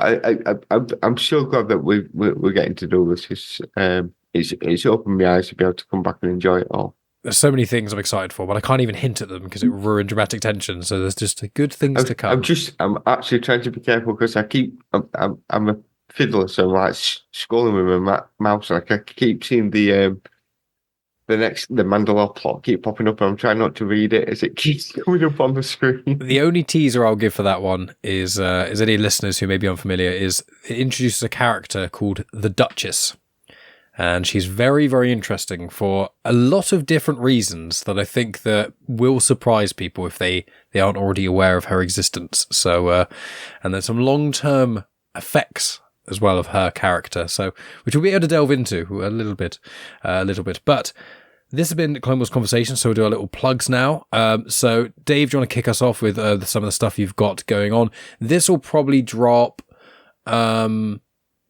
I'm so glad that we're getting to do this. It's opened my eyes to be able to come back and enjoy it all. There's so many things I'm excited for, but I can't even hint at them because it will ruin dramatic tension. So there's just good things to come. I'm actually trying to be careful because I'm a fiddler, so I'm like scrolling with my mouse, and I keep seeing the Mandalore plot keep popping up, and I'm trying not to read it as it keeps coming up on the screen. The only teaser I'll give for that one is any listeners who may be unfamiliar, is it introduces a character called the Duchess. And she's very, very interesting for a lot of different reasons that I think that will surprise people if they aren't already aware of her existence. So, and there's some long-term effects as well of her character, so which we'll be able to delve into a little bit. But this has been Clone Wars Conversation, so we'll do our little plugs now. So, Dave, do you want to kick us off with some of the stuff you've got going on? This will probably drop.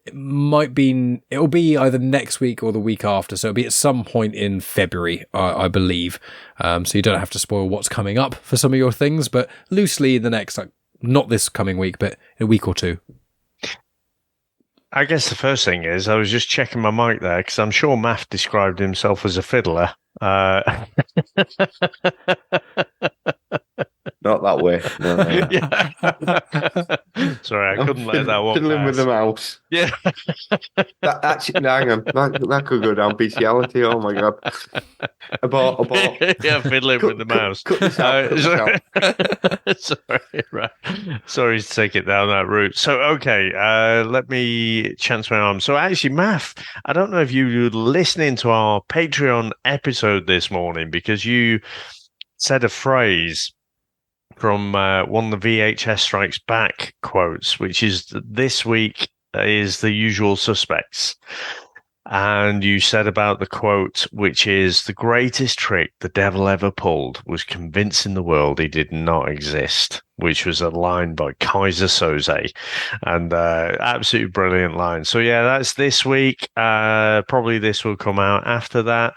It'll be either next week or the week after, so it'll be at some point in February, I believe. So you don't have to spoil what's coming up for some of your things, but loosely in the next, like, not this coming week, but in a week or 2. I guess the first thing is I was just checking my mic there because I'm sure Math described himself as a fiddler. Not that way. No. Sorry, I couldn't let that one Fiddling pass. with the mouse. Yeah. Hang on. That could go down bestiality. Oh my god. Abort. Yeah, fiddling with the mouse. Cut this out. Sorry, right. Sorry to take it down that route. So, okay, let me chance my arm. So, actually, Math, I don't know if you were listening to our Patreon episode this morning because you said a phrase from one of the VHS Strikes Back quotes, which is this week is the usual suspects. And you said about the quote, which is the greatest trick the devil ever pulled was convincing the world he did not exist, which was a line by Kaiser Soze. And absolutely brilliant line. So, yeah, that's this week. Probably this will come out after that.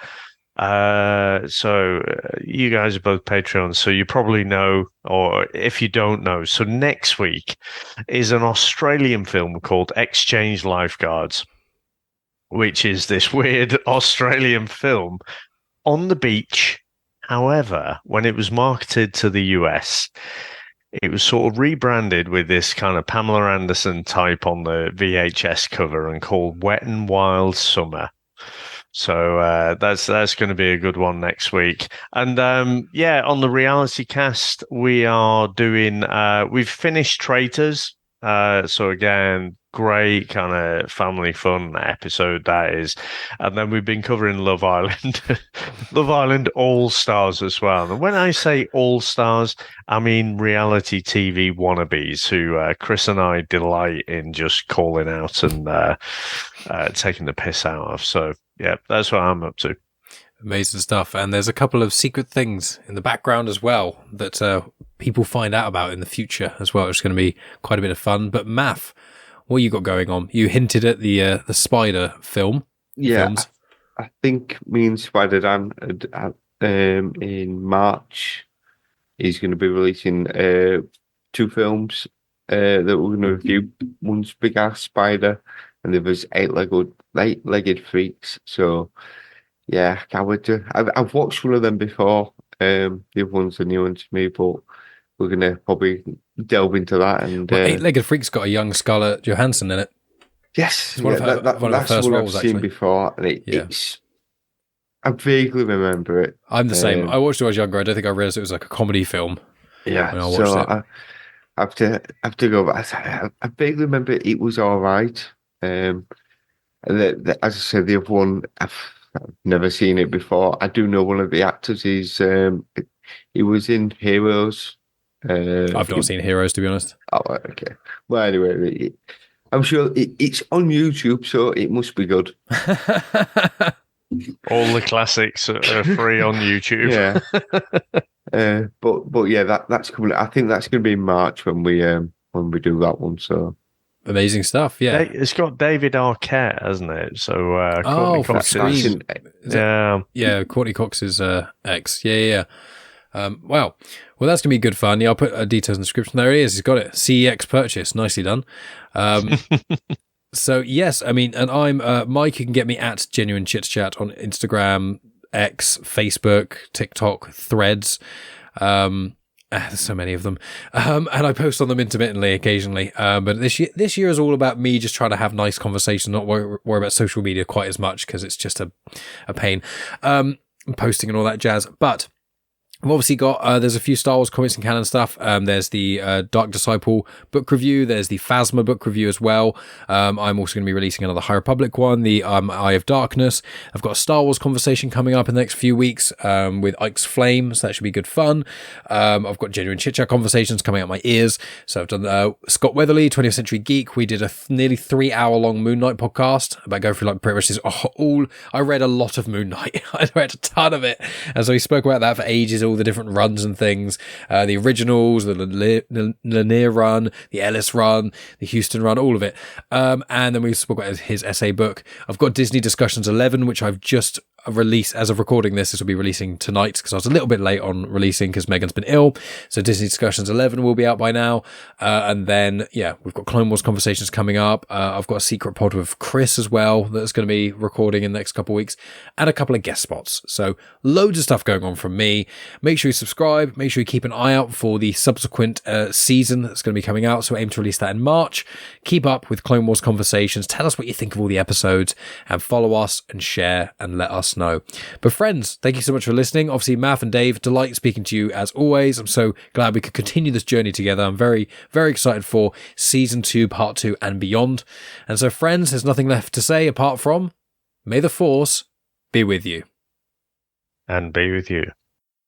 So you guys are both Patreons, so you probably know, or if you don't know, so next week is an Australian film called Exchange Lifeguards, which is this weird Australian film on the beach. However, when it was marketed to the US, it was sort of rebranded with this kind of Pamela Anderson type on the VHS cover and called Wet and Wild Summer. So that's going to be a good one next week. And yeah, on the reality cast, we are doing. We've finished Traitors. So again, great kind of family fun episode that is. And then we've been covering Love Island, Love Island All Stars as well. And when I say All Stars, I mean reality TV wannabes who Chris and I delight in just calling out and taking the piss out of. So yeah, that's what I'm up to. Amazing stuff. And there's a couple of secret things in the background as well that people find out about in the future as well. It's going to be quite a bit of fun. But Math, what you got going on? You hinted at the Spider film. Yeah, films. I think me and Spider Dan in March he's going to be releasing 2 films that we're going to review. One's Big Ass Spider, and the other's Eight-Legged Freaks. So yeah, can't wait to. I've watched one of them before. The other one's a new one to me, but we're going to probably delve into that. And Eight-Legged Freak's got a young Scarlett Johansson in it. Yes, it's one of her first roles, I've seen before, and it's. I vaguely remember it. I'm the same. I watched it when I was younger. I don't think I realised it was like a comedy film. Yeah, when I watched it. I have to go back. I vaguely remember it was all right. And as I said, the other one I've never seen it before. I do know one of the actors. He was in Heroes. I've not seen Heroes, to be honest. Oh, okay. Well, anyway, I'm sure it's on YouTube, so it must be good. All the classics are free on YouTube. Yeah. But yeah, that's coming. I think that's going to be in March when we do that one. So amazing stuff. Yeah, it's got David Arquette, hasn't it? So Courtney Cox yeah, Courtney Cox's ex. Yeah. Wow. Well, that's going to be good fun. Yeah, I'll put details in the description. There he is. He's got it. CEX purchase. Nicely done. So, yes, I mean, and I'm Mike. You can get me at Genuine Chit-Chat on Instagram, X, Facebook, TikTok, Threads. There's so many of them. And I post on them intermittently occasionally. But this year is all about me just trying to have nice conversations, not worry about social media quite as much because it's just a pain. Posting and all that jazz. But I've obviously got, there's a few Star Wars comics and canon stuff. There's the Dark Disciple book review. There's the Phasma book review as well. I'm also going to be releasing another High Republic one, the Eye of Darkness. I've got a Star Wars conversation coming up in the next few weeks with Ike's Flame, so that should be good fun. I've got genuine chit-chat conversations coming out my ears. So I've done Scott Weatherly, 20th Century Geek. We did a nearly 3-hour-long Moon Knight podcast about going through like pretty much this all. I read a lot of Moon Knight. I read a ton of it. And so we spoke about that for ages, all the different runs and things, the originals, the Lanier run, the Ellis run, the Houston run, all of it. And then we spoke about his essay book. I've got Disney Discussions 11, which I've just released as of recording this. This will be releasing tonight because I was a little bit late on releasing because Megan's been ill. So Disney Discussions 11 will be out by now. And then, yeah, we've got Clone Wars conversations coming up. I've got a secret pod with Chris as well that's going to be recording in the next couple of weeks and a couple of guest spots. So loads of stuff going on from me. Make sure you subscribe. Make sure you keep an eye out for the subsequent season that's going to be coming out. So aim to release that in March. Keep up with Clone Wars conversations. Tell us what you think of all the episodes and follow us and share and let us know. But friends, thank you so much for listening. Obviously, Math and Dave, delight speaking to you as always. I'm so glad we could continue this journey together. I'm very, very excited for season 2, part 2 and beyond. And so friends, there's nothing left to say apart from may the Force be with you. And be with you.